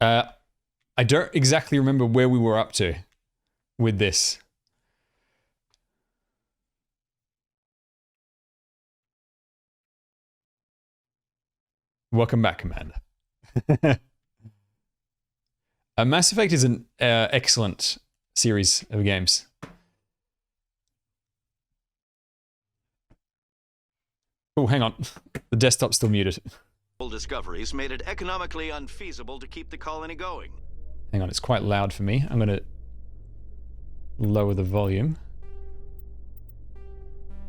I don't exactly remember where we were up to with this. Welcome back, Commander. Mass Effect is an excellent series of games. Oh, hang on. The desktop's still muted. Discoveries made it economically unfeasible to keep the colony going. Hang on, it's quite loud for me. I'm going to lower the volume.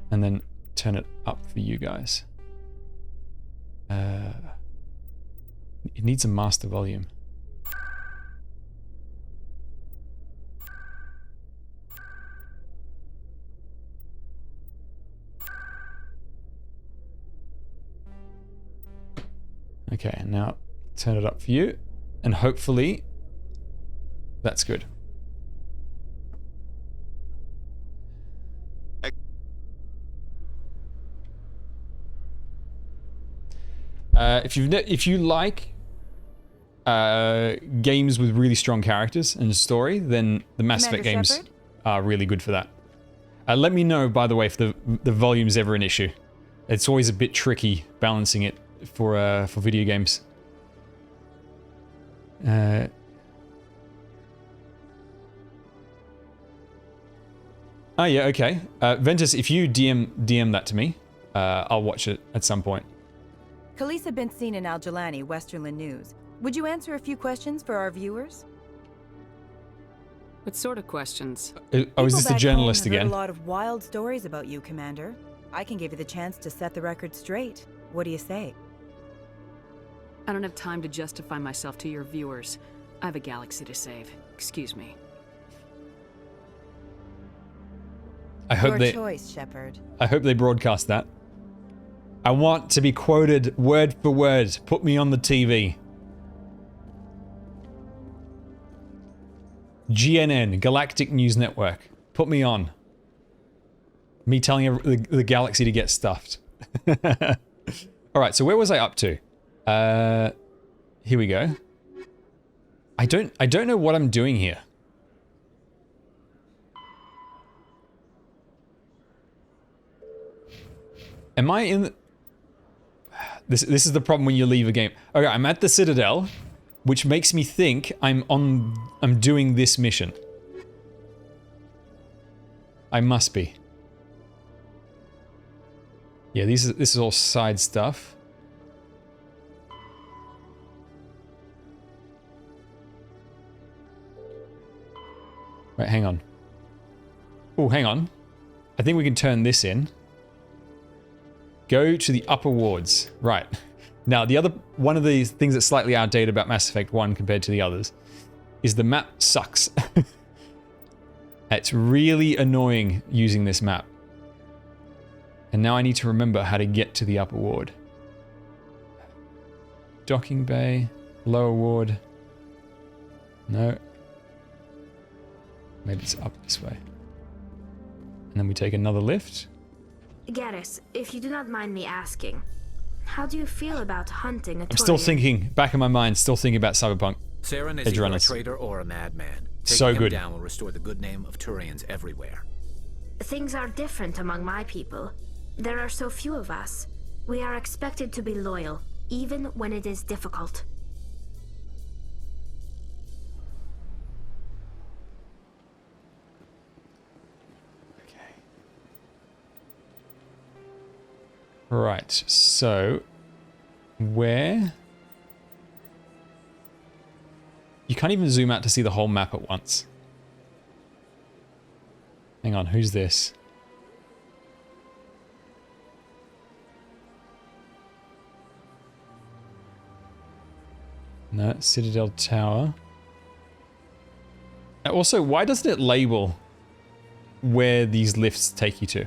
And then turn it up for you guys. It needs a master volume. Okay, and now turn it up for you, and hopefully that's good. If you like games with really strong characters and story, then the Mass Effect games are really good for that. Let me know, by the way, if the volume's ever an issue. It's always a bit tricky balancing it for video games. Oh yeah, okay. Ventus, if you DM that to me, I'll watch it at some point. Khaleesa been seen in Al Jalani, Westerland News. Would you answer a few questions for our viewers? What sort of questions? Oh, is this the journalist again? Heard a lot of wild stories about you, Commander. I can give you the chance to set the record straight. What do you say? I don't have time to justify myself to your viewers. I have a galaxy to save. Excuse me. I hope Your choice, Shepard. I hope they broadcast that. I want to be quoted word for word. Put me on the TV. GNN, Galactic News Network. Put me on. Me telling the galaxy to get stuffed. Alright, so where was I up to? Here we go. I don't know what I'm doing here. Am I in the... This is the problem when you leave a game. Okay, I'm at the Citadel, which makes me think I'm doing this mission. I must be. Yeah, this is all side stuff. Wait, hang on. Oh, hang on. I think we can turn this in. Go to the upper wards. Right. Now, one of the things that's slightly outdated about Mass Effect 1 compared to the others is the map sucks. It's really annoying using this map. And now I need to remember how to get to the upper ward. Docking bay, lower ward. No. Maybe it's up this way. And then we take another lift. Garrus, if you do not mind me asking, how do you feel about hunting a I'm still thinking, back in my mind, still thinking about Cyberpunk. Saren is either a traitor or a madman. So good. Taking him down will restore the good name of Turians everywhere. Things are different among my people. There are so few of us. We are expected to be loyal, even when it is difficult. Right, so where? You can't even zoom out to see the whole map at once. Hang on, who's this? No, Citadel Tower. Also, why doesn't it label where these lifts take you to?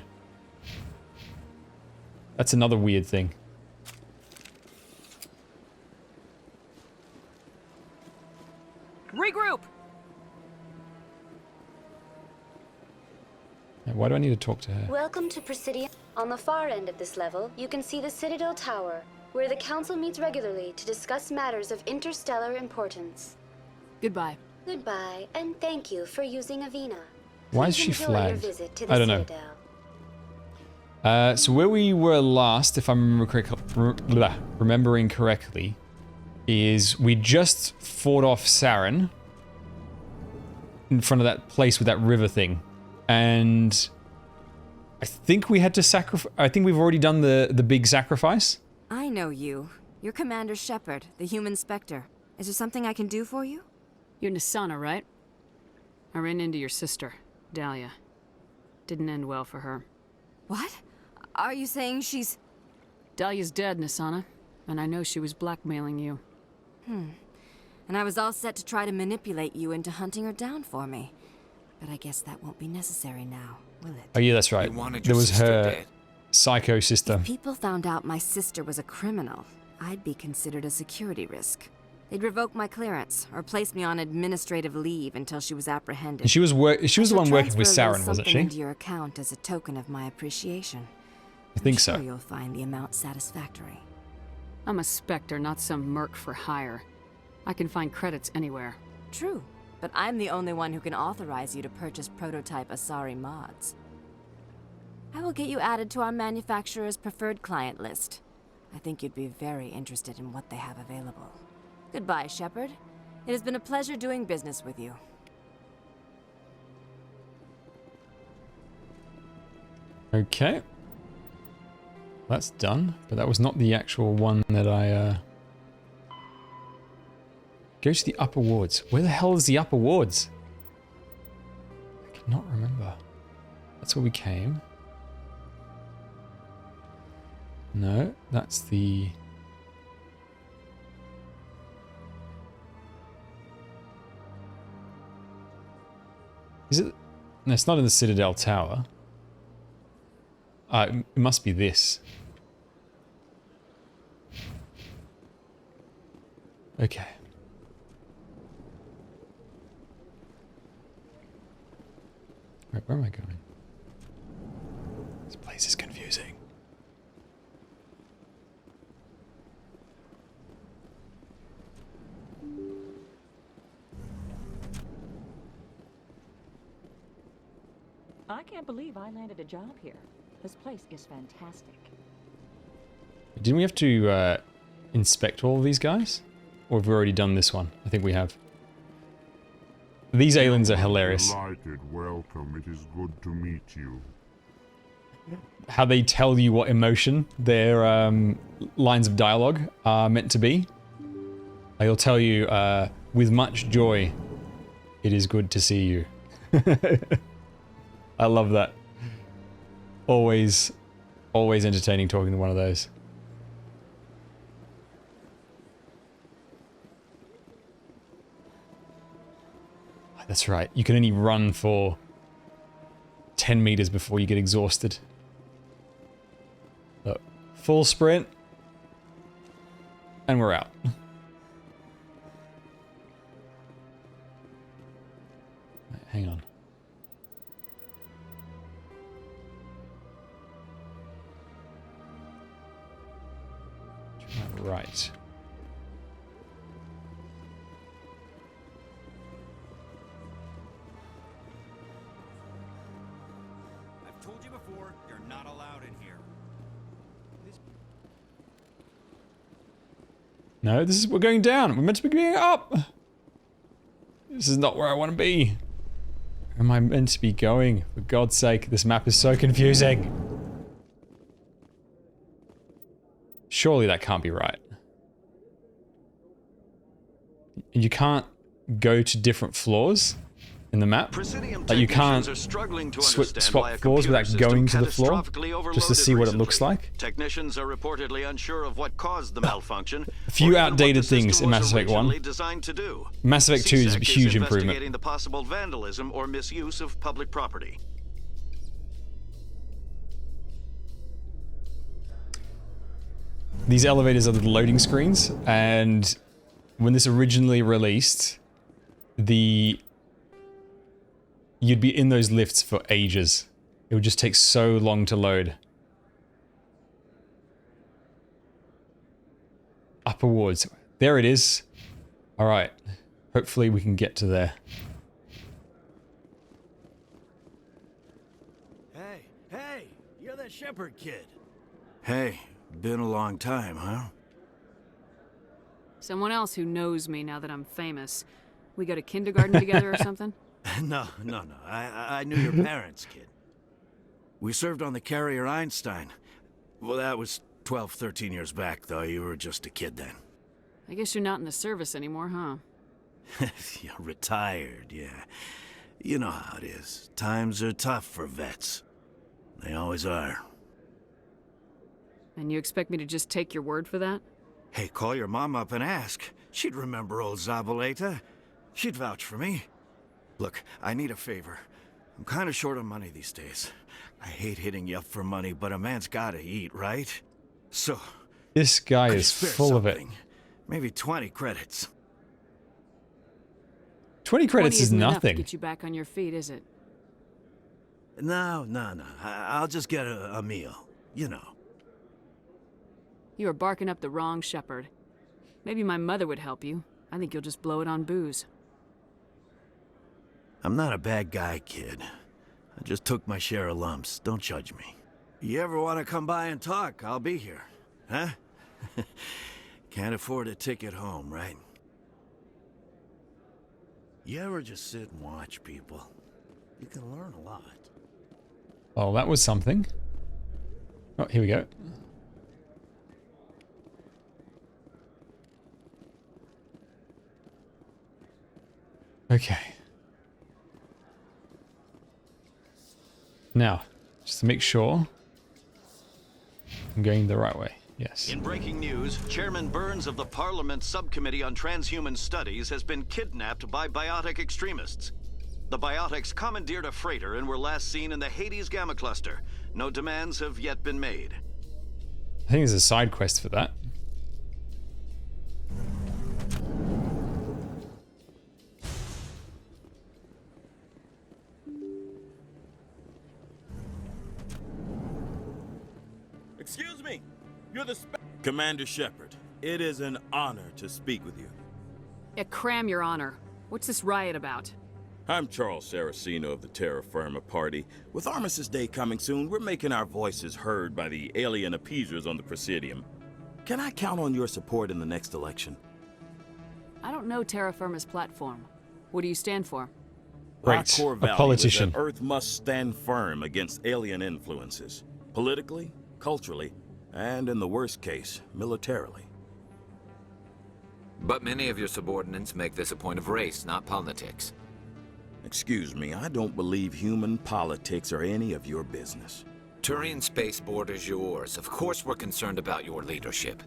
That's another weird thing. Regroup! Why do I need to talk to her? Welcome to Presidio. On the far end of this level, you can see the Citadel Tower. where the Council meets regularly to discuss matters of interstellar importance. Goodbye. Goodbye, and thank you for using Avena. Why is Please she enjoy flagged? your visit to the I don't know. Citadel. So where we were last, if I'm remembering correctly, is we just fought off Saren in front of that place with that river thing, and I think we had to sacrifice. I think we've already done the big sacrifice. I know you. You're Commander Shepard, the human Spectre. Is there something I can do for you? You're Nisana, right? I ran into your sister, Dahlia. Didn't end well for her. What? Are you saying she's... Dahlia's dead, Nisana, and I know she was blackmailing you. And I was all set to try to manipulate you into hunting her down for me. But I guess that won't be necessary now, will it? Oh yeah, that's right. There was her psycho sister. If people found out my sister was a criminal, I'd be considered a security risk. They'd revoke my clearance or place me on administrative leave until she was apprehended. And she was the one working with Saren, wasn't she? Into your account as a token of my appreciation. I think I'm sure so. You'll find the amount satisfactory. I'm a Spectre, not some merc for hire. I can find credits anywhere. True, but I'm the only one who can authorize you to purchase prototype Asari mods. I will get you added to our manufacturer's preferred client list. I think you'd be very interested in what they have available. Goodbye, Shepard. It has been a pleasure doing business with you. Okay. That's done, but that was not the actual one that I... Go to the upper wards. Where the hell is the upper wards? I cannot remember. That's where we came. No, that's the... Is it? No, it's not in the Citadel Tower. It must be this. Okay. Right, where am I going? This place is confusing. I can't believe I landed a job here. This place is fantastic. Didn't we have to inspect all of these guys? Or have we already done this one? I think we have. These aliens are hilarious. Delighted, welcome. It is good to meet you. How they tell you what emotion their lines of dialogue are meant to be. They'll tell you, with much joy, it is good to see you. I love that. Always entertaining talking to one of those. That's right. You can only run for 10 meters before you get exhausted. Look, full sprint. And we're out. Right, hang on. Right. I've told you before, you're not allowed in here. No, this is, we're going down. We're meant to be going up. This is not where I want to be. Where am I meant to be going? For God's sake, this map is so confusing. Surely that can't be right. You can't go to different floors in the map. Like you can't swap floors without going to the floor just to see what it looks like. Technicians are reportedly unsure of what caused the malfunction. A few outdated things in Mass Effect 1. Mass Effect 2 is a huge improvement. Investigating the possible vandalism or misuse of public property. These elevators are the loading screens, and when this originally released, you'd be in those lifts for ages. It would just take so long to load. Upper wards. There it is. All right. Hopefully we can get to there. Hey, you're that Shepherd kid. Hey, been a long time, huh? Someone else who knows me now that I'm famous. We go to kindergarten together or something? No. I knew your parents, kid. We served on the carrier Einstein. Well, that was 12, 13 years back, though. You were just a kid then. I guess you're not in the service anymore, huh? Yeah, retired, yeah. You know how it is. Times are tough for vets. They always are. And you expect me to just take your word for that? Hey, call your mom up and ask. She'd remember old Zabaleta. She'd vouch for me. Look, I need a favor. I'm kind of short on money these days. I hate hitting you up for money, but a man's gotta eat, right? So... This guy is full of it. Maybe 20 credits. 20 credits is isn't enough to nothing. get you back on your feet, is it? No. I'll just get a meal. You know. You are barking up the wrong shepherd. Maybe my mother would help you. I think you'll just blow it on booze. I'm not a bad guy, kid. I just took my share of lumps. Don't judge me. You ever want to come by and talk, I'll be here. Huh? Can't afford a ticket home, right? You ever just sit and watch people? You can learn a lot. Oh, that was something. Oh, here we go. Okay. Now, just to make sure I'm going the right way. Yes. In breaking news, Chairman Burns of the Parliament Subcommittee on Transhuman Studies has been kidnapped by biotic extremists. The biotics commandeered a freighter and were last seen in the Hades Gamma Cluster. No demands have yet been made. I think there's a side quest for that. Excuse me, you're the Commander Shepard. It is an honor to speak with you. Yeah, cram your honor. What's this riot about? I'm Charles Saraceno of the Terra Firma Party. With Armistice Day coming soon, we're making our voices heard by the alien appeasers on the Presidium. Can I count on your support in the next election? I don't know Terra Firma's platform. What do you stand for? Right, Our core a value politician. is that Earth must stand firm against alien influences. Politically, culturally, and in the worst case, militarily. But many of your subordinates make this a point of race, not politics. Excuse me, I don't believe human politics are any of your business. Turian spaceport is yours. Of course we're concerned about your leadership.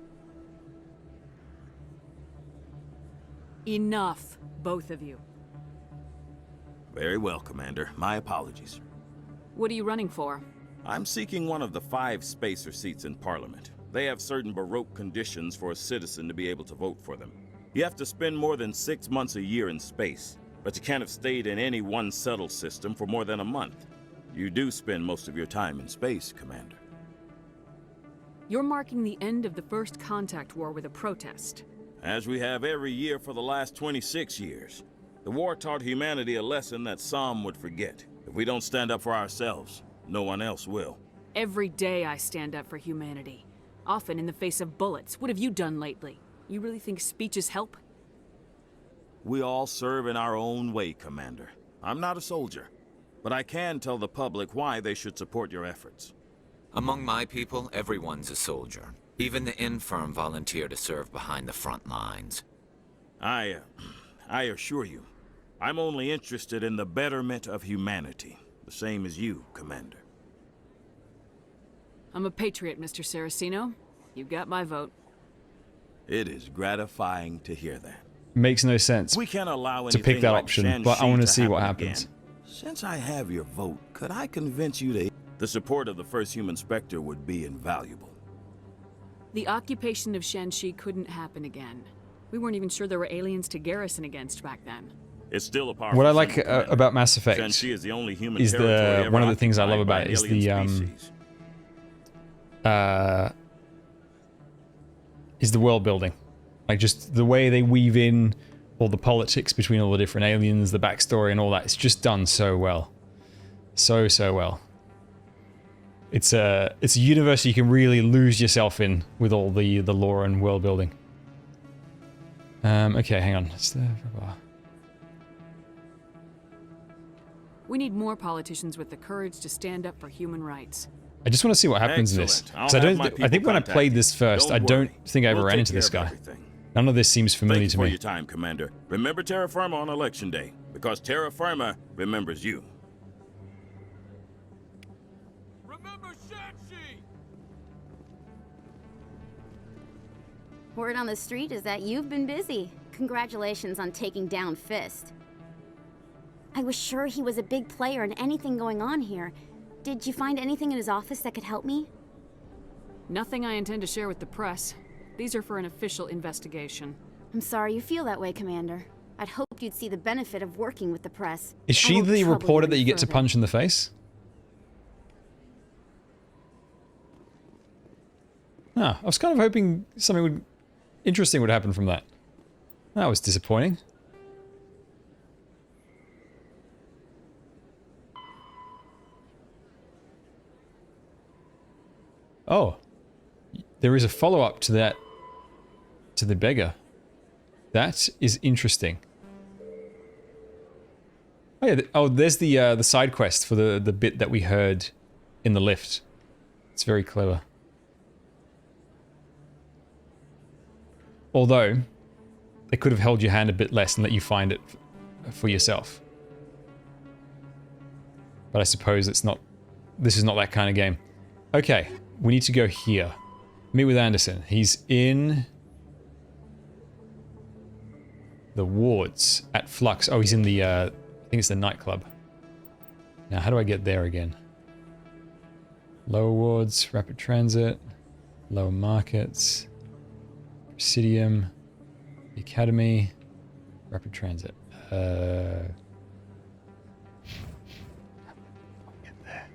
Enough, both of you. Very well, Commander. My apologies. What are you running for? I'm seeking one of the 5 spacer seats in Parliament. They have certain Baroque conditions for a citizen to be able to vote for them. You have to spend more than 6 months a year in space, but you can't have stayed in any one settled system for more than a month. You do spend most of your time in space, Commander. You're marking the end of the first contact war with a protest. As we have every year for the last 26 years. The war taught humanity a lesson that some would forget. If we don't stand up for ourselves, no one else will. Every day I stand up for humanity. Often in the face of bullets. What have you done lately? You really think speeches help? We all serve in our own way, Commander. I'm not a soldier, but I can tell the public why they should support your efforts. Among my people, everyone's a soldier. Even the infirm volunteer to serve behind the front lines. I assure you, I'm only interested in the betterment of humanity. The same as you, Commander. I'm a patriot, Mr. Saraceno. You got my vote. It is gratifying to hear that. Makes no sense We can't allow to pick that option, but I want to see what happens. Again. Since I have your vote, could I convince you to... The support of the first human Spectre would be invaluable. The occupation of Shanxi couldn't happen again. We weren't even sure there were aliens to garrison against back then. It's still a powerful What I like symbol, about Mass Effect Shanxi is the only human is territory ever one of the things I love occupied by about it is an the alien species. is the world building. Like, just the way they weave in all the politics between all the different aliens, the backstory and all that. It's just done so well. So well. It's a universe you can really lose yourself in with all the lore and world building. Okay, hang on. We need more politicians with the courage to stand up for human rights. I just want to see what happens in this. Excellent. 'Cause I think when I played this first, I don't think I ever ran into this guy. None of this seems familiar Thank you to for me. your time, Commander. Remember Terra Firma on Election Day, because Terra Firma remembers you. Word on the street is that you've been busy. Congratulations on taking down Fist. I was sure he was a big player in anything going on here. Did you find anything in his office that could help me? Nothing I intend to share with the press. These are for an official investigation. I'm sorry you feel that way, Commander. I'd hoped you'd see the benefit of working with the press. Is she the reporter that you get to punch in the face? Ah, I was kind of hoping something interesting would happen from that. That was disappointing. Oh. There is a follow-up to that, to the beggar. That is interesting. Oh yeah, there's the side quest for the bit that we heard in the lift. It's very clever. Although, they could have held your hand a bit less and let you find it for yourself. But I suppose it's not... This is not that kind of game. Okay, we need to go here. Meet with Anderson. He's in... the wards at Flux. Oh, he's in the... I think it's the nightclub. Now, how do I get there again? Lower wards, rapid transit, lower markets... Presidium, the Academy, rapid transit. I'll get there.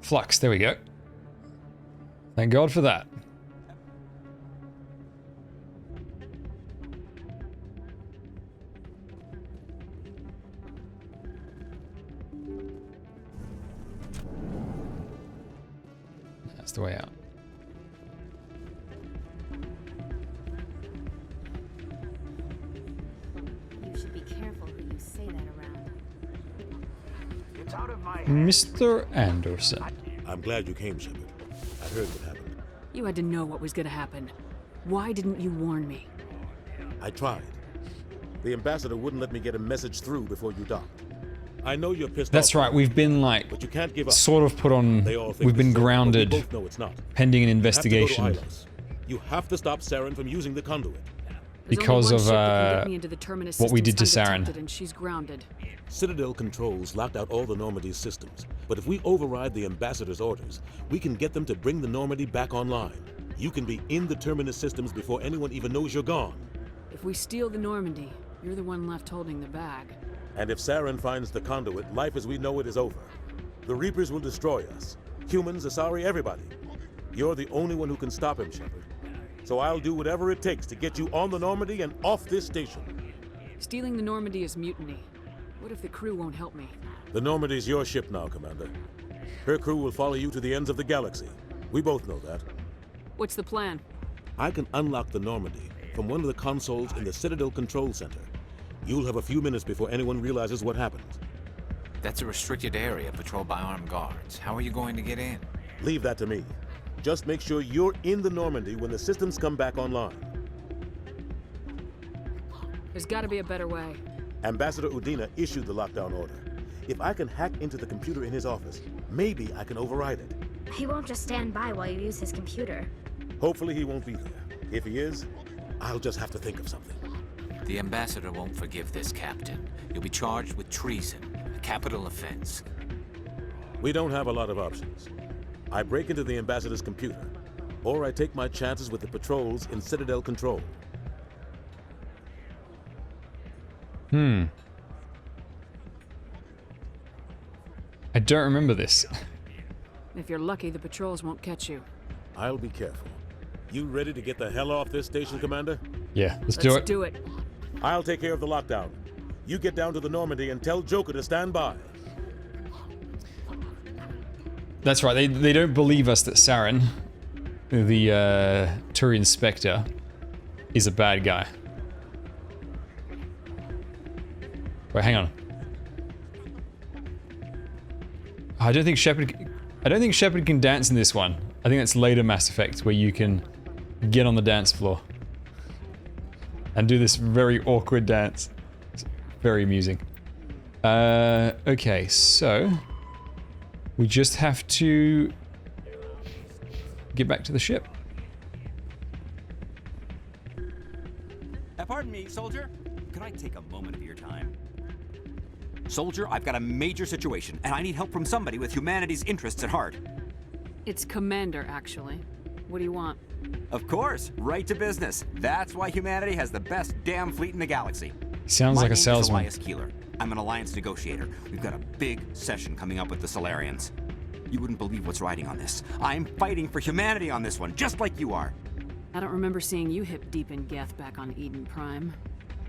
Flux, there we go. Thank God for that. That's the way out. You should be careful who you say that around. It's out of my Mr. Anderson. I'm glad you came, Shepard. I heard what happened. You had to know what was gonna happen. Why didn't you warn me? I tried. The ambassador wouldn't let me get a message through before you docked. I know you're pissed off. That's right, we've been like, but you can't give up. sort of put on, we've been grounded, we both know it's not. pending an investigation. You have to stop Saren from using the conduit. Because of what we did to Saren. And she's grounded. Citadel controls locked out all the Normandy's systems, but if we override the ambassador's orders, we can get them to bring the Normandy back online. You can be in the Terminus systems before anyone even knows you're gone. If we steal the Normandy, you're the one left holding the bag. And if Saren finds the conduit, life as we know it is over. The Reapers will destroy us. Humans, Asari, everybody. You're the only one who can stop him, Shepard. So I'll do whatever it takes to get you on the Normandy and off this station. Stealing the Normandy is mutiny. What if the crew won't help me? The Normandy's your ship now, Commander. Her crew will follow you to the ends of the galaxy. We both know that. What's the plan? I can unlock the Normandy from one of the consoles in the Citadel Control Center. You'll have a few minutes before anyone realizes what happened. That's a restricted area patrolled by armed guards. How are you going to get in? Leave that to me. Just make sure you're in the Normandy when the systems come back online. There's got to be a better way. Ambassador Udina issued the lockdown order. If I can hack into the computer in his office, maybe I can override it. He won't just stand by while you use his computer. Hopefully he won't be there. If he is, I'll just have to think of something. The ambassador won't forgive this, Captain. You'll be charged with treason, a capital offense. We don't have a lot of options. I break into the ambassador's computer. or I take my chances with the patrols in Citadel control. I don't remember this. If you're lucky, the patrols won't catch you. I'll be careful. You ready to get the hell off this station, Commander? Yeah, let's do it. Let's do it. I'll take care of the lockdown. You get down to the Normandy and tell Joker to stand by. That's right, they don't believe us that Saren, the Turian Spectre, is a bad guy. Wait, hang on. I don't think Shepard can dance in this one. I think that's later Mass Effect where you can get on the dance floor and do this very awkward dance. It's very amusing. Okay, so we just have to get back to the ship. Pardon me, soldier. Could I take a moment of your time? Soldier, I've got a major situation, and I need help from somebody with humanity's interests at heart. It's Commander, actually. What do you want? Of course, right to business. That's why humanity has the best damn fleet in the galaxy. Sounds like a salesman. My name is Elias Keeler. I'm an alliance negotiator. We've got a big session coming up with the Solarians. You wouldn't believe what's riding on this. I'm fighting for humanity on this one, just like you are. I don't remember seeing you hip deep in Geth back on Eden Prime.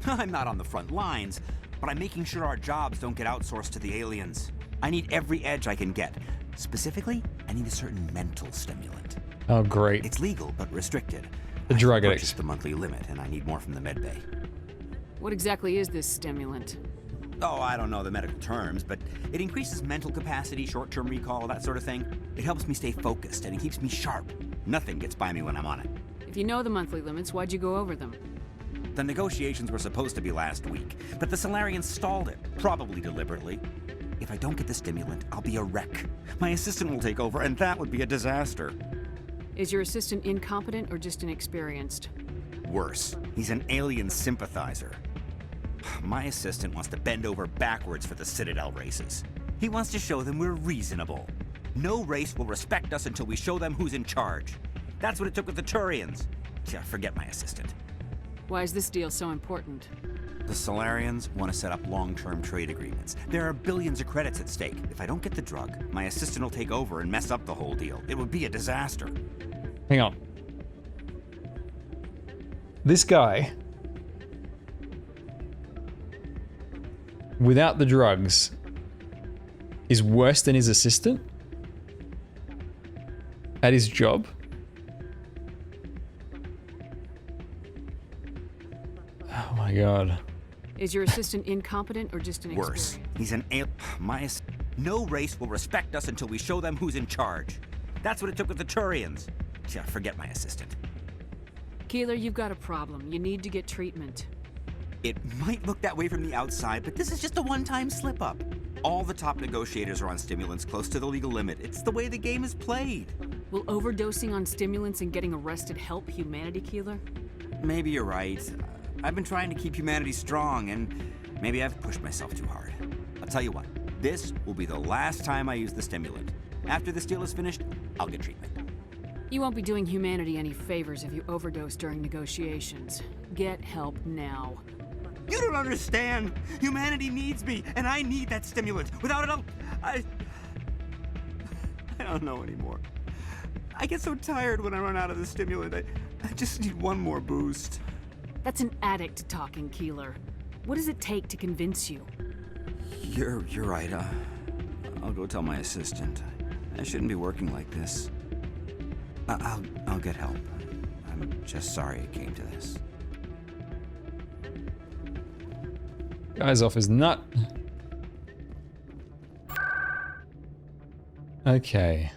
I'm not on the front lines, but I'm making sure our jobs don't get outsourced to the aliens. I need every edge I can get. Specifically, I need a certain mental stimulant. Oh, great. It's legal, but restricted. The drug addict. It's the monthly limit, and I need more from the medbay. What exactly is this stimulant? Oh, I don't know the medical terms, but it increases mental capacity, short-term recall, that sort of thing. It helps me stay focused, and it keeps me sharp. Nothing gets by me when I'm on it. If you know the monthly limits, why'd you go over them? The negotiations were supposed to be last week, but the Solarians stalled it, probably deliberately. If I don't get the stimulant, I'll be a wreck. My assistant will take over, and that would be a disaster. Is your assistant incompetent or just inexperienced? Worse, he's an alien sympathizer. My assistant wants to bend over backwards for the Citadel races. He wants to show them we're reasonable. No race will respect us until we show them who's in charge. That's what it took with the Turians. Yeah, forget my assistant. Why is this deal so important? The Solarians want to set up long-term trade agreements. There are billions of credits at stake. If I don't get the drug, my assistant will take over and mess up the whole deal. It would be a disaster. Hang on. This guy, without the drugs, is worse than his assistant at his job? Oh my god. Is your assistant incompetent or just inexperienced? Worse. He's an No race will respect us until we show them who's in charge. That's what it took with the Turians. Yeah, forget my assistant. Keeler, you've got a problem. You need to get treatment. It might look that way from the outside, but this is just a one-time slip-up. All the top negotiators are on stimulants close to the legal limit. It's the way the game is played. Will overdosing on stimulants and getting arrested help humanity, Keeler? Maybe you're right. I've been trying to keep humanity strong, and maybe I've pushed myself too hard. I'll tell you what, this will be the last time I use the stimulant. After this deal is finished, I'll get treatment. You won't be doing humanity any favors if you overdose during negotiations. Get help now. You don't understand! Humanity needs me, and I need that stimulant. Without it, I don't know anymore. I get so tired when I run out of the stimulant. I just need one more boost. That's an addict talking, Keeler. What does it take to convince you? You're right. I'll go tell my assistant. I shouldn't be working like this. I'll get help. I'm just sorry it came to this. Guy's off his nut. Okay.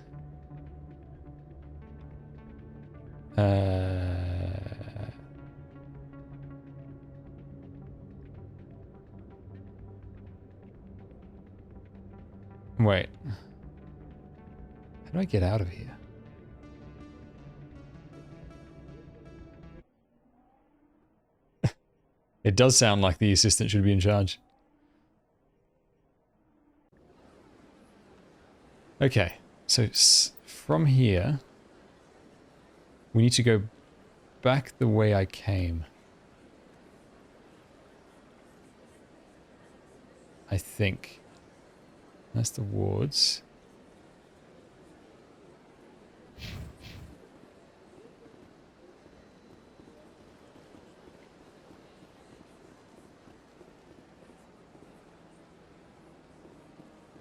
Wait. How do I get out of here? It does sound like the assistant should be in charge. Okay, so from here... We need to go back the way I came. I think. That's the wards.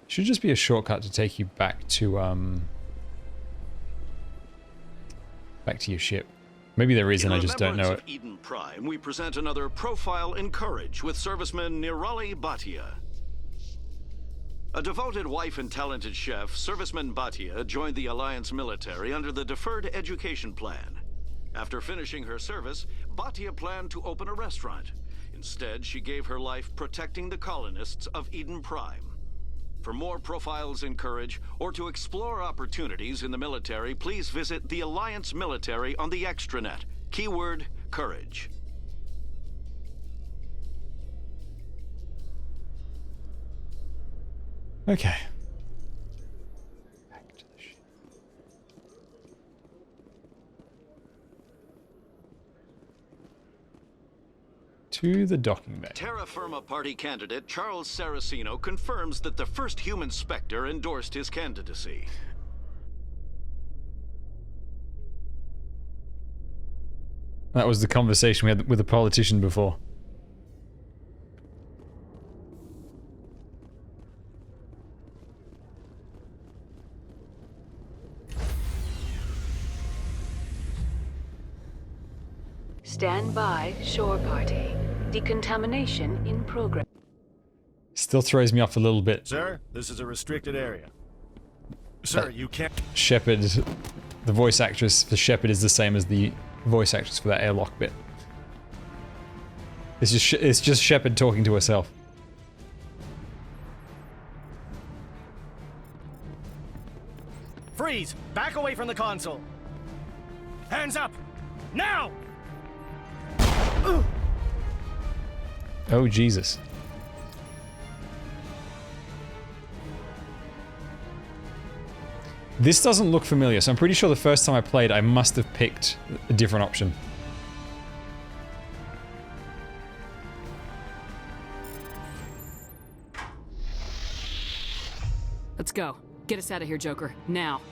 Should just be a shortcut to take you back to your ship. Maybe there isn't, I just don't know it. In Eden Prime, we present another profile in courage with serviceman Nirali Bhatia. A devoted wife and talented chef, serviceman Bhatia joined the Alliance military under the Deferred Education Plan. After finishing her service, Bhatia planned to open a restaurant. Instead, she gave her life protecting the colonists of Eden Prime. For more profiles in courage, or to explore opportunities in the military, please visit the Alliance Military on the extranet. Keyword, courage. Okay. Back to the ship. To the docking bay. Terra Firma Party candidate Charles Saraceno confirms that the first human Spectre endorsed his candidacy. That was the conversation we had with the politician before. Stand by, shore party. Decontamination in progress. Still throws me off a little bit. Sir, this is a restricted area. Sir, you can't... Shepard, the voice actress for Shepard is the same as the voice actress for that airlock bit. It's just Shepard talking to herself. Freeze! Back away from the console! Hands up! Now! Oh, Jesus. This doesn't look familiar, so I'm pretty sure the first time I played, I must have picked a different option. Let's go. Get us out of here, Joker. Now.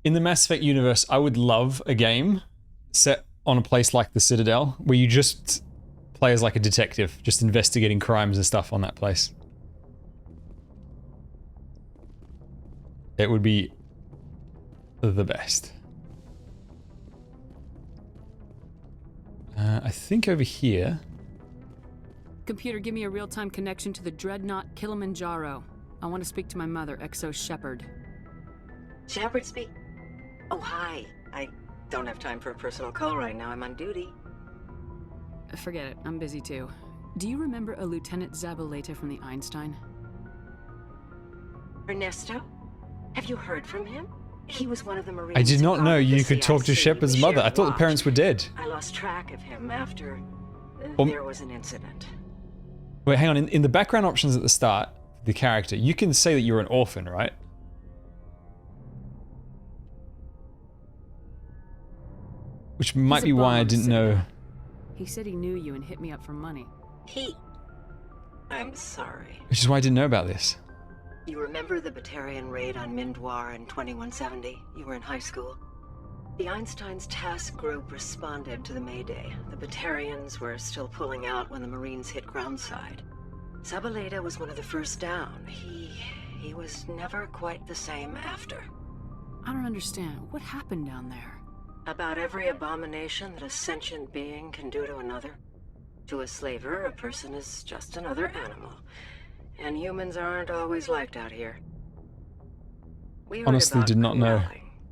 In the Mass Effect universe, I would love a game set on a place like the Citadel, where you just play as like a detective, just investigating crimes and stuff on that place. It would be the best. I think over here... Computer, give me a real-time connection to the Dreadnought Kilimanjaro. I want to speak to my mother, Exo Shepard. Shepard speak? Oh, hi. I don't have time for a personal call right now. I'm on duty. Forget it. I'm busy too. Do you remember a Lieutenant Zabaleta from the Einstein? Ernesto? Have you heard from him? He was one of the Marines. I did not know you could talk to Shepard's mother. I thought the parents were dead. I lost track of him after there was an incident. Wait, hang on. In the background options at the start, the character, you can say that you're an orphan, right? Which might be why I didn't know. He said he knew you and hit me up for money. I'm sorry. Which is why I didn't know about this. You remember the Batarian raid on Mindwar in 2170? You were in high school. The Einstein's task group responded to the Mayday. The Batarians were still pulling out when the Marines hit groundside. Zabaleta was one of the first down. He was never quite the same after. I don't understand. What happened down there? About every abomination that a sentient being can do to another. To a slaver, a person is just another animal. And humans aren't always liked out here. We honestly did not know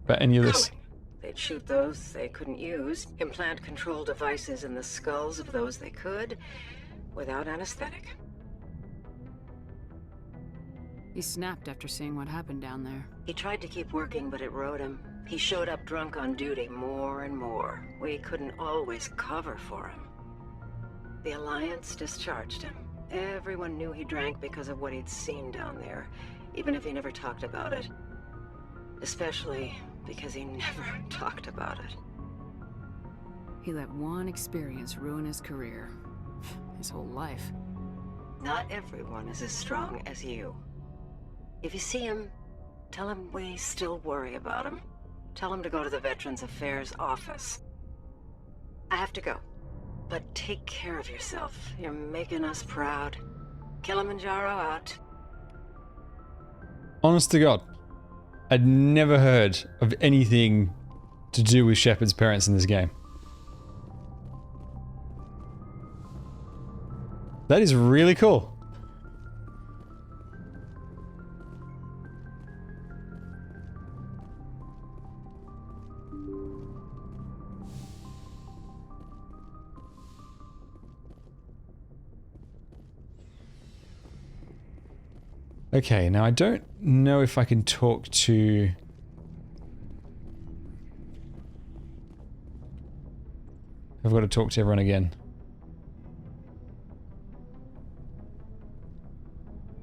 about any of this. They'd shoot those they couldn't use, implant control devices in the skulls of those they could, without anesthetic. He snapped after seeing what happened down there. He tried to keep working, but it rode him. He showed up drunk on duty more and more. We couldn't always cover for him. The Alliance discharged him. Everyone knew he drank because of what he'd seen down there, even if he never talked about it. Especially because he never talked about it. He let one experience ruin his career. His whole life. Not everyone is as strong as you. If you see him, tell him we still worry about him. Tell him to go to the Veterans Affairs office. I have to go. But take care of yourself. You're making us proud. Kilimanjaro out. Honest to God, I'd never heard of anything to do with Shepard's parents in this game. That is really cool. Okay, now I don't know if I can talk to... I've got to talk to everyone again.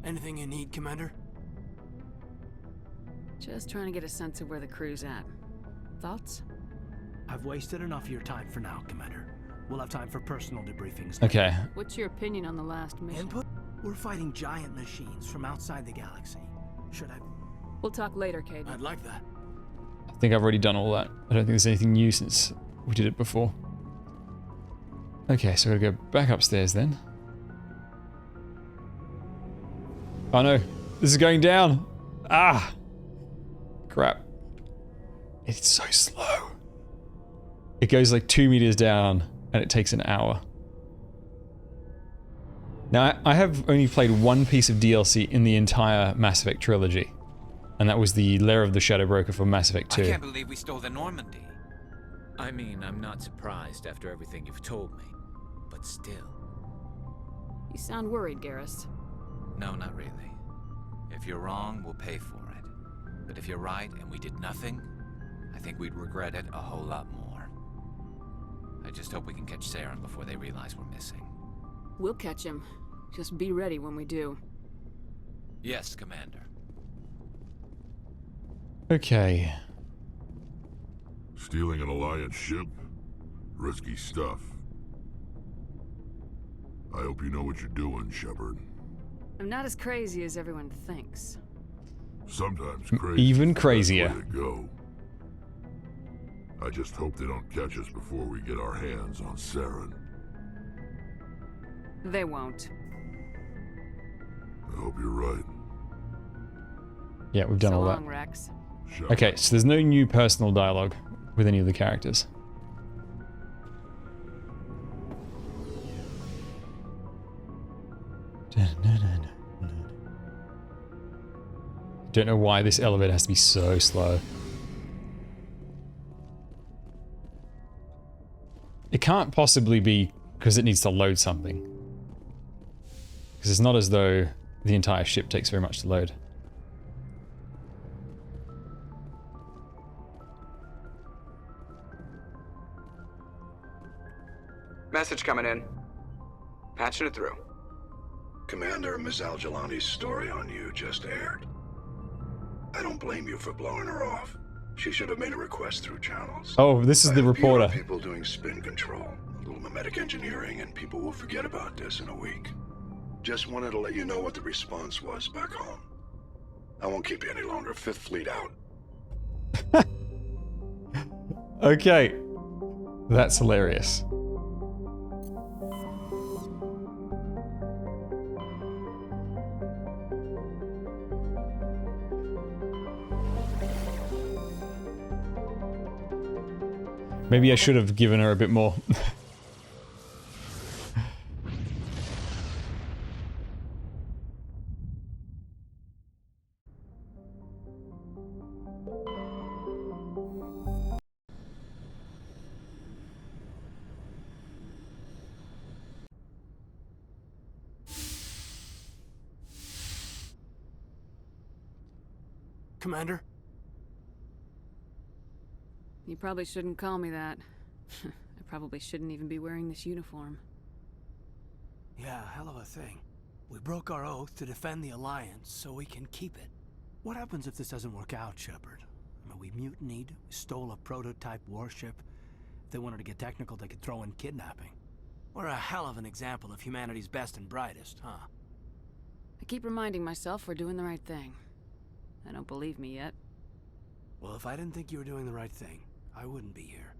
Anything you need, Commander? Just trying to get a sense of where the crew's at. Thoughts? I've wasted enough of your time for now, Commander. We'll have time for personal debriefings. Okay. What's your opinion on the last mission? Input? We're fighting giant machines from outside the galaxy. Should I? We'll talk later, Caden. I'd like that. I think I've already done all that. I don't think there's anything new since we did it before. Okay, so I've got to go back upstairs then. Oh no, this is going down. Ah! Crap. It's so slow. It goes like 2 meters down and it takes an hour. Now, I have only played one piece of DLC in the entire Mass Effect trilogy. And that was the Lair of the Shadow Broker for Mass Effect 2. I can't believe we stole the Normandy. I mean, I'm not surprised after everything you've told me. But still. You sound worried, Garrus. No, not really. If you're wrong, we'll pay for it. But if you're right and we did nothing, I think we'd regret it a whole lot more. I just hope we can catch Saren before they realize we're missing. We'll catch him. Just be ready when we do. Yes, Commander. Okay. Stealing an Alliance ship? Risky stuff. I hope you know what you're doing, Shepard. I'm not as crazy as everyone thinks. Sometimes crazy. Even crazier. Way to go. I just hope they don't catch us before we get our hands on Saren. They won't. I hope you're right. Yeah, we've done So all long, that. Rex. Okay, so there's no new personal dialogue with any of the characters. Don't know why this elevator has to be so slow. It can't possibly be because it needs to load something. Because it's not as though the entire ship takes very much to load. Message coming in. Patching it through. Commander, Ms. Al-Jalani's story on you just aired. I don't blame you for blowing her off. She should have made a request through channels. Oh, this is the reporter. People doing spin control, a little mimetic engineering, and people will forget about this in a week. Just wanted to let you know what the response was back home. I won't keep you any longer. Fifth Fleet out. Okay. That's hilarious. Maybe I should have given her a bit more. Commander? You probably shouldn't call me that. I probably shouldn't even be wearing this uniform. Yeah, hell of a thing. We broke our oath to defend the Alliance, so we can keep it. What happens if this doesn't work out, Shepard? I mean, we mutinied, we stole a prototype warship. If they wanted to get technical, they could throw in kidnapping. We're a hell of an example of humanity's best and brightest, huh? I keep reminding myself we're doing the right thing. I don't believe me yet. Well, if I didn't think you were doing the right thing, I wouldn't be here.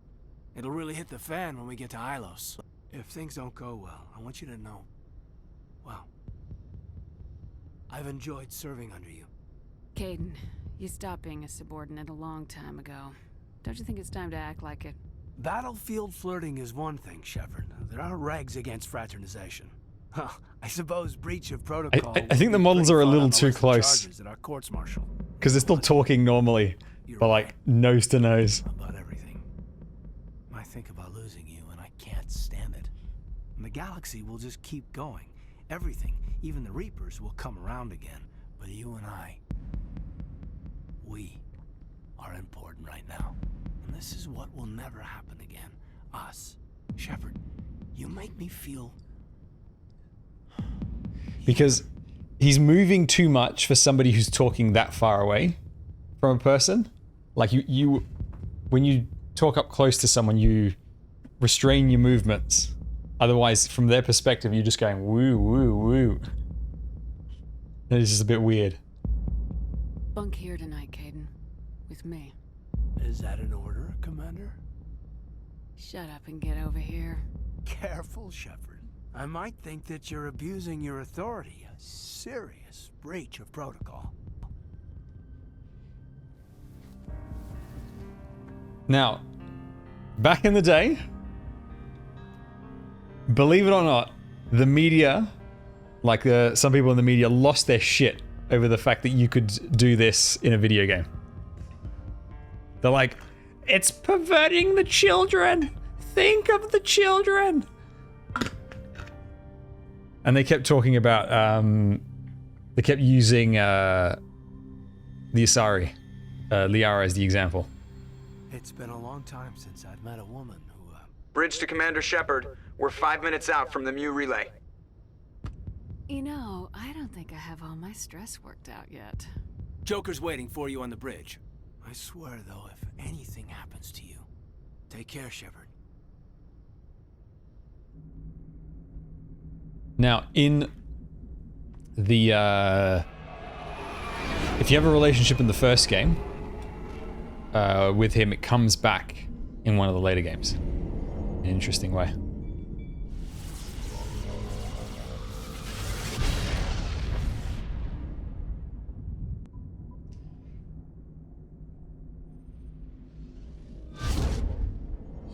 It'll really hit the fan when we get to Ilos. If things don't go well, I want you to know, well, I've enjoyed serving under you. Caden, you stopped being a subordinate a long time ago. Don't you think it's time to act like it? Battlefield flirting is one thing, Shepard. There are regs against fraternization. Huh, I suppose breach of protocol... I think the models are a little too close. At our courts martial. Because they're still talking normally, but like nose to nose. About everything. I think about losing you and I can't stand it. And the galaxy will just keep going. Everything, even the Reapers, will come around again. But you and I, we are important right now. And this is what will never happen again. Us. Shepard, you make me feel... Because he's moving too much for somebody who's talking that far away from a person. Like you when you talk up close to someone, you restrain your movements. Otherwise, from their perspective, you're just going woo, woo, woo. And it's just a bit weird. Bunk here tonight, Caden. With me. Is that an order, Commander? Shut up and get over here. Careful, Shepard. I might think that you're abusing your authority. A serious breach of protocol. Now, back in the day, believe it or not, the media, like some people in the media, lost their shit over the fact that you could do this in a video game. They're like, it's perverting the children. Think of the children. And they kept talking about, they kept using the Asari, Liara as the example. It's been a long time since I've met a woman who, Bridge to Commander Shepard. We're 5 minutes out from the Mu relay. You know, I don't think I have all my stress worked out yet. Joker's waiting for you on the bridge. I swear, though, if anything happens to you, take care, Shepard. Now, in the, if you have a relationship in the first game, with him, it comes back in one of the later games. In an interesting way.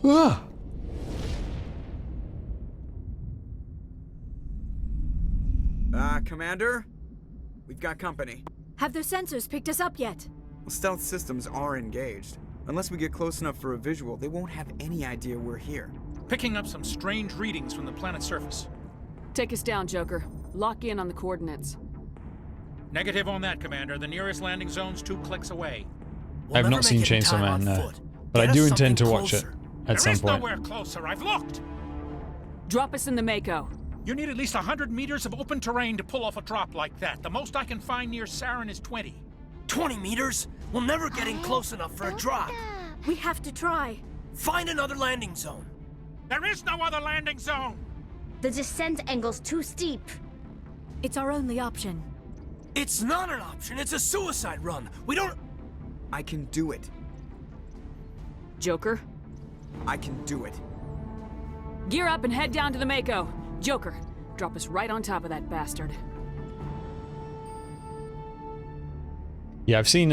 Ah! Commander? We've got company. Have their sensors picked us up yet? Well, stealth systems are engaged. Unless we get close enough for a visual, they won't have any idea we're here. Picking up some strange readings from the planet's surface. Take us down, Joker. Lock in on the coordinates. Negative on that, Commander. The nearest landing zone's 2 clicks away. I have not seen Chainsaw Man, no. But I do intend to watch it at some point. There is nowhere closer. I've looked. Drop us in the Mako. You need at least 100 meters of open terrain to pull off a drop like that. The most I can find near Saren is 20. 20 meters? We'll never get in close enough for a drop. We have to try. Find another landing zone. There is no other landing zone. The descent angle's too steep. It's our only option. It's not an option. It's a suicide run. We don't... I can do it. Joker? I can do it. Gear up and head down to the Mako. Joker, drop us right on top of that bastard. Yeah, I've seen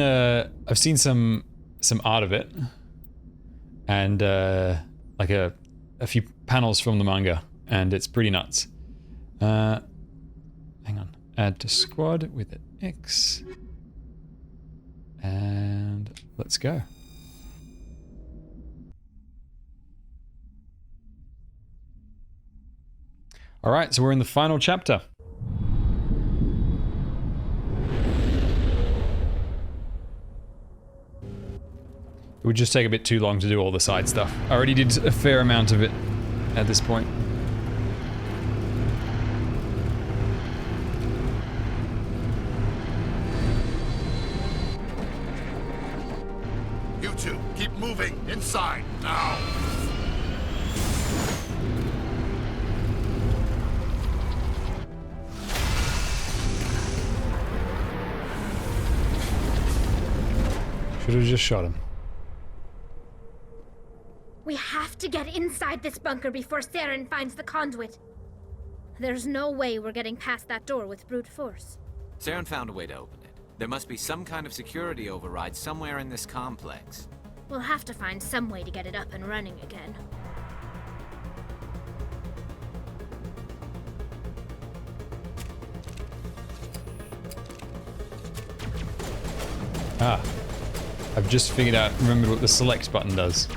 some art of it, and like a few panels from the manga, and it's pretty nuts. Hang on, add to squad with an X, and let's go. All right, so we're in the final chapter. It would just take a bit too long to do all the side stuff. I already did a fair amount of it at this point. You two, keep moving inside now. Should have just shot him. We have to get inside this bunker before Saren finds the conduit. There's no way we're getting past that door with brute force. Saren found a way to open it. There must be some kind of security override somewhere in this complex. We'll have to find some way to get it up and running again. Ah. I've just figured out, remembered what the select button does.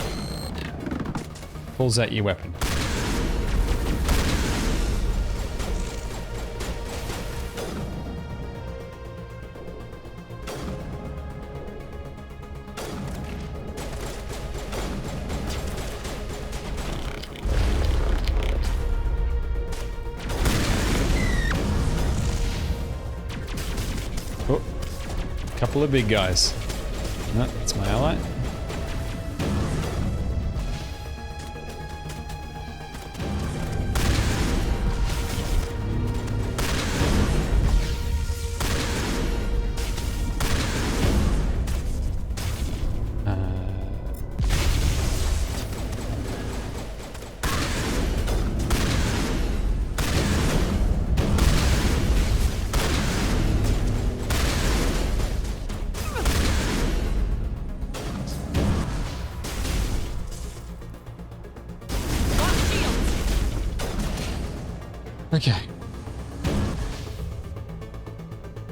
Pulls out your weapon. Oh, couple of big guys. No, that's my ally. Okay.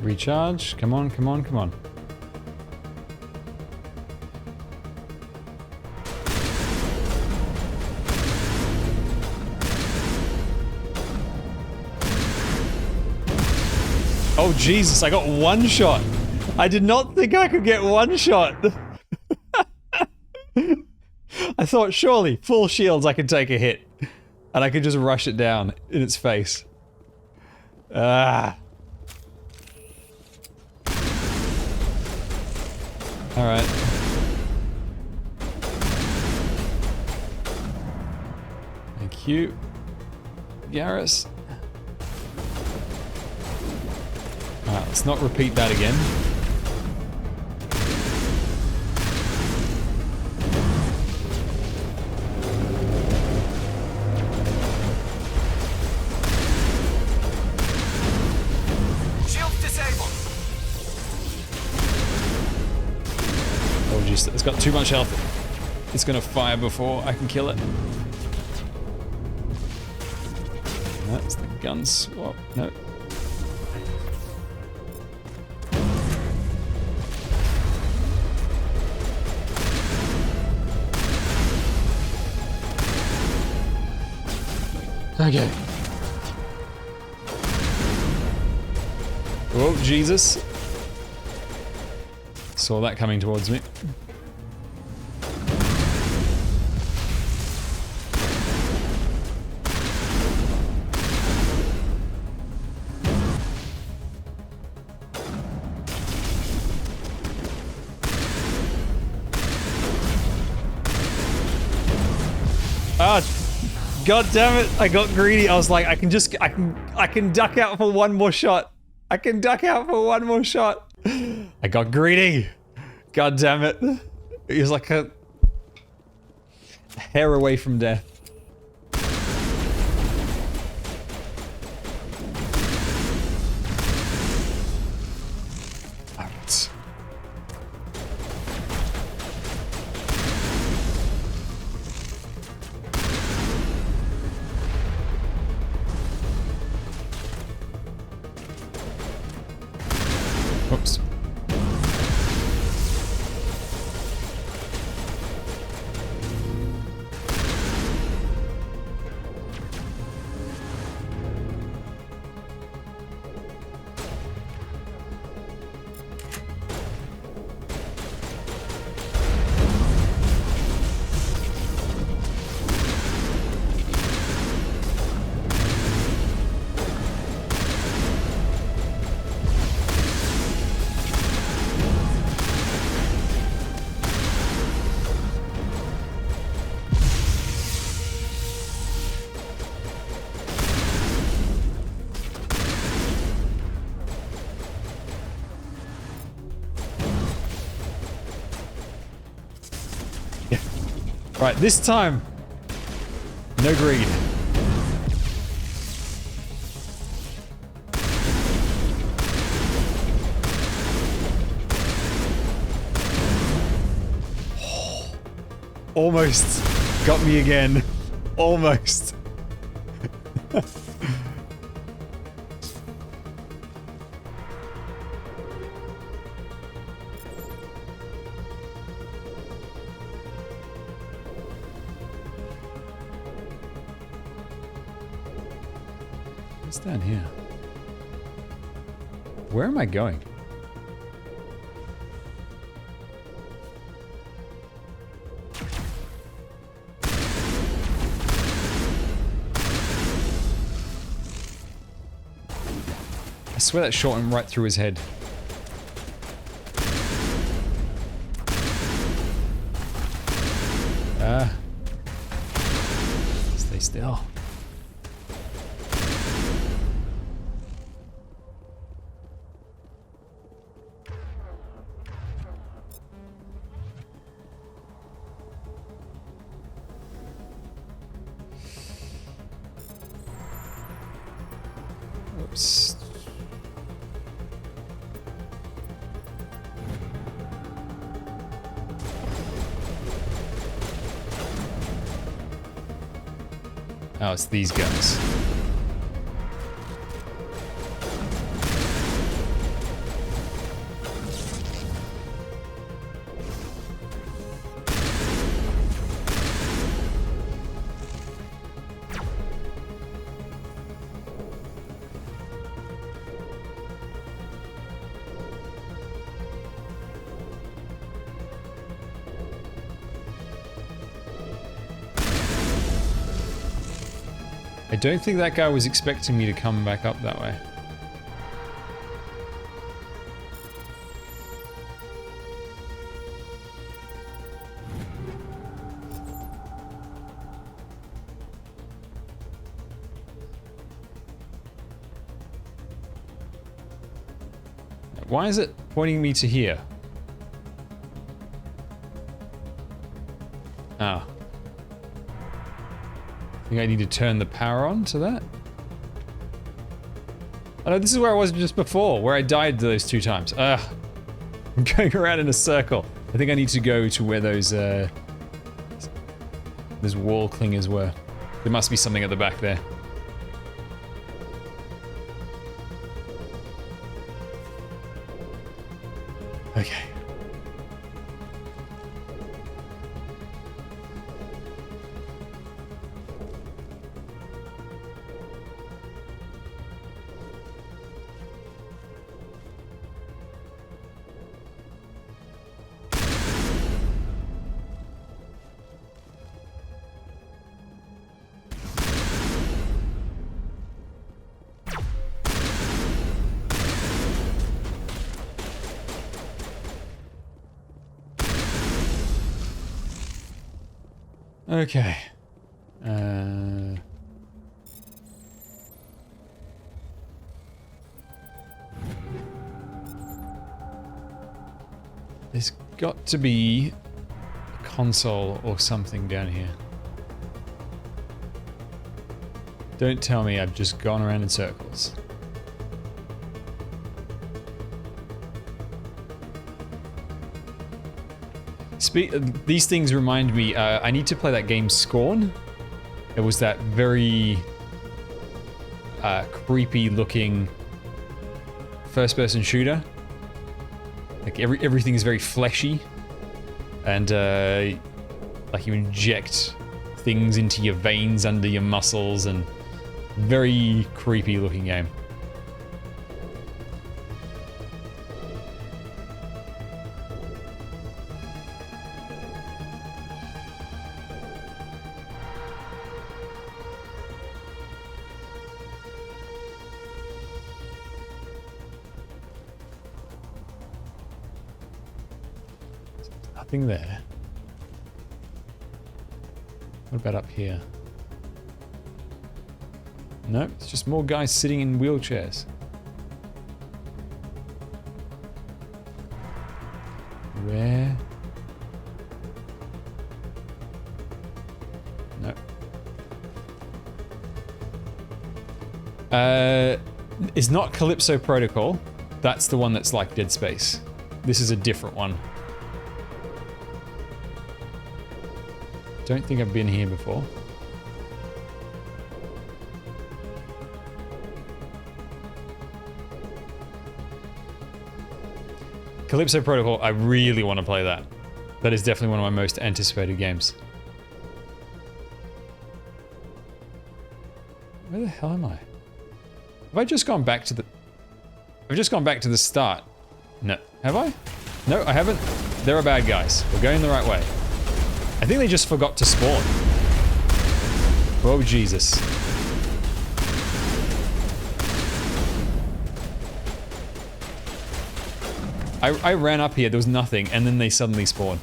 Recharge. Come on, come on, come on. Oh Jesus, I got one shot. I did not think I could get one shot. I thought surely full shields I could take a hit. And I could just rush it down in its face. Ah. Alright. Thank you, Garrus. Alright, let's not repeat that again. It's got too much health. It's gonna fire before I can kill it. That's the gun swap. No. Okay. Oh, Jesus. Saw that coming towards me. Ah, god damn it! I got greedy. I was like, I can duck out for one more shot. I can duck out for one more shot. I got greedy. God damn it! It was like a hair away from death. Alright. Oops. Right, this time, no greed. Almost got me again. Almost. What's down here? Where am I going? I swear that shot him right through his head. Stay still. Oops. Oh, it's these guys. I don't think that guy was expecting me to come back up that way. Why is it pointing me to here? Ah. I think I need to turn the power on to that. Oh no, this is where I was just before, where I died those 2 times. Ugh. I'm going around in a circle. I think I need to go to where those wall clingers were. There must be something at the back there. Okay. Okay. There's got to be a console or something down here. Don't tell me I've just gone around in circles. These things remind me, I need to play that game Scorn. It was that very creepy looking first-person shooter. Like everything is very fleshy, and like you inject things into your veins under your muscles, and very creepy looking game. Nothing there. What about up here? Nope, it's just more guys sitting in wheelchairs. Where? It's not Calypso Protocol. That's the one that's like Dead Space. This is a different one. Don't think I've been here before. Calypso Protocol, I really want to play that. That is definitely one of my most anticipated games. Where the hell am I? Have I just gone back to the... I've just gone back to the start. No. Have I? No, I haven't. There are bad guys. We're going the right way. I think they just forgot to spawn. Oh, Jesus. I ran up here, there was nothing, and then they suddenly spawned.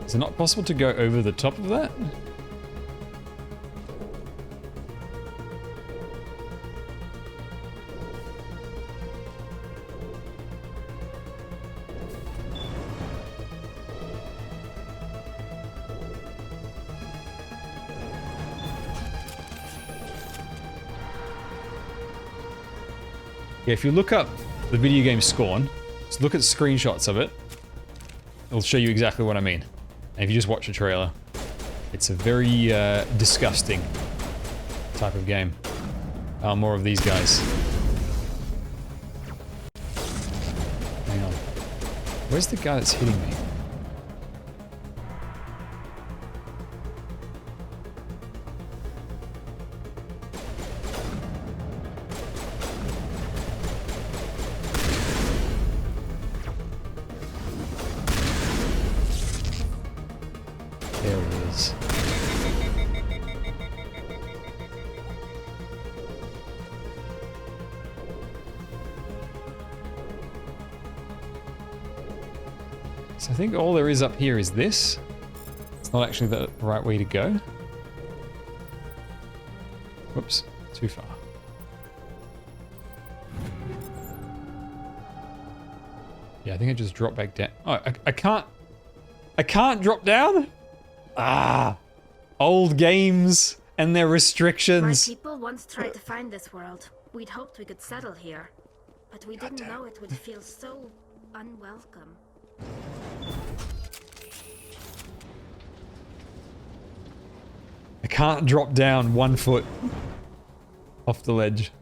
Is it not possible to go over the top of that? Yeah, if you look up the video game Scorn, just look at screenshots of it, it'll show you exactly what I mean. And if you just watch the trailer, it's a very disgusting type of game. More of these guys. Hang on. Where's the guy that's hitting me? So I think all there is up here is this. It's not actually the right way to go. Whoops, too far. Yeah, I think I just dropped back down. Oh, I can't drop down? Ah, old games and their restrictions. My people once tried to find this world. We'd hoped we could settle here, but we didn't know it would feel so unwelcome. I can't drop down 1 foot off the ledge.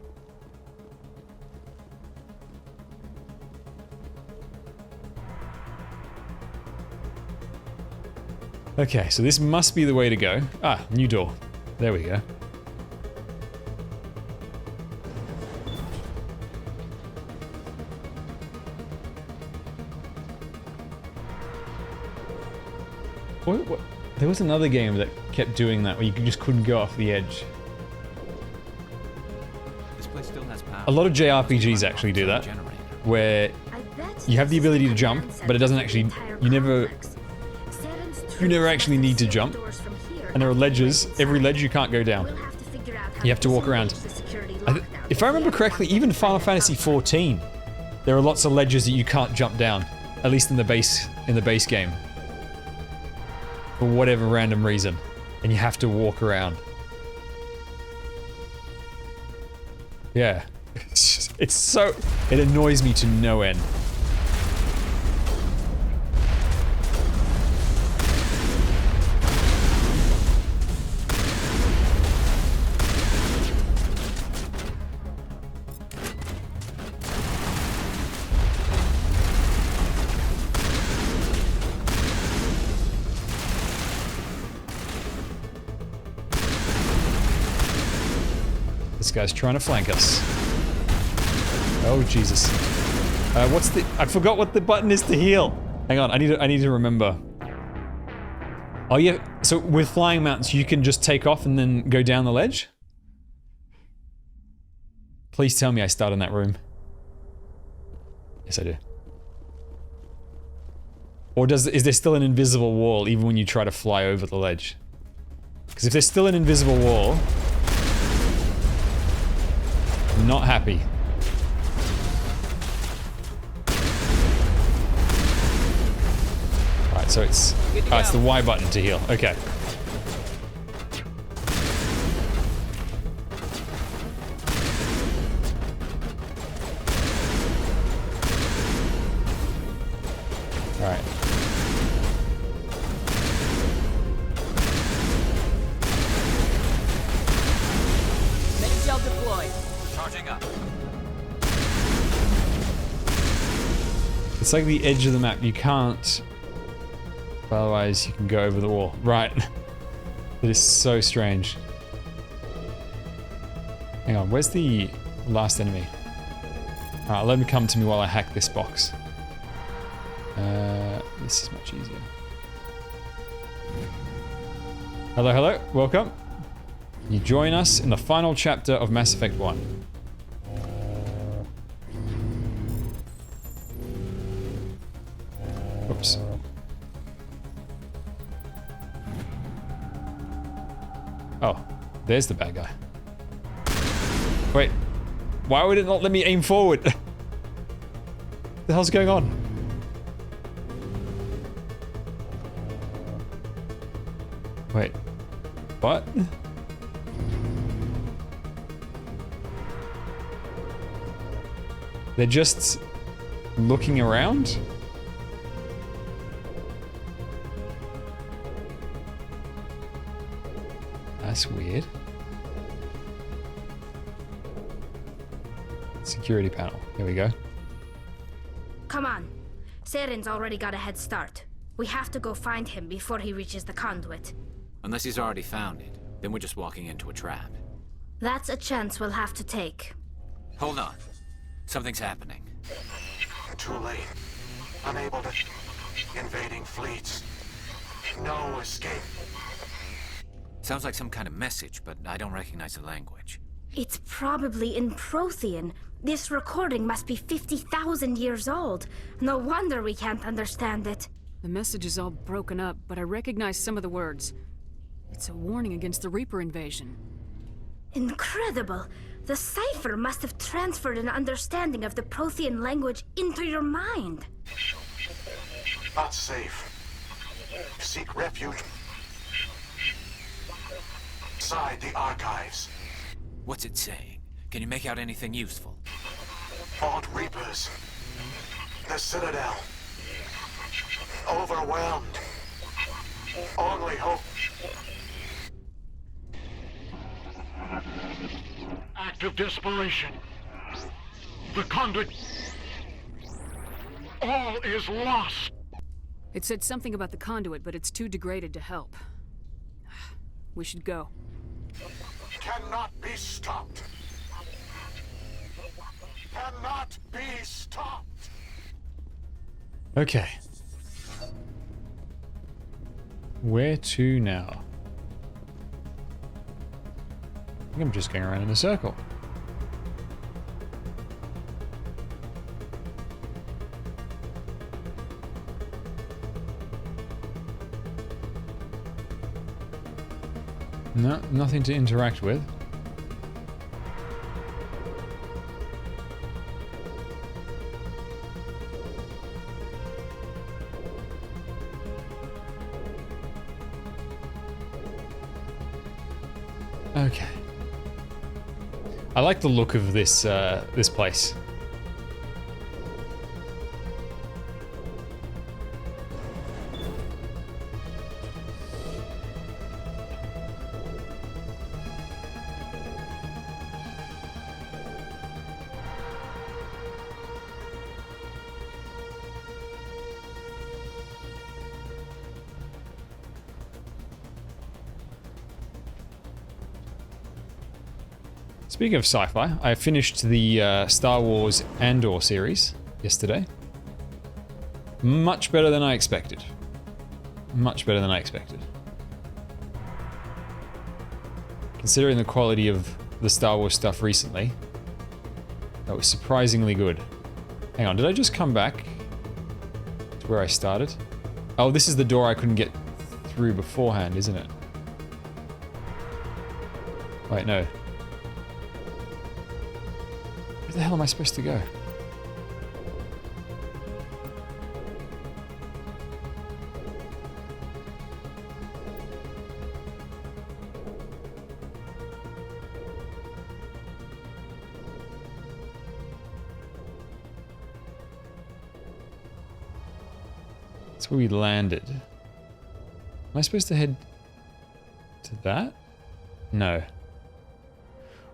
Okay, so this must be the way to go. Ah, new door. There we go. What? There was another game that kept doing that where you just couldn't go off the edge. This place still has power. A lot of JRPGs actually do that, where you have the ability to jump, but it doesn't actually. You never actually need to jump. And there are ledges. Every ledge you can't go down. You have to walk around. If I remember correctly, even Final Fantasy XIV, there are lots of ledges that you can't jump down, at least in the base game. For whatever random reason, and you have to walk around. Yeah, it's so, it annoys me to no end. This guy's trying to flank us. Oh Jesus! What's the? I forgot what the button is to heal. Hang on, I need to remember. Oh yeah, so with flying mounts you can just take off and then go down the ledge? Please tell me I start in that room. Yes, I do. Or is there still an invisible wall even when you try to fly over the ledge? Because if there's still an invisible wall, I'm not happy. Alright, so it's the Y button to heal. Okay. Alright. Mini-gel deployed. Charging up. It's like the edge of the map. You can't... Otherwise, you can go over the wall. Right. That is so strange. Hang on, where's the last enemy? Alright, let him come to me while I hack this box. This is much easier. Hello, hello, welcome. You join us in the final chapter of Mass Effect 1. Oops. Oh, there's the bad guy. Wait, why would it not let me aim forward? What the hell's going on? Wait, what? They're just looking around? That's weird. Security panel. Here we go. Come on. Saren's already got a head start. We have to go find him before he reaches the conduit. Unless he's already found it, then we're just walking into a trap. That's a chance we'll have to take. Hold on. Something's happening. Too late. Unable to... Invading fleets. No escape. Sounds like some kind of message, but I don't recognize the language. It's probably in Prothean. This recording must be 50,000 years old. No wonder we can't understand it. The message is all broken up, but I recognize some of the words. It's a warning against the Reaper invasion. Incredible! The cipher must have transferred an understanding of the Prothean language into your mind. Not safe. Seek refuge inside the archives. What's it saying? Can you make out anything useful? Vault Reapers. The Citadel. Overwhelmed. Only hope. Act of desperation. The conduit. All is lost. It said something about the conduit, but it's too degraded to help. We should go. Cannot be stopped. Cannot be stopped. Okay. Where to now? I think I'm just going around in a circle. No, nothing to interact with. Okay. I like the look of this this place. Speaking of sci-fi, I finished the Star Wars Andor series yesterday. Much better than I expected. Much better than I expected. Considering the quality of the Star Wars stuff recently, that was surprisingly good. Hang on, did I just come back to where I started? Oh, this is the door I couldn't get through beforehand, isn't it? Wait, no. Where the hell am I supposed to go? That's where we landed. Am I supposed to head to that? No.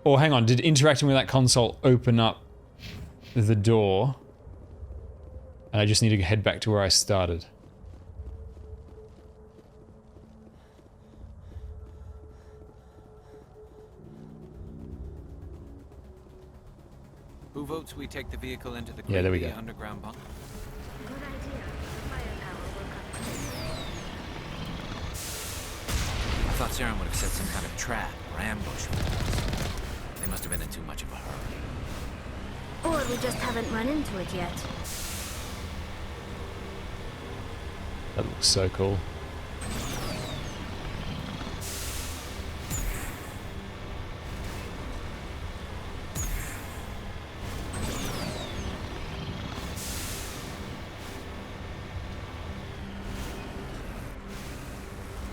Oh, hang on. Did interacting with that console open up the door? And I just need to head back to where I started. Who votes we take the vehicle into the there we go. underground bunker? Good idea. Firepower will come. I thought Saren would have set some kind of trap or ambush. They must have been in too much of a hurry. Or we just haven't run into it yet. That looks so cool.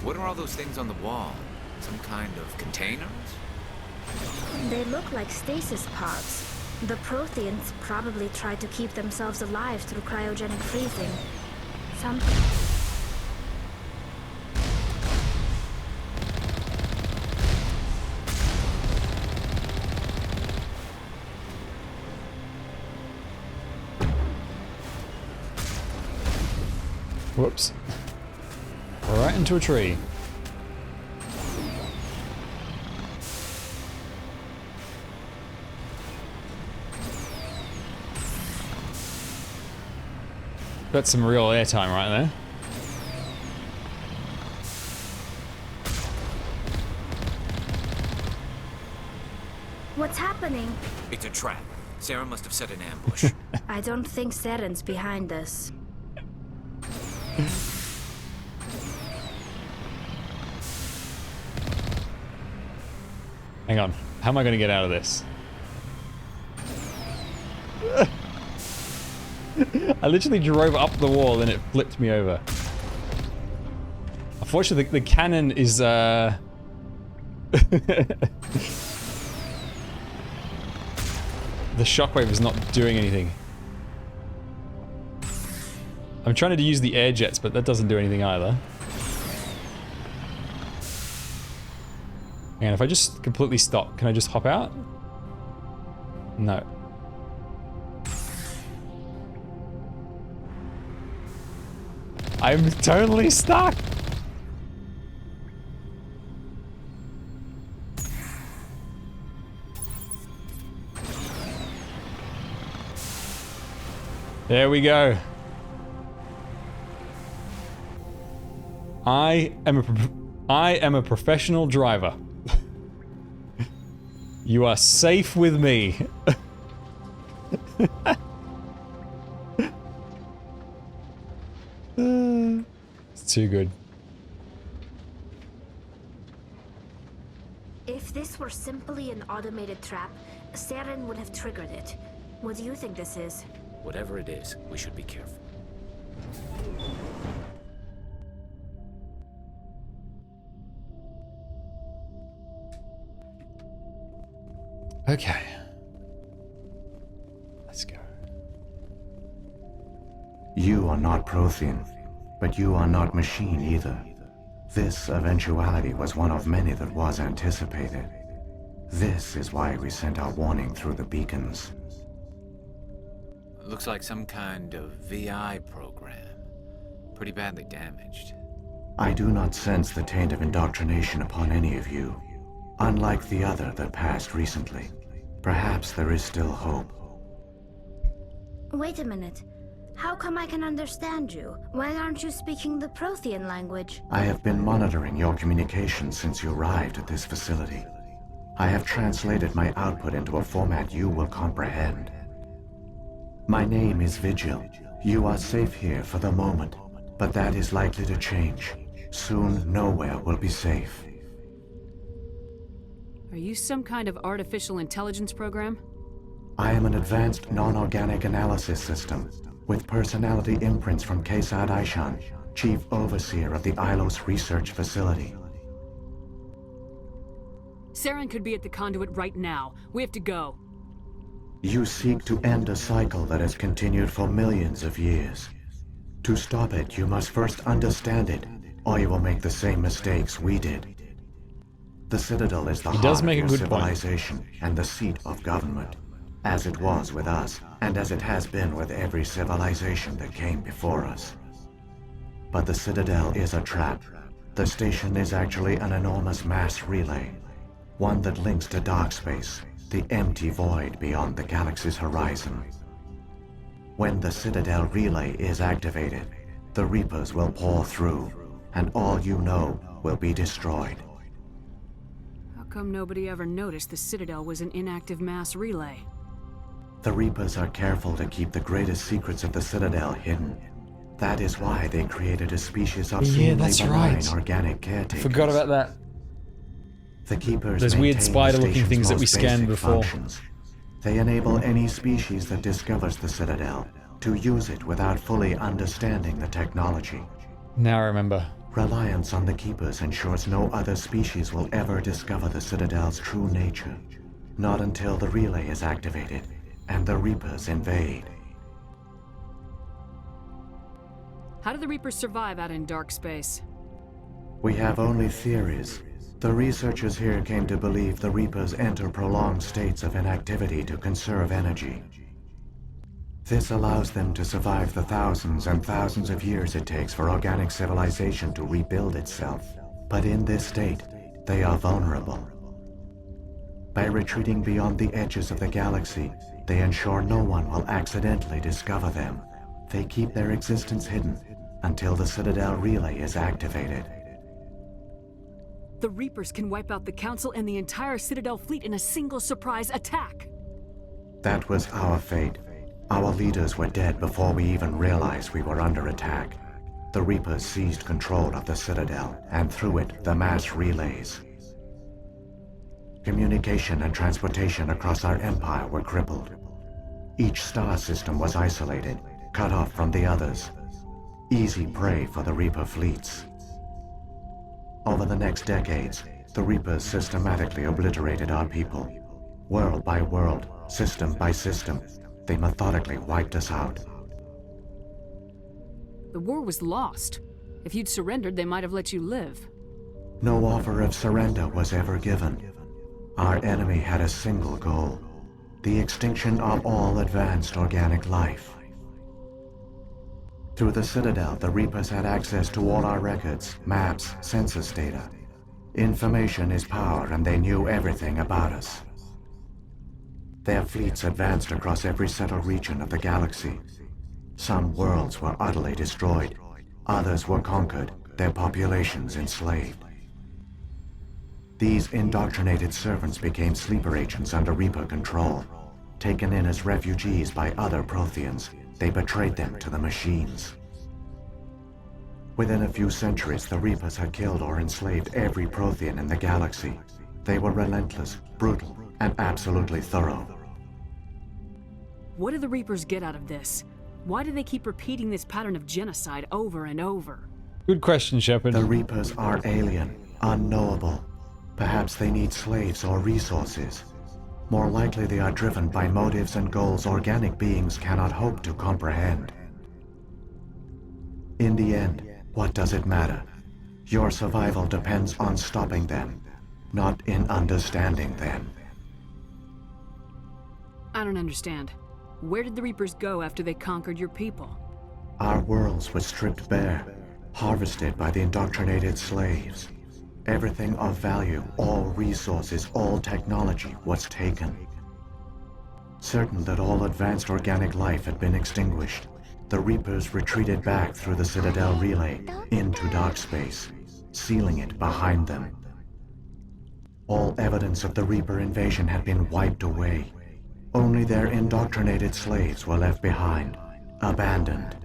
What are all those things on the wall? Some kind of containers? They look like stasis pods. The Protheans probably tried to keep themselves alive through cryogenic freezing. Whoops. Right into a tree. That's some real airtime right there. What's happening? It's a trap. Sarah must have set an ambush. I don't think Saren's behind this. Hang on. How am I going to get out of this? I literally drove up the wall and it flipped me over. Unfortunately, the cannon is, the shockwave is not doing anything. I'm trying to use the air jets, but that doesn't do anything either. And if I just completely stop, can I just hop out? No. I'm totally stuck! There we go. I am a professional driver. You are safe with me. It's too good. If this were simply an automated trap, Saren would have triggered it. What do you think this is? Whatever it is, we should be careful. Okay. Let's go. You are not Prothean, but you are not machine either. This eventuality was one of many that was anticipated. This is why we sent our warning through the beacons. Looks like some kind of VI program. Pretty badly damaged. I do not sense the taint of indoctrination upon any of you, unlike the other that passed recently. Perhaps there is still hope. Wait a minute. How come I can understand you? Why aren't you speaking the Prothean language? I have been monitoring your communications since you arrived at this facility. I have translated my output into a format you will comprehend. My name is Vigil. You are safe here for the moment, but that is likely to change. Soon, nowhere will be safe. Are you some kind of artificial intelligence program? I am an advanced non-organic analysis system, with personality imprints from Kesad Aishan, Chief Overseer of the Ilos Research Facility. Saren could be at the conduit right now. We have to go. You seek to end a cycle that has continued for millions of years. To stop it, you must first understand it, or you will make the same mistakes we did. The Citadel is the heart of your civilization and the seat of government, as it was with us, and as it has been with every civilization that came before us. But the Citadel is a trap. The station is actually an enormous mass relay, one that links to dark space, the empty void beyond the galaxy's horizon. When the Citadel relay is activated, the Reapers will pour through, and all you know will be destroyed. How come nobody ever noticed the Citadel was an inactive mass relay? The Reapers are careful to keep the greatest secrets of the Citadel hidden. That is why they created a species of seemingly benign organic caretakers. Forgot about that. The Keepers Those weird maintain spider-looking the things that we station's scanned basic before. functions. They enable any species that discovers the Citadel to use it without fully understanding the technology. Now I remember. Reliance on the Keepers ensures no other species will ever discover the Citadel's true nature. Not until the relay is activated and the Reapers invade. How do the Reapers survive out in dark space? We have only theories. The researchers here came to believe the Reapers enter prolonged states of inactivity to conserve energy. This allows them to survive the thousands and thousands of years it takes for organic civilization to rebuild itself. But in this state, they are vulnerable. By retreating beyond the edges of the galaxy, they ensure no one will accidentally discover them. They keep their existence hidden until the Citadel relay is activated. The Reapers can wipe out the Council and the entire Citadel fleet in a single surprise attack. That was our fate. Our leaders were dead before we even realized we were under attack. The Reapers seized control of the Citadel, and through it, the mass relays. Communication and transportation across our empire were crippled. Each star system was isolated, cut off from the others. Easy prey for the Reaper fleets. Over the next decades, the Reapers systematically obliterated our people. World by world, system by system, they methodically wiped us out. The war was lost. If you'd surrendered, they might have let you live. No offer of surrender was ever given. Our enemy had a single goal: the extinction of all advanced organic life. Through the Citadel, the Reapers had access to all our records, maps, census data. Information is power, and they knew everything about us. Their fleets advanced across every settled region of the galaxy. Some worlds were utterly destroyed. Others were conquered, their populations enslaved. These indoctrinated servants became sleeper agents under Reaper control. Taken in as refugees by other Protheans, they betrayed them to the machines. Within a few centuries, the Reapers had killed or enslaved every Prothean in the galaxy. They were relentless, brutal, and absolutely thorough. What do the Reapers get out of this? Why do they keep repeating this pattern of genocide over and over? Good question, Shepard. The Reapers are alien, unknowable. Perhaps they need slaves or resources. More likely they are driven by motives and goals organic beings cannot hope to comprehend. In the end, what does it matter? Your survival depends on stopping them, not in understanding them. I don't understand. Where did the Reapers go after they conquered your people? Our worlds were stripped bare, harvested by the indoctrinated slaves. Everything of value, all resources, all technology was taken. Certain that all advanced organic life had been extinguished, the Reapers retreated back through the Citadel relay into dark space, sealing it behind them. all evidence of the Reaper invasion had been wiped away. Only their indoctrinated slaves were left behind, abandoned.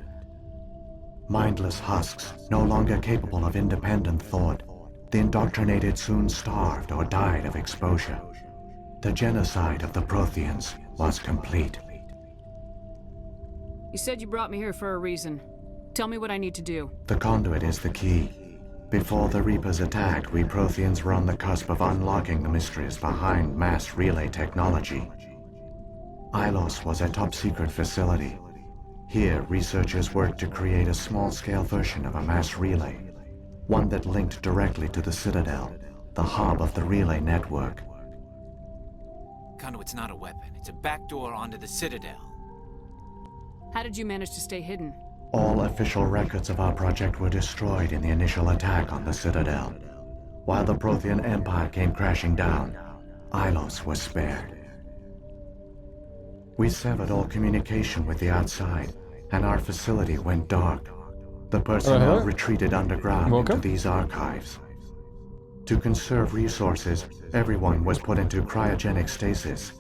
Mindless husks, no longer capable of independent thought, the indoctrinated soon starved or died of exposure. The genocide of the Protheans was complete. You said you brought me here for a reason. Tell me what I need to do. The conduit is the key. Before the Reapers attacked, we Protheans were on the cusp of unlocking the mysteries behind mass relay technology. Ilos was a top-secret facility. Here, researchers worked to create a small-scale version of a mass relay, one that linked directly to the Citadel, the hub of the relay network. Conduit's not a weapon. It's a backdoor onto the Citadel. How did you manage to stay hidden? All official records of our project were destroyed in the initial attack on the Citadel. While the Prothean Empire came crashing down, Ilos was spared. We severed all communication with the outside, and our facility went dark. The personnel retreated underground into these archives. To conserve resources, everyone was put into cryogenic stasis.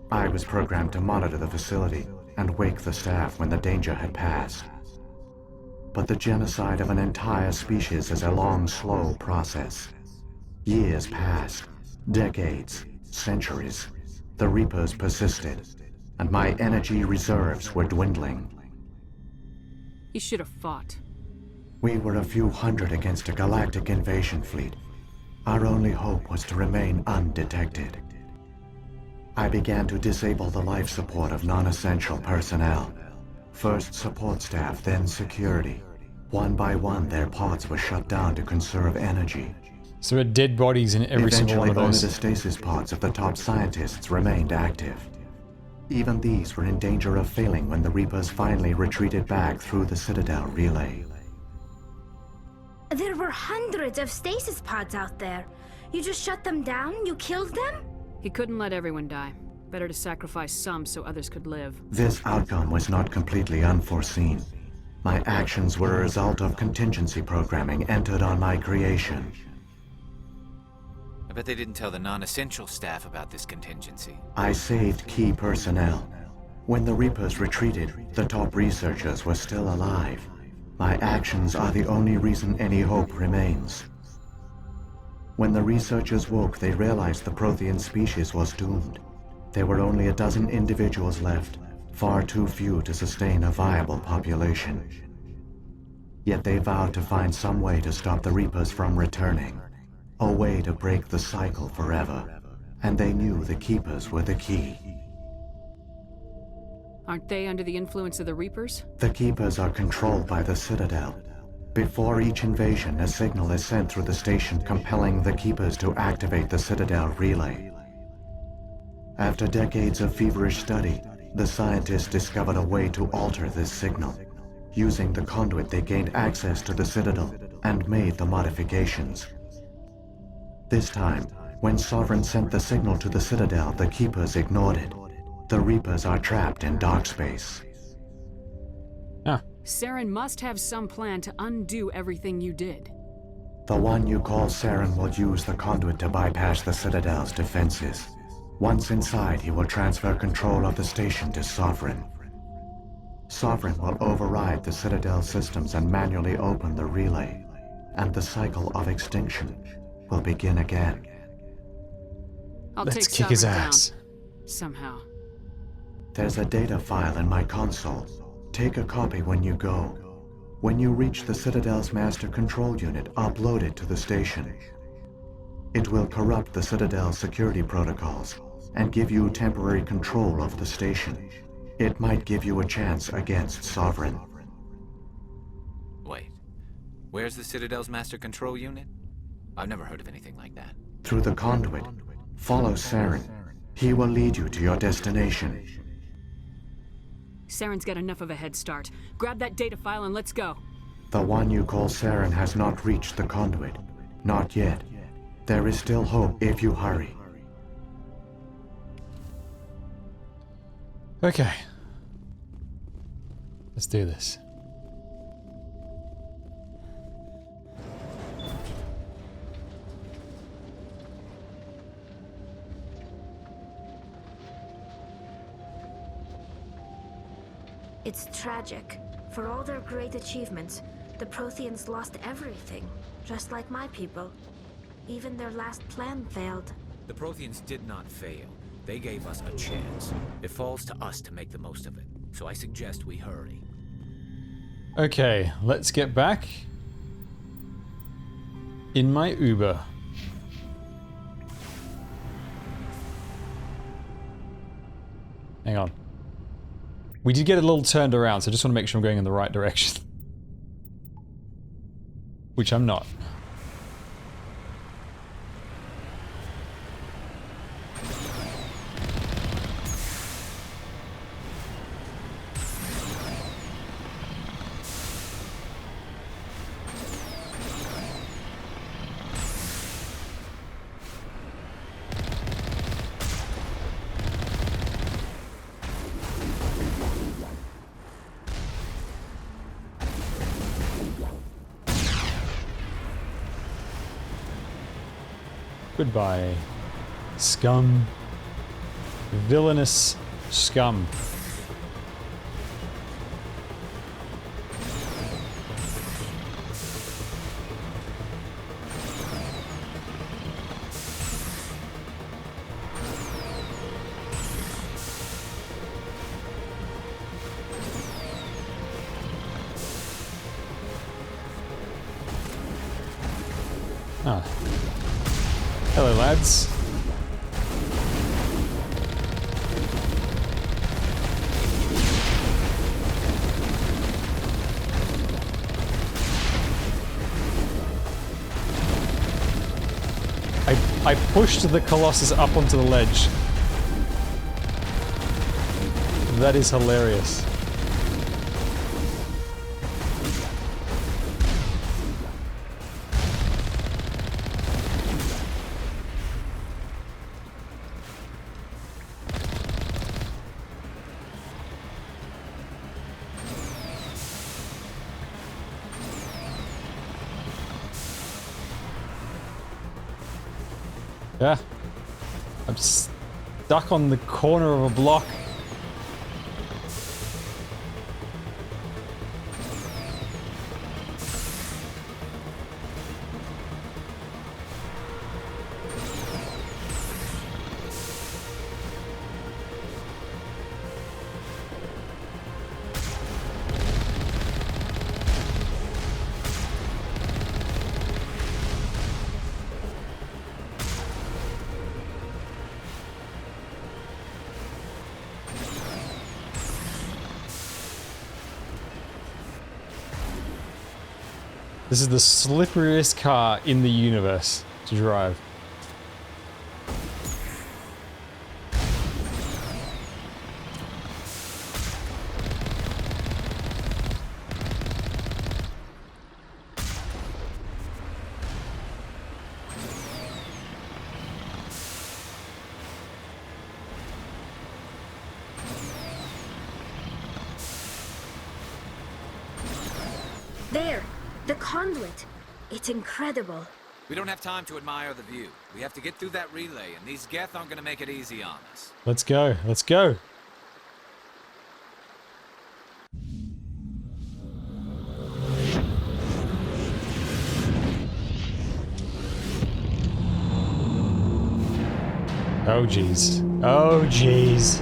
I was programmed to monitor the facility and wake the staff when the danger had passed. But the genocide of an entire species is a long, slow process. Years passed, decades, centuries. The Reapers persisted, and my energy reserves were dwindling. You should have fought. We were a few hundred against a galactic invasion fleet. Our only hope was to remain undetected. I began to disable the life support of non-essential personnel. First support staff, then security. One by one, their pods were shut down to conserve energy. So there are dead bodies in every single one of those. Eventually, only the stasis pods of the top scientists remained active. Even these were in danger of failing when the Reapers finally retreated back through the Citadel relay. There were hundreds of stasis pods out there. You just shut them down? You killed them? He couldn't let everyone die. Better to sacrifice some so others could live. This outcome was not completely unforeseen. My actions were a result of contingency programming entered on my creation. I bet they didn't tell the non-essential staff about this contingency. I saved key personnel. When the Reapers retreated, the top researchers were still alive. My actions are the only reason any hope remains. When the researchers woke, they realized the Prothean species was doomed. There were only a dozen individuals left, far too few to sustain a viable population. Yet they vowed to find some way to stop the Reapers from returning. A way to break the cycle forever. And they knew the Keepers were the key. Aren't they under the influence of the Reapers? The Keepers are controlled by the Citadel. Before each invasion, a signal is sent through the station compelling the Keepers to activate the Citadel relay. After decades of feverish study, the scientists discovered a way to alter this signal. Using the conduit, they gained access to the Citadel and made the modifications. This time, when Sovereign sent the signal to the Citadel, the Keepers ignored it. The Reapers are trapped in dark space. Saren must have some plan to undo everything you did. The one you call Saren will use the conduit to bypass the Citadel's defenses. Once inside, he will transfer control of the station to Sovereign. Sovereign will override the Citadel systems and manually open the relay, and the cycle of extinction will begin again. Let's kick his ass. Somehow. There's a data file in my console. Take a copy when you go. When you reach the Citadel's master control unit, upload it to the station. It will corrupt the Citadel's security protocols and give you temporary control of the station. It might give you a chance against Sovereign. Wait, where's the Citadel's master control unit? I've never heard of anything like that. Through the conduit, follow Saren. He will lead you to your destination. Saren's got enough of a head start. Grab that data file and let's go. The one you call Saren has not reached the conduit. Not yet. There is still hope if you hurry. Okay. Let's do this. It's tragic. For all their great achievements, the Protheans lost everything, just like my people. Even their last plan failed. The Protheans did not fail. They gave us a chance. It falls to us to make the most of it. So I suggest we hurry. Okay, let's get back in my Uber. Hang on. We did get a little turned around, so I just want to make sure I'm going in the right direction. Which I'm not. Goodbye, scum. Villainous scum. Ah. Hello, lads. I pushed the Colossus up onto the ledge. That is hilarious. Yeah. I'm stuck on the corner of a block. This is the slipperiest car in the universe to drive. There! The conduit! It's incredible. We don't have time to admire the view. We have to get through that relay, and these Geth aren't gonna make it easy on us. Let's go. Let's go. Oh, jeez. Oh, jeez.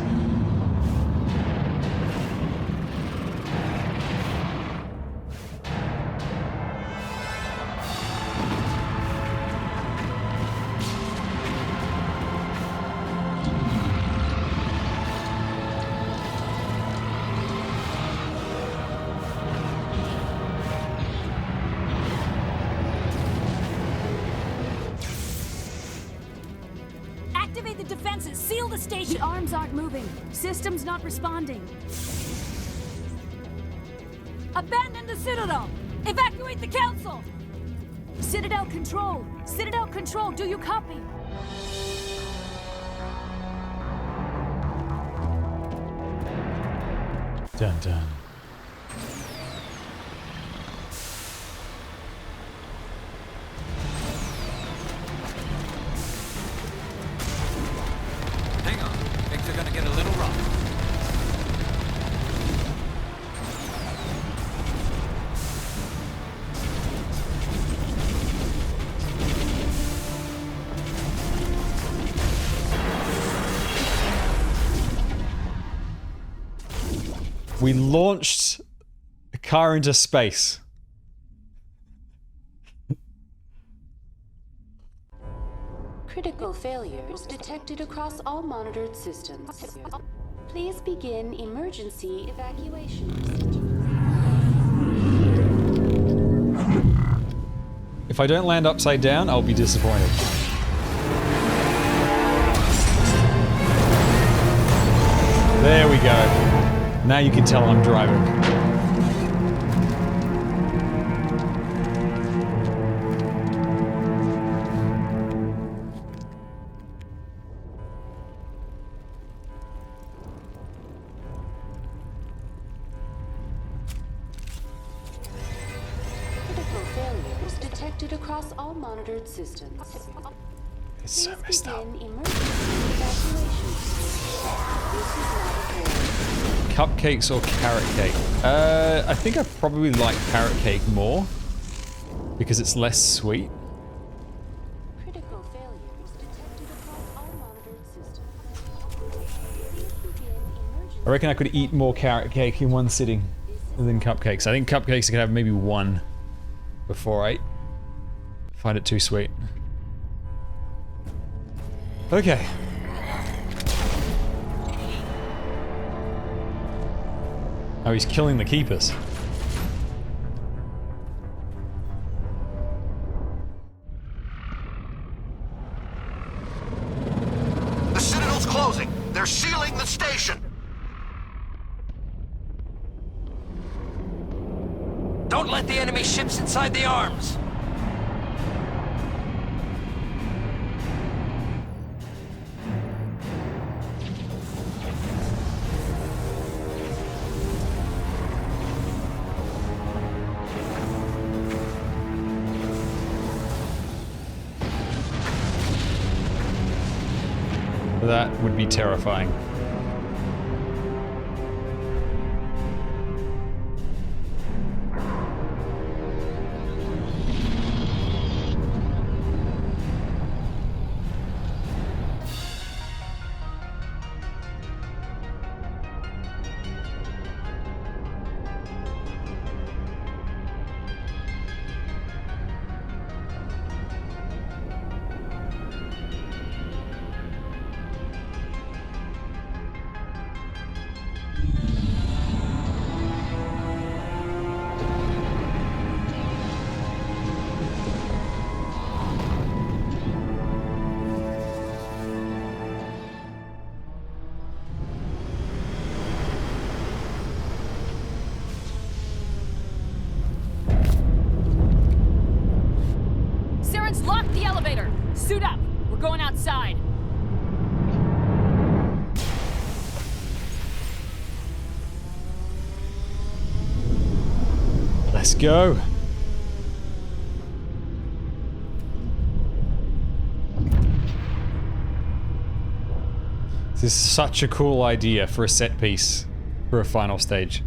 Activate the defenses! Seal the station! The arms aren't moving. Systems not responding. Abandon the Citadel! Evacuate the Council! Citadel Control! Citadel Control, do you copy? Dun dun. Hang on. Things are gonna get a little rough. We launched a car into space. Critical failures detected across all monitored systems. Please begin emergency evacuation procedures. If I don't land upside down, I'll be disappointed. There we go. Now you can tell I'm driving. Critical failures detected across all monitored systems. It's so messed up. Emergency evacuation. This is not a failure. Cupcakes or carrot cake? I think I probably like carrot cake more because it's less sweet. Critical failures detected across all monitored systems. I reckon I could eat more carrot cake in one sitting than cupcakes. I think cupcakes I could have maybe one before I find it too sweet. Okay. Oh, he's killing the keepers. The Citadel's closing. They're sealing the station. Don't let the enemy ships inside the arms. That would be terrifying. Saren's locked the elevator. Suit up. We're going outside. Let's go. This is such a cool idea for a set piece for a final stage.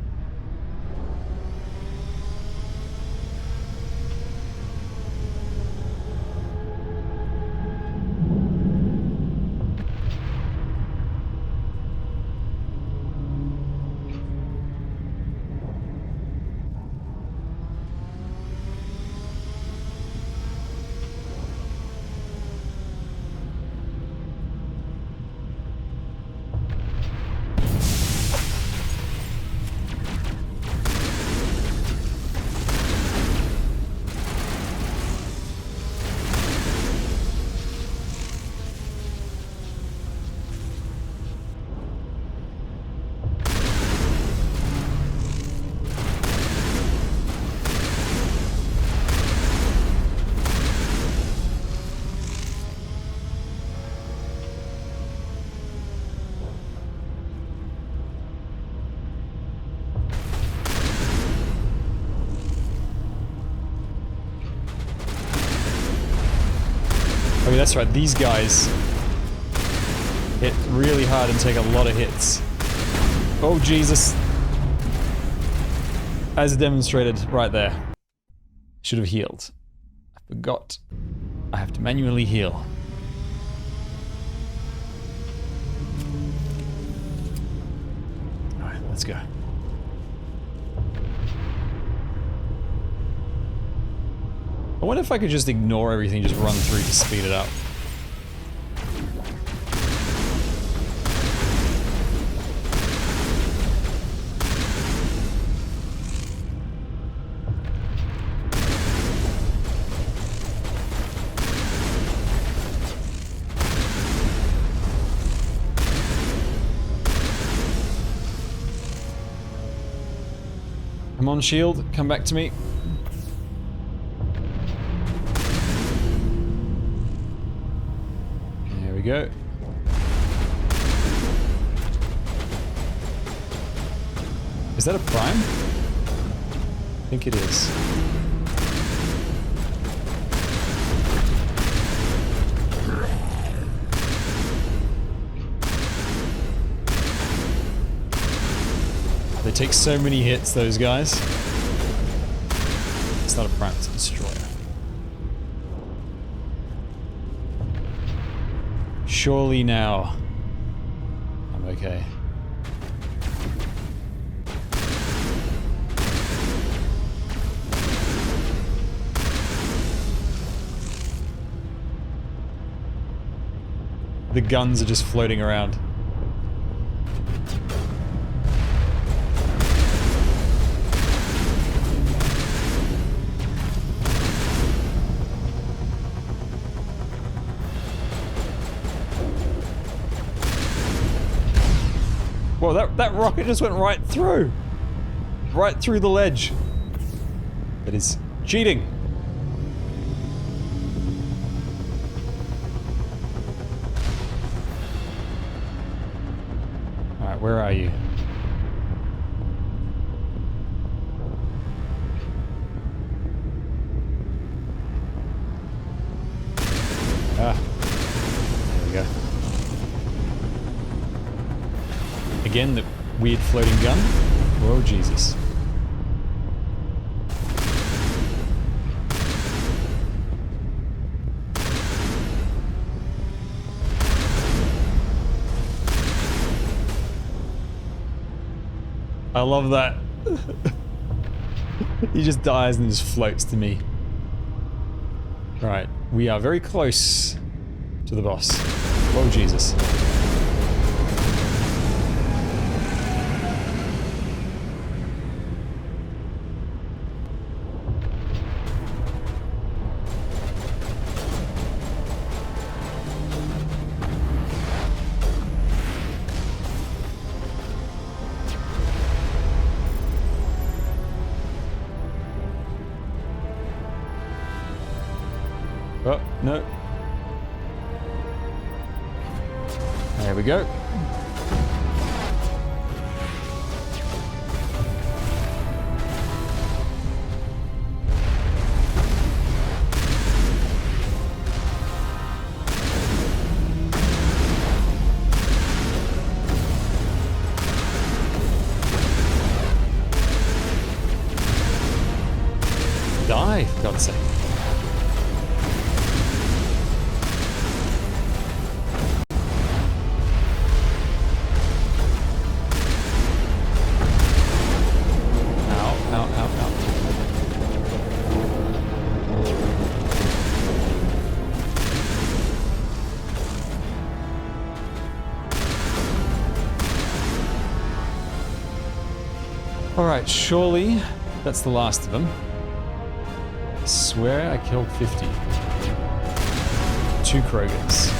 Oh yeah, that's right, these guys hit really hard and take a lot of hits. Oh Jesus. As demonstrated right there. Should have healed. I forgot. I have to manually heal. Alright, let's go. I wonder if I could just ignore everything, just run through to speed it up. Come on, shield, come back to me. There we go. Is that a prime? I think it is. They take so many hits, those guys. It's not a prime, it's a destroyer. Surely now. I'm okay. The guns are just floating around. Whoa, that rocket just went right through. Right through the ledge. That is cheating. Alright, where are you? Ah. There we go. Again, the weird floating gun. Whoa, Jesus. I love that. He just dies and just floats to me. Right, we are very close to the boss. Whoa, Jesus. Oh, no. There we go. Die, for God's sake. Alright, surely that's the last of them. I swear I killed 50. 2 Krogans.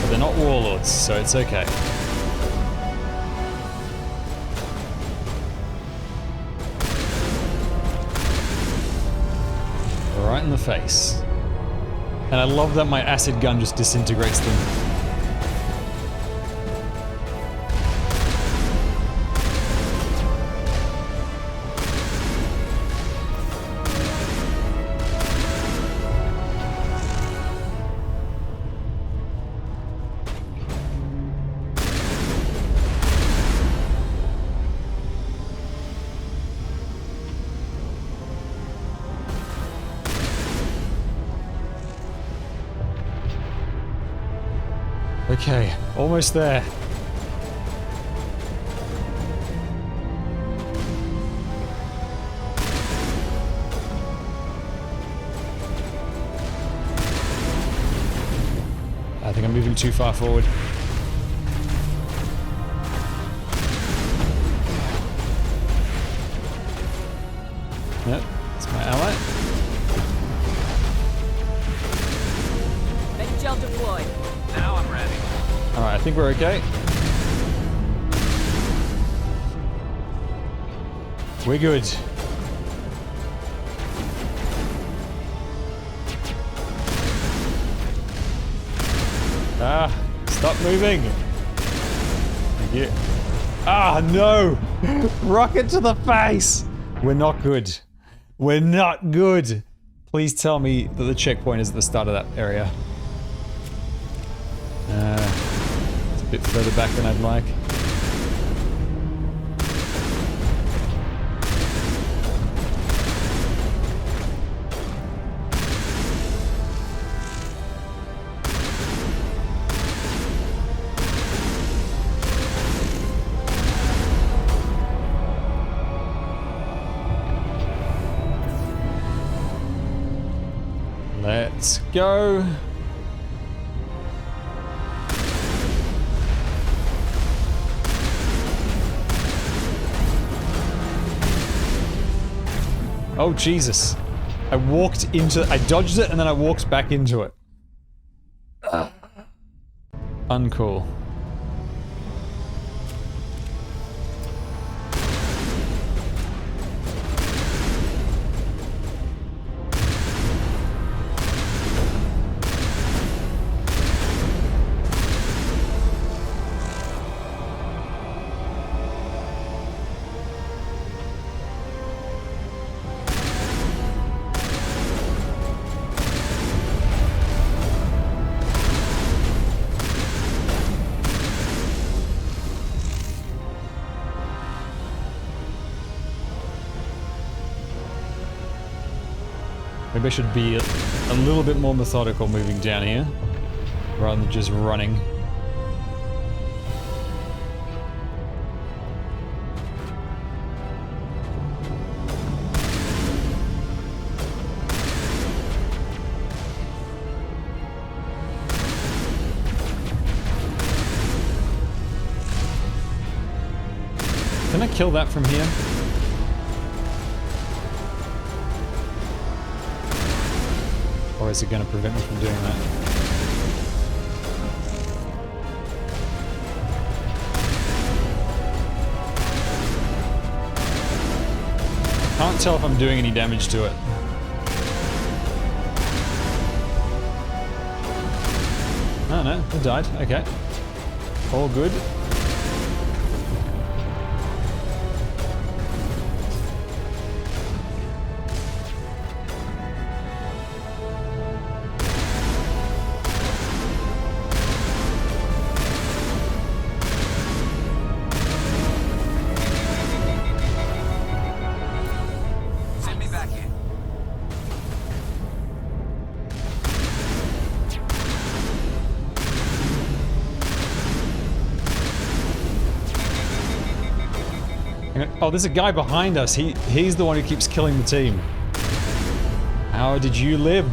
But they're not warlords, so it's okay. Right in the face. And I love that my acid gun just disintegrates them. Okay, almost there. I'm moving too far forward. Yep, it's my ally. Ready gel deployed. Now I'm ready. Alright, I think we're okay. We're good. Ah, stop moving. Thank you. Ah, no! Rocket to the face! We're not good. We're not good. Please tell me that the checkpoint is at the start of that area. It's a bit further back than I'd like. Let's go. Oh, Jesus. I dodged it and then I walked back into it. Uncool. Maybe I should be a little bit more methodical moving down here, rather than just running. Can I kill that from here? Or is it going to prevent me from doing that? Can't tell if I'm doing any damage to it. Oh no, it died. Okay. All good. Oh, there's a guy behind us. He's the one who keeps killing the team. How did you live?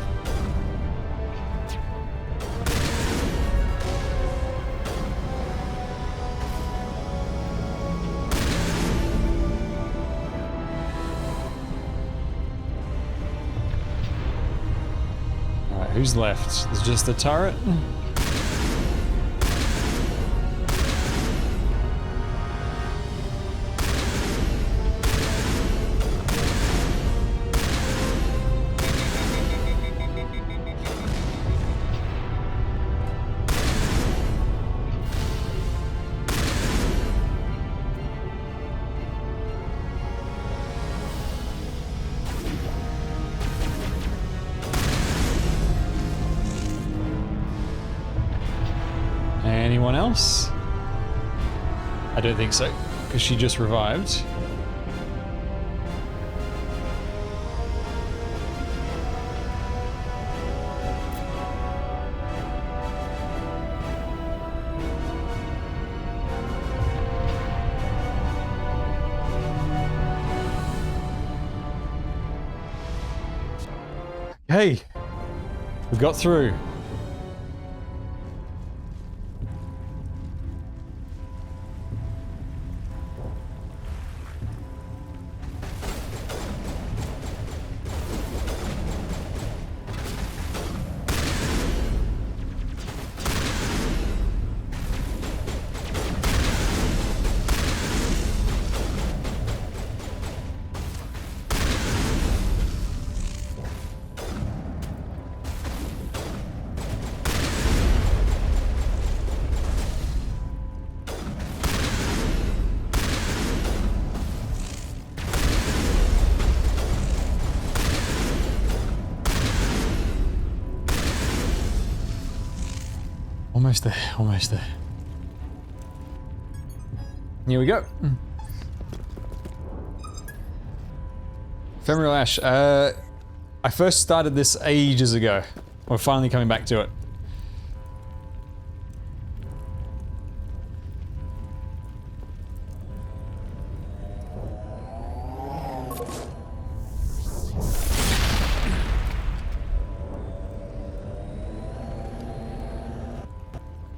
Alright, who's left? There's just the turret. Anyone else? I don't think so, because she just revived. Hey, we got through. Almost there, almost there. Here we go. Ephemeral Ash. I first started this ages ago. We're finally coming back to it.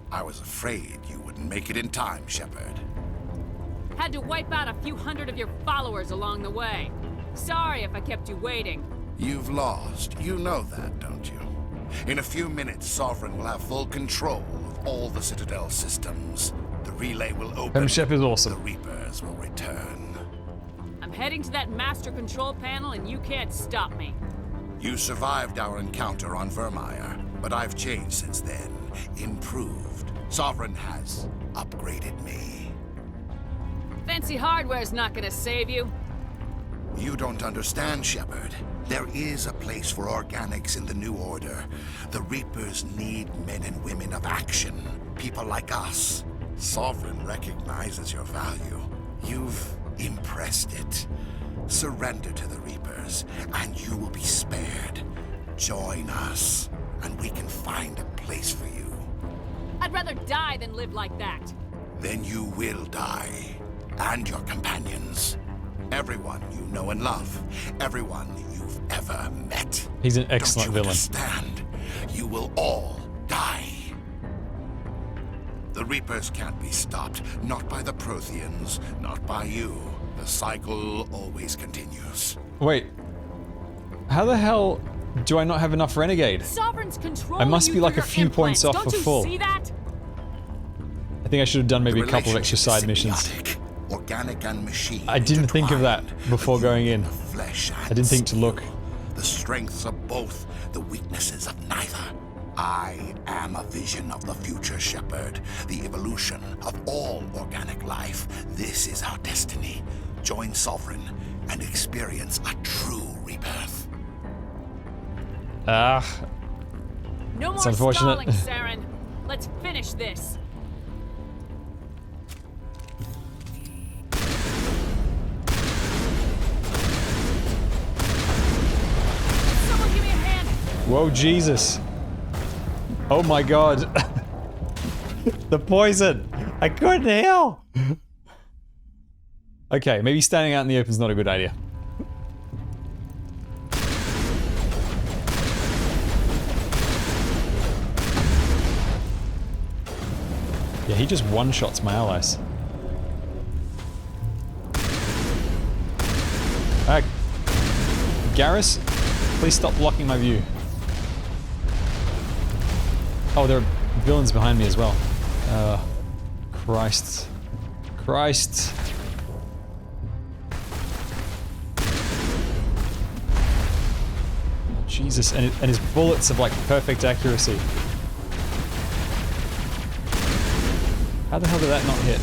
I was afraid you wouldn't make it in time, Shepard. Had to wipe out a few hundred of your followers along the way. Sorry if I kept you waiting. You've lost. You know that, don't you? In a few minutes, Sovereign will have full control of all the Citadel systems. The relay will open. Shep is awesome. The Reapers will return. I'm heading to that master control panel and you can't stop me. You survived our encounter on Vermeer, but I've changed since then. Improved. Sovereign has upgraded me. Fancy hardware's not gonna save you. You don't understand, Shepard. There is a place for organics in the New Order. The Reapers need men and women of action. People like us. Sovereign recognizes your value. You've impressed it. Surrender to the Reapers, and you will be spared. Join us, and we can find a place for you. I'd rather die than live like that. Then you will die. And your companions. Everyone you know and love. Everyone you've ever met. He's an excellent villain. Understand? You will all die. The Reapers can't be stopped. Not by the Protheans. Not by you. The cycle always continues. Wait. How the hell do I not have enough Renegade? Sovereign's control. I must be like a few points off for full. See that? I think I should have done maybe a couple of extra side missions. Organic and machine. I didn't think of that before going in. I didn't think to look. The strengths of both, the weaknesses of neither. I am a vision of the future, Shepard. The evolution of all organic life. This is our destiny. Join Sovereign and experience a true rebirth. No more it's unfortunate. stalling, Saren. Let's finish this. Someone give me a hand. Whoa, Jesus. Oh my god. The poison. I couldn't heal. Okay, maybe standing out in the open is not a good idea. Yeah, he just one-shots my allies. Garrus, please stop blocking my view. Oh, there are villains behind me as well. Christ. Christ. Jesus, and his bullets have like perfect accuracy. How the hell did that not hit?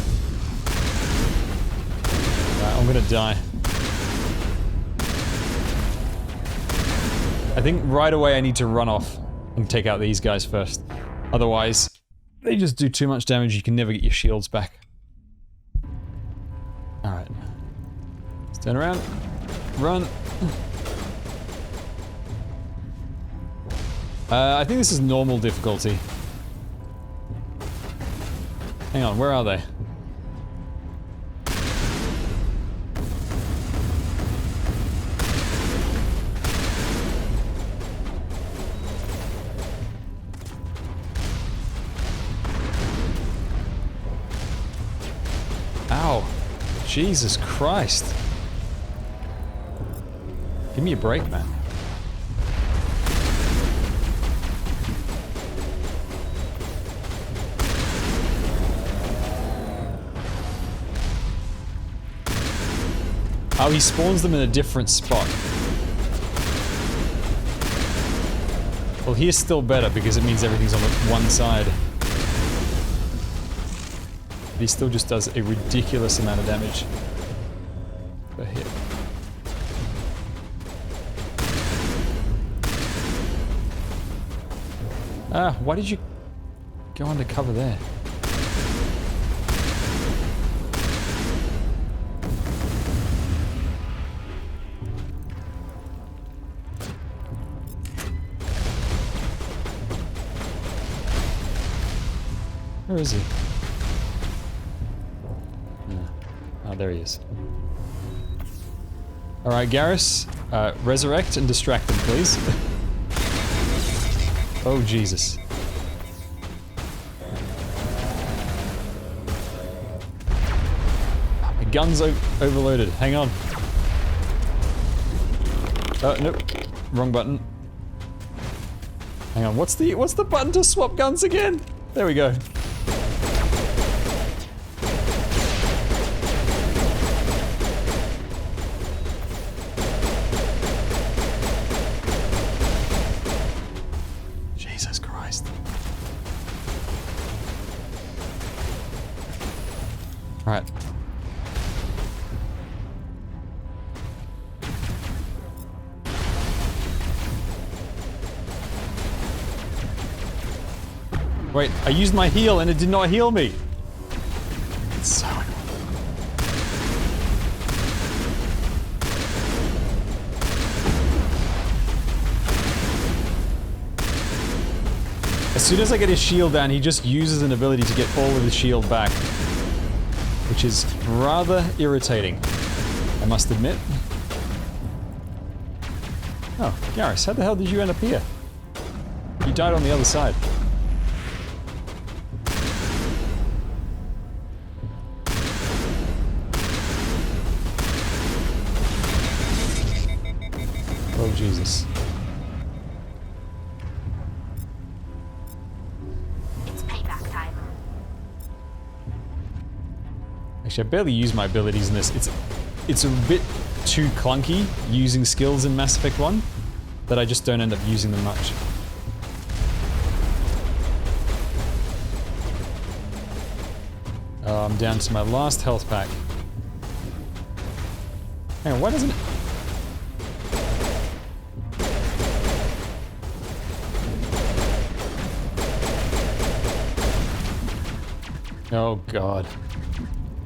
Right, I'm gonna die. I think right away I need to run off and take out these guys first. Otherwise, they just do too much damage, you can never get your shields back. Alright. Let's turn around. Run. I think this is normal difficulty. Hang on, where are they? Ow. Jesus Christ. Give me a break, man. Oh, he spawns them in a different spot. Well, here's still better because it means everything's on the one side. But he still just does a ridiculous amount of damage per hit. Ah, why did you... go undercover there? Where is he? Oh, there he is. Alright, Garrus, resurrect and distract him, please. Oh, Jesus. My gun's overloaded. Hang on. Oh, nope. Wrong button. Hang on, what's the button to swap guns again? There we go. Jesus Christ. All right. Wait, I used my heal and it did not heal me. It's so annoying. As soon as I get his shield down, he just uses an ability to get all of his shield back. Which is rather irritating, I must admit. Oh, Garrus, how the hell did you end up here? You died on the other side. Oh, Jesus. It's payback time. Actually, I barely use my abilities in this. It's a bit too clunky using skills in Mass Effect 1 that I just don't end up using them much. Oh, I'm down to my last health pack. Hang on, why doesn't it... Oh god.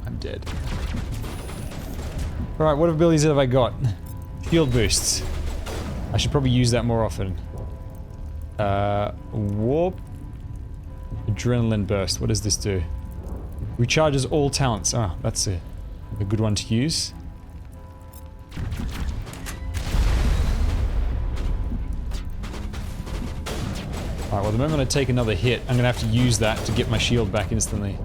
I'm dead. Alright, what abilities have I got? Shield boosts. I should probably use that more often. Warp. Adrenaline burst. What does this do? Recharges all talents. Ah, that's a good one to use. Alright, well the moment I take another hit, I'm gonna have to use that to get my shield back instantly.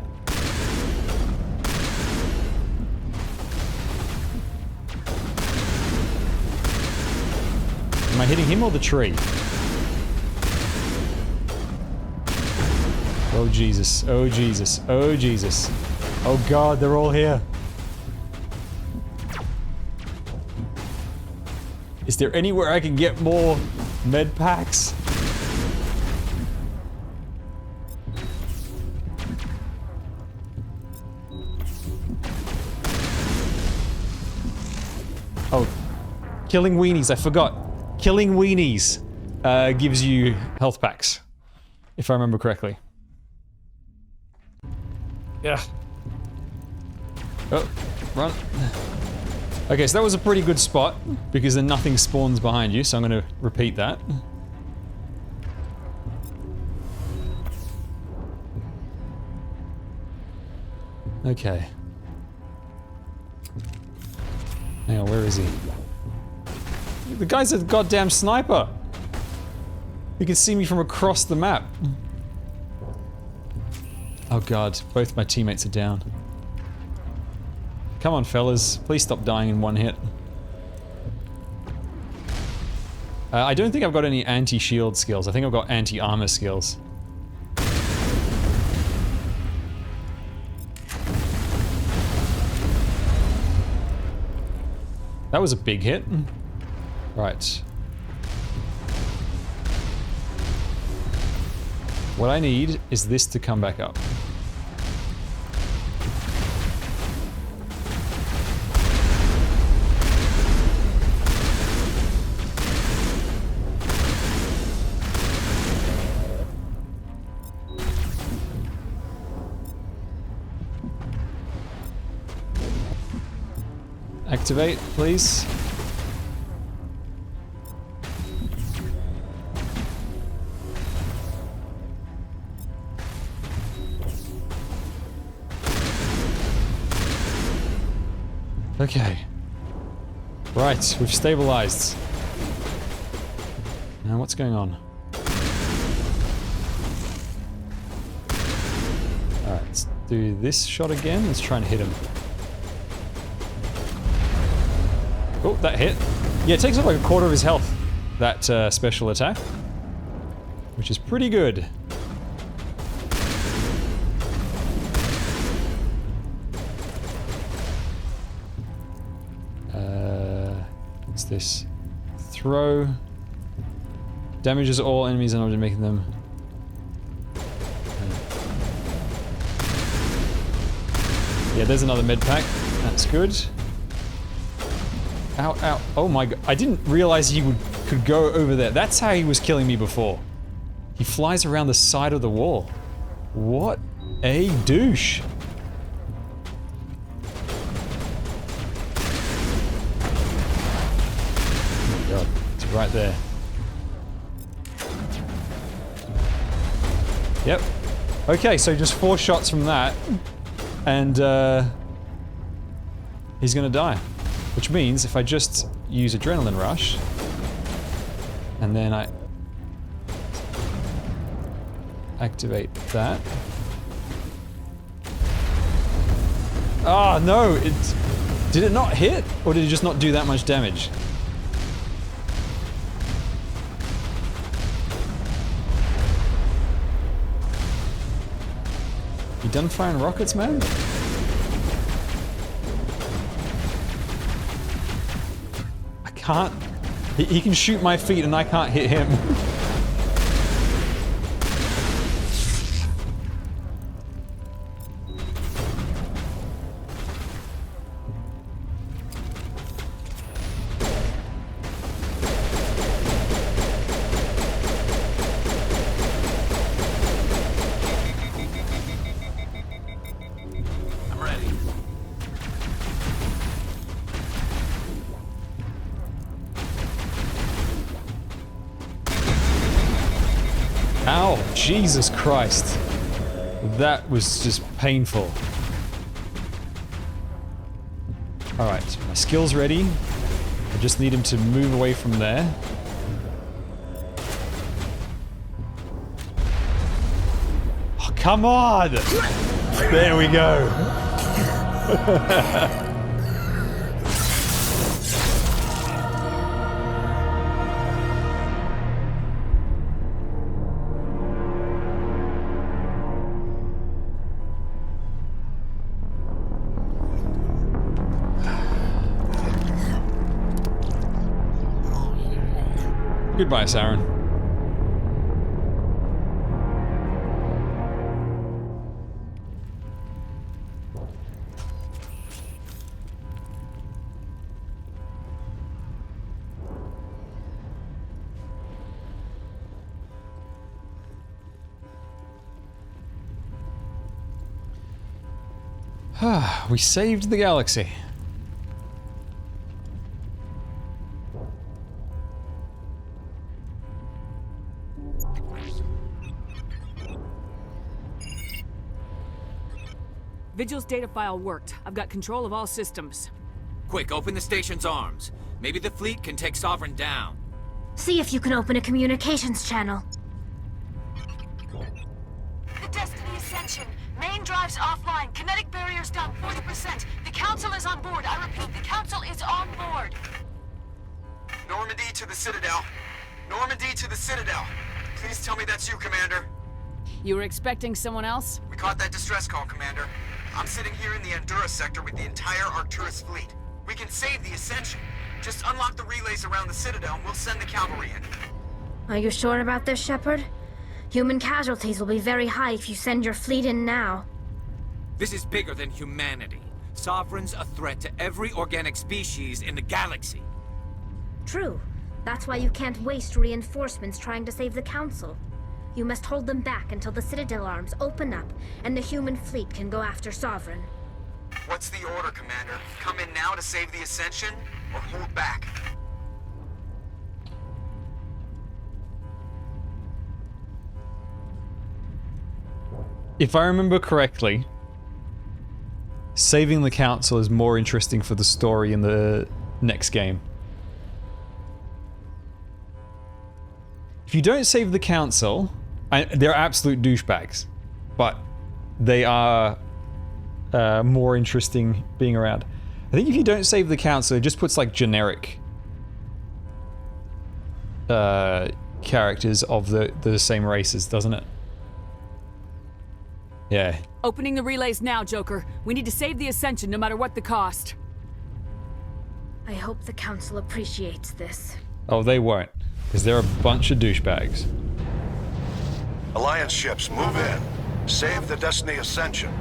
Am I hitting him or the tree? Oh Jesus, oh Jesus, oh Jesus. Oh god, they're all here. Is there anywhere I can get more med packs? Oh, killing weenies, I forgot. Killing weenies gives you health packs, if I remember correctly. Yeah. Oh, run. Okay, so that was a pretty good spot, because then nothing spawns behind you, so I'm going to repeat that. Okay. Hang on, where is he? The guy's a goddamn sniper! He can see me from across the map. Oh god, both my teammates are down. Come on, fellas. Please stop dying in one hit. I don't think I've got any anti-shield skills. I think I've got anti-armor skills. That was a big hit. Right. What I need is this to come back up. Activate, please. Okay. Right, we've stabilized. Now what's going on? Alright, let's do this shot again. Let's try and hit him. Oh, that hit. Yeah, it takes up like a quarter of his health, that special attack. Which is pretty good. What's this? Throw. Damages all enemies and objects, making them... Yeah, there's another med pack. That's good. Ow, ow. Oh my god. I didn't realize he could go over there. That's how he was killing me before. He flies around the side of the wall. What a douche. Oh my god. It's right there. Yep. Okay, so just 4 shots from that. And, he's gonna die. Which means if I just use Adrenaline Rush, and then I activate that. Ah, no! Did it not hit? Or did it just not do that much damage? You done firing rockets, man? I can't... He can shoot my feet and I can't hit him. Ow! Jesus Christ. That was just painful. Alright, my skill's ready. I just need him to move away from there. Oh, come on! There we go. Goodbye, Saren. We saved the galaxy. Vigil's data file worked. I've got control of all systems. Quick, open the station's arms. Maybe the fleet can take Sovereign down. See if you can open a communications channel. The Destiny Ascension. Main drives offline. Kinetic barriers down 40%. The Council is on board. I repeat, the Council is on board. Normandy to the Citadel. Normandy to the Citadel. Please tell me that's you, Commander. You were expecting someone else? We caught that distress call, Commander. I'm sitting here in the Endura sector with the entire Arcturus fleet. We can save the Ascension. Just unlock the relays around the Citadel and we'll send the cavalry in. Are you sure about this, Shepard? Human casualties will be very high if you send your fleet in now. This is bigger than humanity. Sovereign's a threat to every organic species in the galaxy. True. That's why you can't waste reinforcements trying to save the Council. You must hold them back until the Citadel arms open up and the human fleet can go after Sovereign. What's the order, Commander? Come in now to save the Ascension, or hold back? If I remember correctly, saving the council is more interesting for the story in the next game. If you don't save the council, they're absolute douchebags, but they are more interesting being around. I think if you don't save the council, it just puts like generic characters of the same races, doesn't it? Yeah. Opening the relays now, Joker. We need to save the Ascension no matter what the cost. I hope the Council appreciates this. Oh, they won't, because they're a bunch of douchebags. Alliance ships, move in. Save the Destiny Ascension.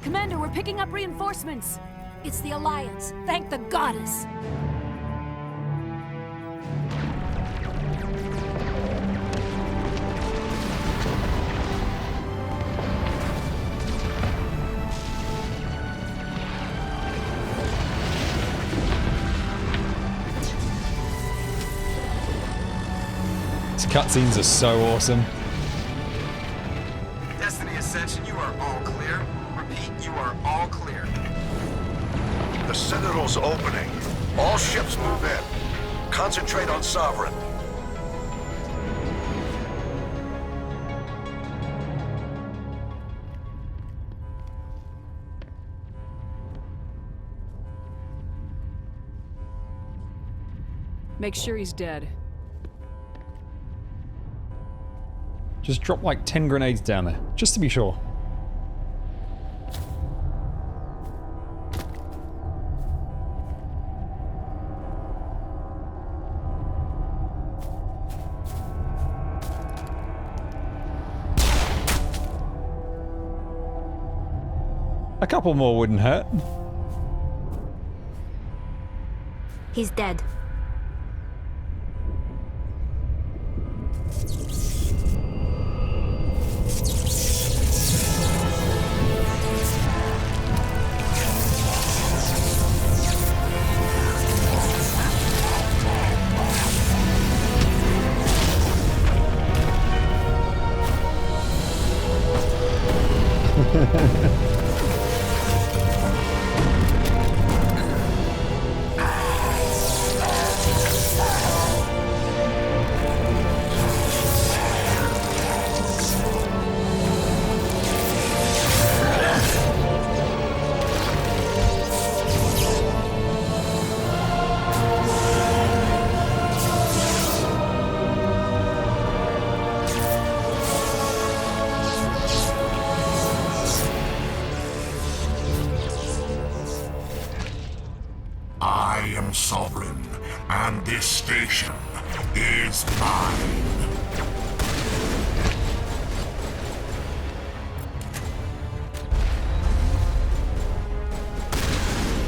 Commander, we're picking up reinforcements. It's the Alliance. Thank the goddess. These cutscenes are so awesome. Destiny Ascension, you are all clear. Repeat, you are all clear. The Citadel's opening. All ships move in. Concentrate on Sovereign. Make sure he's dead. Just drop like 10 grenades down there, just to be sure. A couple more wouldn't hurt. He's dead. I am sovereign, and this station is mine.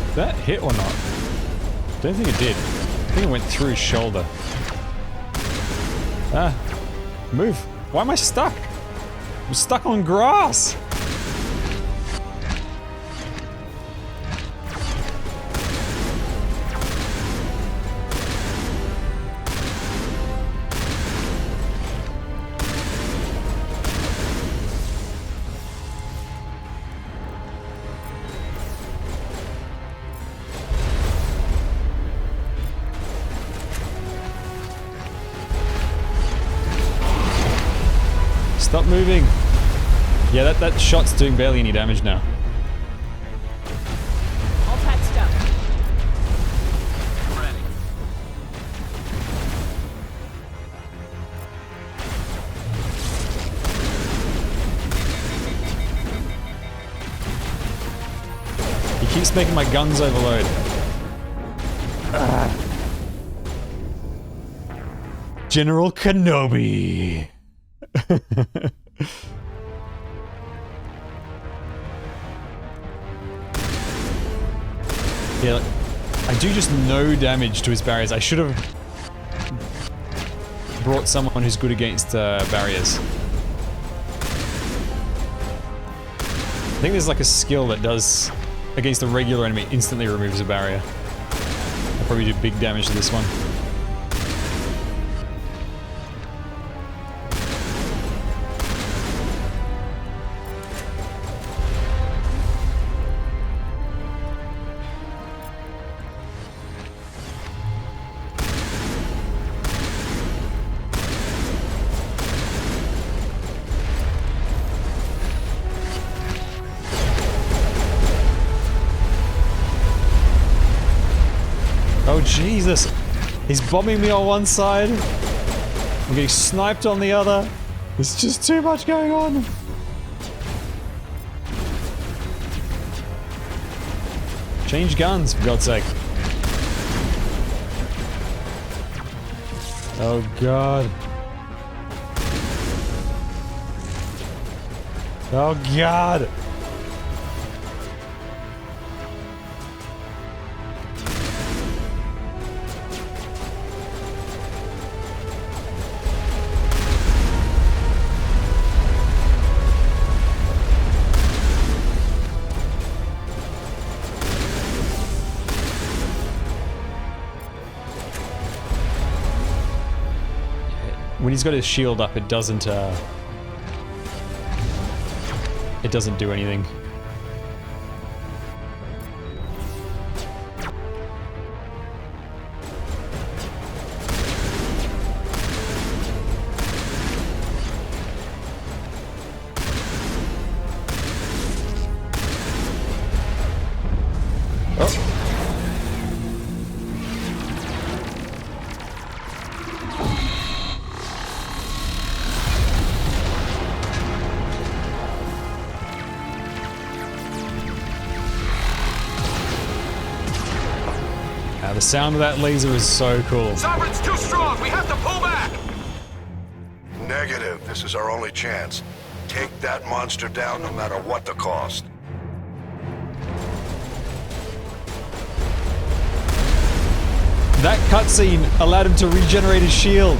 Did that hit or not? Don't think it did. I think it went through his shoulder. Ah, move. Why am I stuck? I'm stuck on grass. Stop moving. Yeah, that shot's doing barely any damage now. All patched up. Ready. He keeps making my guns overload. General Kenobi. Yeah, I do just no damage to his barriers. I should have brought someone who's good against barriers. I think there's like a skill that does, against a regular enemy, instantly removes a barrier. I'll probably do big damage to this one. Oh Jesus! He's bombing me on one side. I'm getting sniped on the other. There's just too much going on. Change guns, for God's sake. Oh God. Oh God. When he's got his shield up, it doesn't do anything. The sound of that laser is so cool. Sovereign's too strong. We have to pull back. Negative. This is our only chance. Take that monster down no matter what the cost. That cutscene allowed him to regenerate his shield.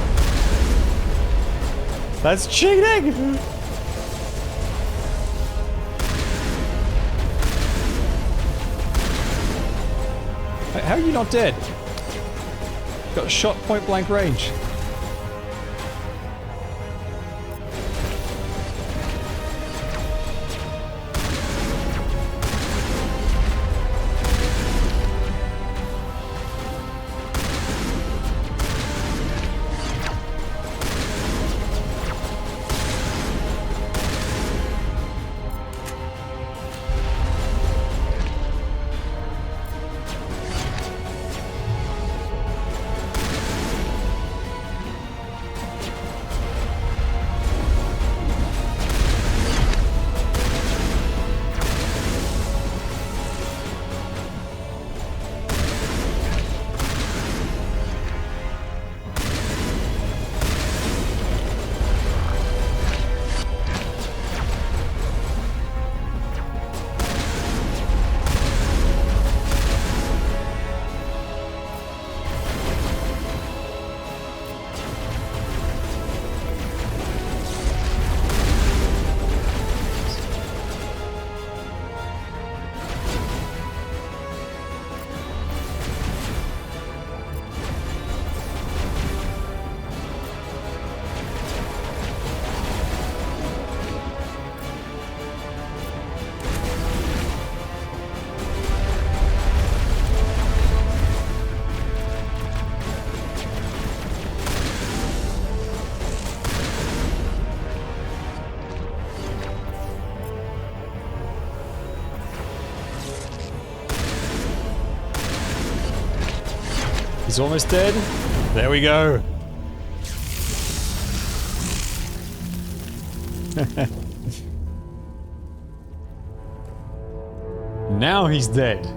That's cheating! How are you not dead? Got shot point blank range. He's almost dead. There we go. Now he's dead.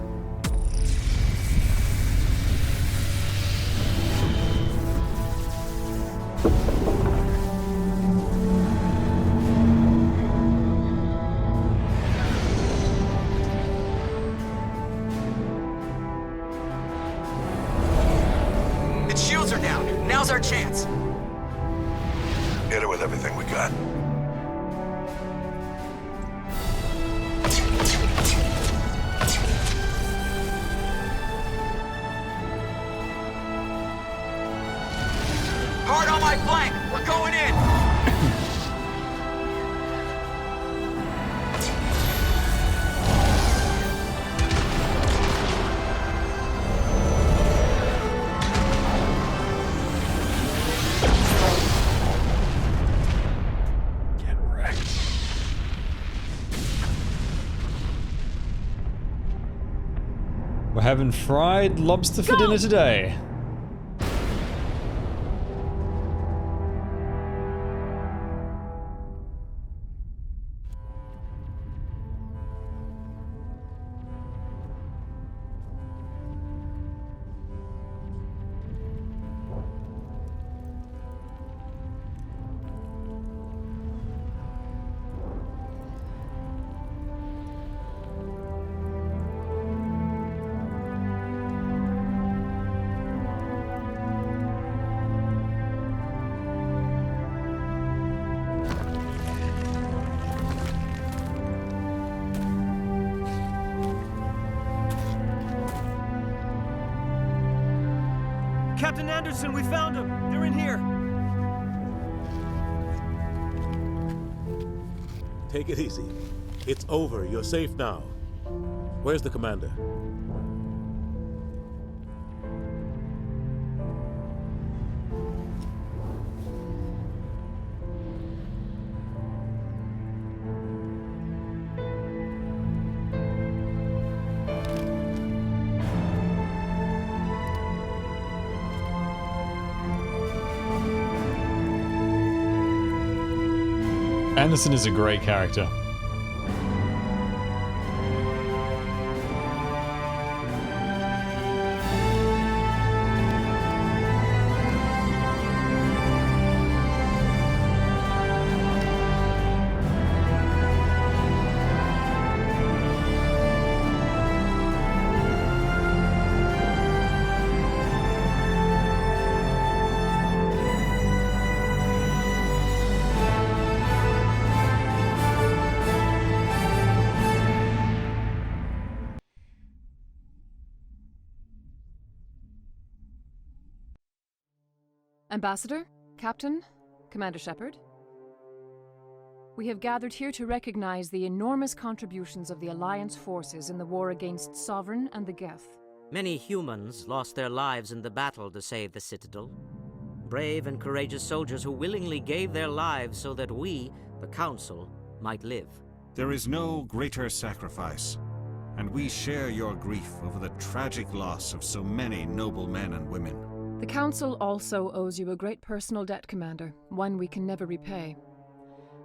Its shields are down. Now's our chance. Hit it with everything we got. Hard on my flank! We're going in! Get wrecked. We're having fried lobster for dinner today. Captain Anderson, we found them! They're in here! Take it easy. It's over. You're safe now. Where's the commander? Anderson is a great character. Ambassador, Captain, Commander Shepard. We have gathered here to recognize the enormous contributions of the Alliance forces in the war against Sovereign and the Geth. Many humans lost their lives in the battle to save the Citadel. Brave and courageous soldiers who willingly gave their lives so that we, the Council, might live. There is no greater sacrifice, and we share your grief over the tragic loss of so many noble men and women. The Council also owes you a great personal debt, Commander, one we can never repay.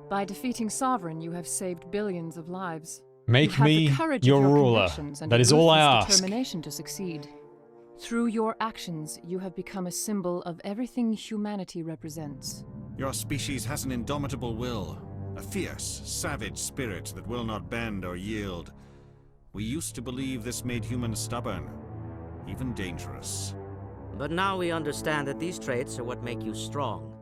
By defeating Sovereign, you have saved billions of lives. Make me your ruler. That is all I ask. Determination to succeed. Through your actions, you have become a symbol of everything humanity represents. Your species has an indomitable will, a fierce, savage spirit that will not bend or yield. We used to believe this made humans stubborn, even dangerous. But now we understand that these traits are what make you strong.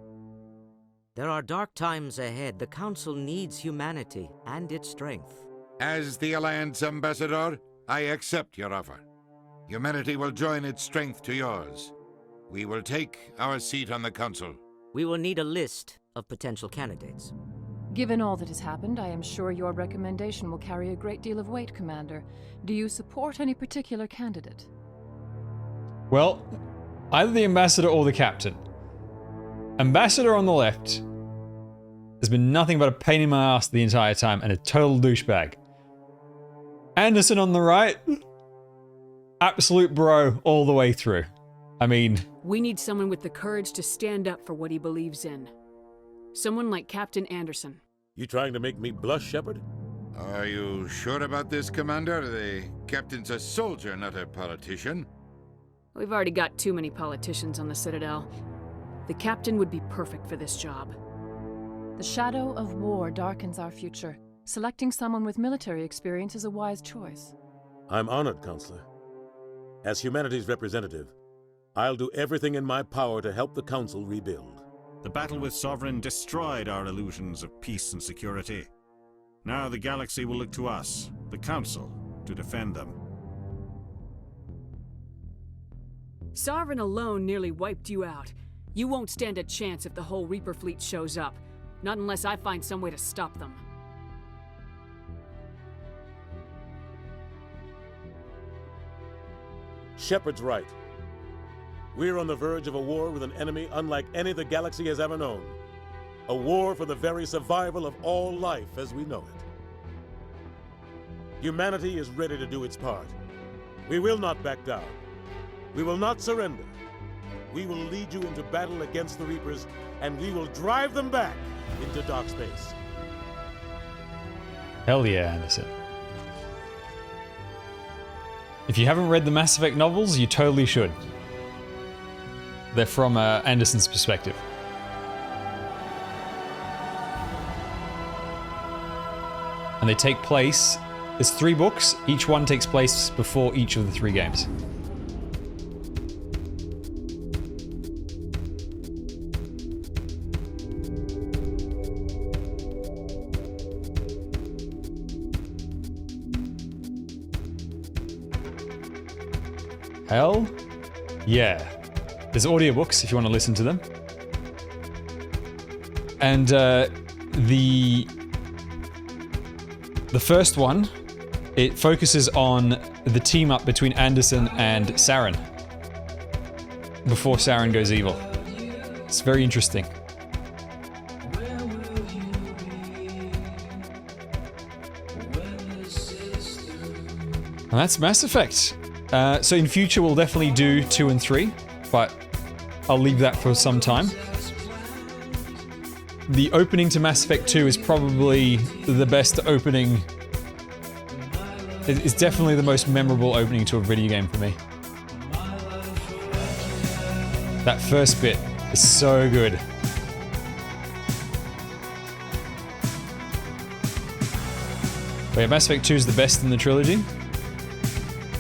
There are dark times ahead. The Council needs humanity and its strength. As the Alliance Ambassador, I accept your offer. Humanity will join its strength to yours. We will take our seat on the Council. We will need a list of potential candidates. Given all that has happened, I am sure your recommendation will carry a great deal of weight, Commander. Do you support any particular candidate? Well, either the Ambassador or the Captain. Ambassador on the left has been nothing but a pain in my ass the entire time and a total douchebag. Anderson on the right, absolute bro all the way through. I mean... We need someone with the courage to stand up for what he believes in. Someone like Captain Anderson. You trying to make me blush, Shepard? Are you sure about this, Commander? The Captain's a soldier, not a politician. We've already got too many politicians on the Citadel. The Captain would be perfect for this job. The shadow of war darkens our future. Selecting someone with military experience is a wise choice. I'm honored, Counselor. As humanity's representative, I'll do everything in my power to help the Council rebuild. The battle with Sovereign destroyed our illusions of peace and security. Now the galaxy will look to us, the Council, to defend them. Sovereign alone nearly wiped you out. You won't stand a chance if the whole Reaper fleet shows up. Not unless I find some way to stop them. Shepard's right. We're on the verge of a war with an enemy unlike any the galaxy has ever known. A war for the very survival of all life as we know it. Humanity is ready to do its part. We will not back down. We will not surrender. We will lead you into battle against the Reapers, and we will drive them back into dark space. Hell yeah, Anderson. If you haven't read the Mass Effect novels, you totally should. They're from Anderson's perspective. And they take place, there's 3 books, each one takes place before each of the 3 games. Hell yeah. There's audiobooks if you want to listen to them. And the first one, it focuses on the team up between Anderson and Saren before Saren goes evil. It's very interesting. And that's Mass Effect. So in future we'll definitely do 2 and 3, but I'll leave that for some time. The opening to Mass Effect 2 is probably the best opening. It's definitely the most memorable opening to a video game for me. That first bit is so good. But yeah, Mass Effect 2 is the best in the trilogy.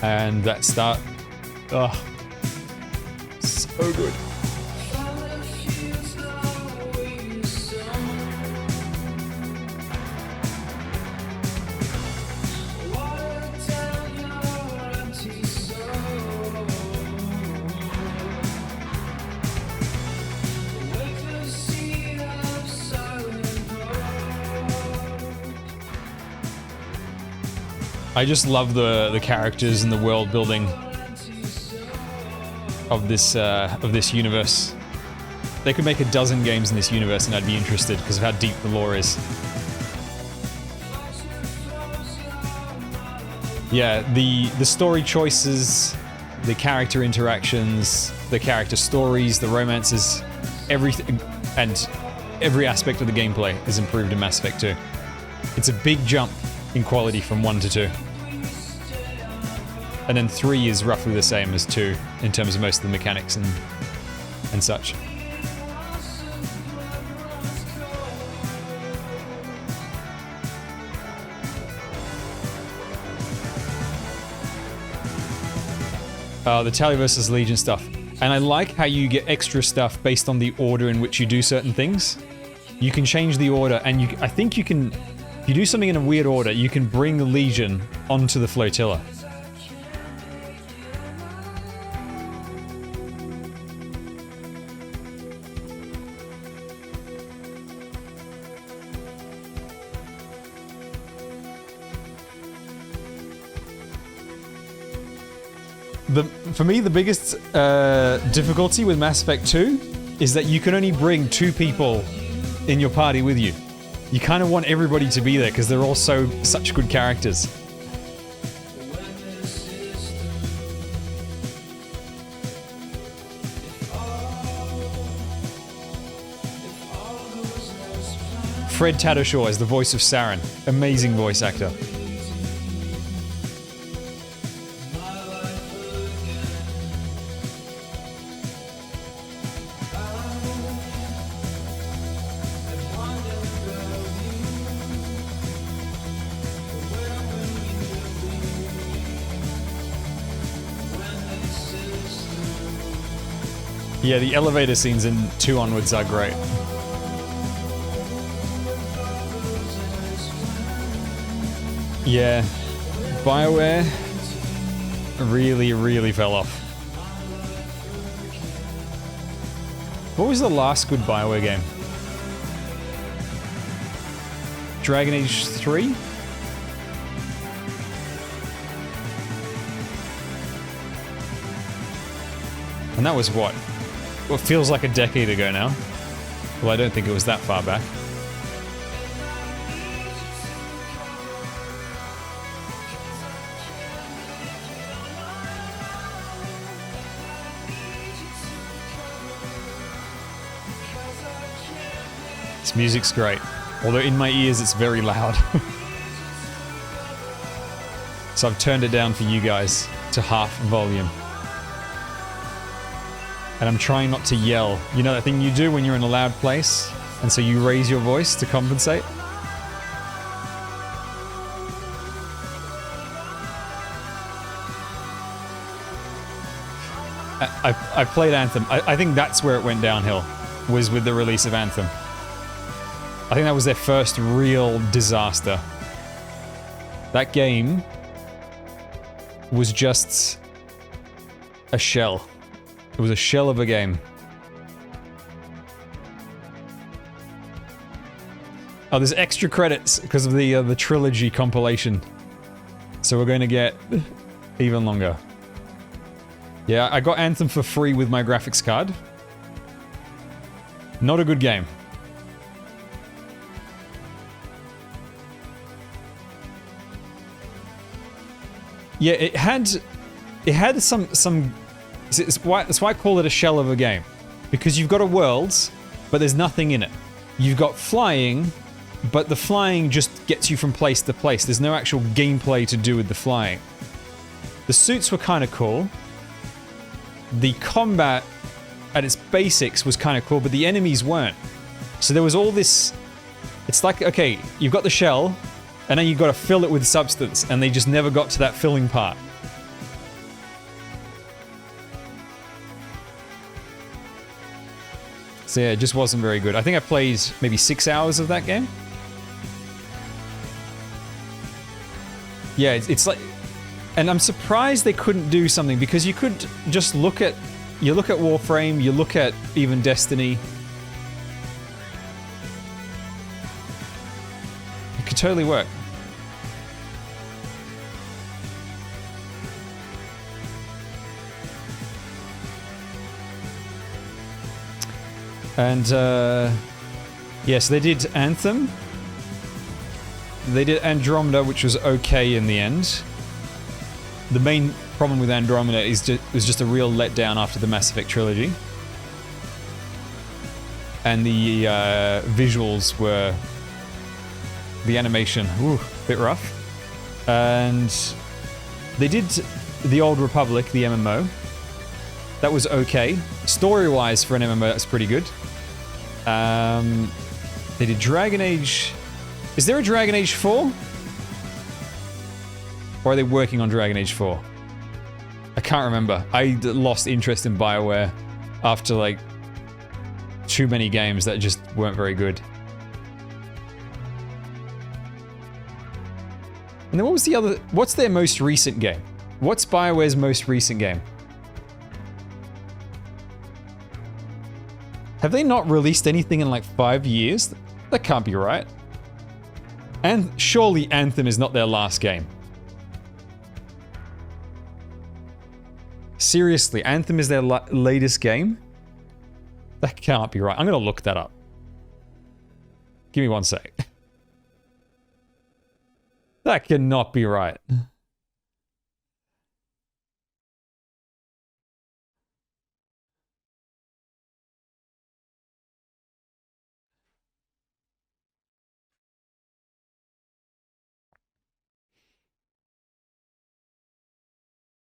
And that start, oh, so good. I just love the characters and the world building of this universe. They could make a dozen games in this universe and I'd be interested because of how deep the lore is. Yeah, the story choices, the character interactions, the character stories, the romances, everything, and every aspect of the gameplay is improved in Mass Effect 2. It's a big jump in quality from 1 to 2. And then 3 is roughly the same as 2 in terms of most of the mechanics and such. The Tally vs. Legion stuff. And I like how you get extra stuff based on the order in which you do certain things. You can change the order, and I think you can, if you do something in a weird order, you can bring the Legion onto the flotilla. For me, the biggest difficulty with Mass Effect 2 is that you can only bring 2 people in your party with you. You kind of want everybody to be there because they're all such good characters. Fred Tatasciore is the voice of Saren. Amazing voice actor. Yeah, the elevator scenes in 2 onwards are great. Yeah, BioWare really, really fell off. What was the last good BioWare game? Dragon Age 3? And that was what? What feels like a decade ago now. Well, I don't think it was that far back. This music's great. Although in my ears it's very loud. So I've turned it down for you guys to half volume. And I'm trying not to yell. You know that thing you do when you're in a loud place? And so you raise your voice to compensate? I played Anthem. I think that's where it went downhill, was with the release of Anthem. I think that was their first real disaster. That game was just a shell. It was a shell of a game. Oh, there's extra credits because of the trilogy compilation. So we're going to get even longer. Yeah, I got Anthem for free with my graphics card. Not a good game. Yeah, it had some. That's why I call it a shell of a game, because you've got a world, but there's nothing in it. You've got flying, but the flying just gets you from place to place. There's no actual gameplay to do with the flying. The suits were kind of cool. The combat at its basics was kind of cool, but the enemies weren't. So there was all this. It's like, okay, you've got the shell, and then you've got to fill it with substance, and they just never got to that filling part. So yeah, it just wasn't very good. I think I played maybe 6 hours of that game. Yeah, it's like... And I'm surprised they couldn't do something, because you could just look at... You look at Warframe, you look at even Destiny. It could totally work. And, yes, they did Anthem. They did Andromeda, which was okay in the end. The main problem with Andromeda is it was just a real letdown after the Mass Effect trilogy. And the visuals were... The animation, a bit rough. And they did The Old Republic, the MMO. That was okay. Story-wise, for an MMO, that's pretty good. They did Dragon Age... Is there a Dragon Age 4? Or are they working on Dragon Age 4? I can't remember. I lost interest in BioWare after, like, too many games that just weren't very good. And then what was the other... What's their most recent game? What's BioWare's most recent game? Have they not released anything in like 5 years? That can't be right. And surely Anthem is not their last game. Seriously, Anthem is their latest game? That can't be right. I'm gonna look that up. Give me 1 sec. That cannot be right.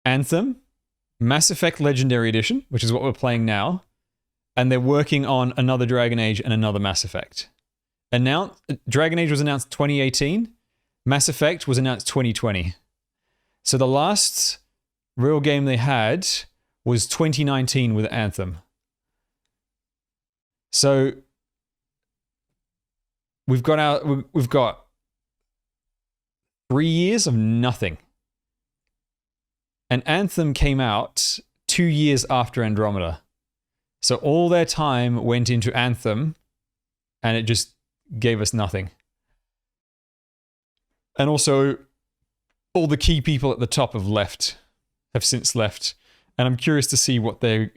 Anthem, Mass Effect Legendary Edition, which is what we're playing now, and they're working on another Dragon Age and another Mass Effect. Dragon Age was announced 2018, Mass Effect was announced 2020. So the last real game they had was 2019 with Anthem. So we've got 3 years of nothing. And Anthem came out 2 years after Andromeda. So all their time went into Anthem, and it just gave us nothing. And also, all the key people at the top have since left. And I'm curious to see what they...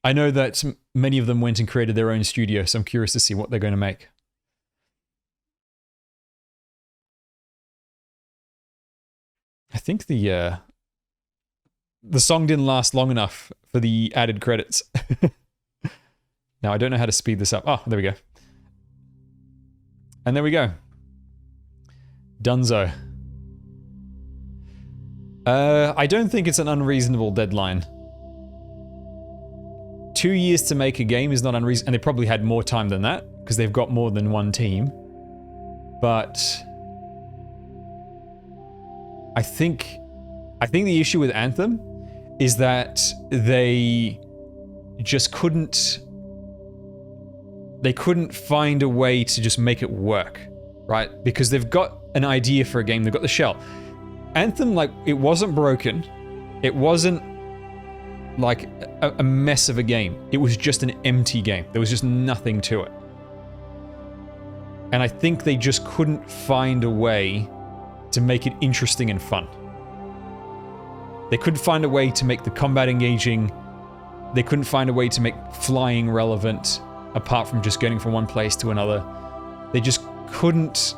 I know that many of them went and created their own studio, so I'm curious to see what they're going to make. I think the song didn't last long enough for the added credits. Now, I don't know how to speed this up. Oh, there we go. And there we go. Dunzo. I don't think it's an unreasonable deadline. 2 years to make a game is not unreasonable, and they probably had more time than that, because they've got more than one team. But I think the issue with Anthem is that they just couldn't find a way to just make it work, right? Because they've got an idea for a game, they've got the shell. Anthem, like, it wasn't broken, it wasn't like a mess of a game, it was just an empty game. There was just nothing to it. And I think they just couldn't find a way to make it interesting and fun. They couldn't find a way to make the combat engaging. They couldn't find a way to make flying relevant, apart from just getting from one place to another. They just couldn't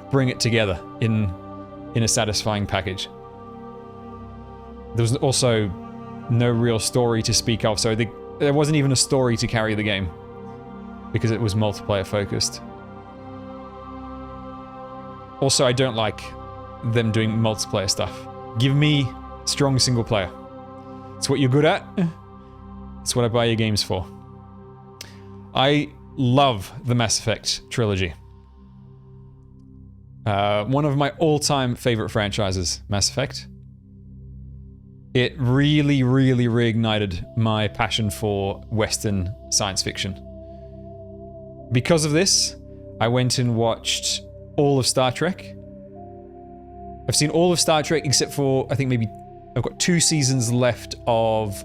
bring it together in a satisfying package. There was also no real story to speak of, so there wasn't even a story to carry the game, because it was multiplayer focused. Also, I don't like them doing multiplayer stuff. Give me strong single player. It's what you're good at. It's what I buy your games for. I love the Mass Effect trilogy. One of my all-time favorite franchises, Mass Effect. It really, really reignited my passion for Western science fiction. Because of this, I went and watched all of Star Trek. I've seen all of Star Trek except for, I think maybe, I've got 2 seasons left of,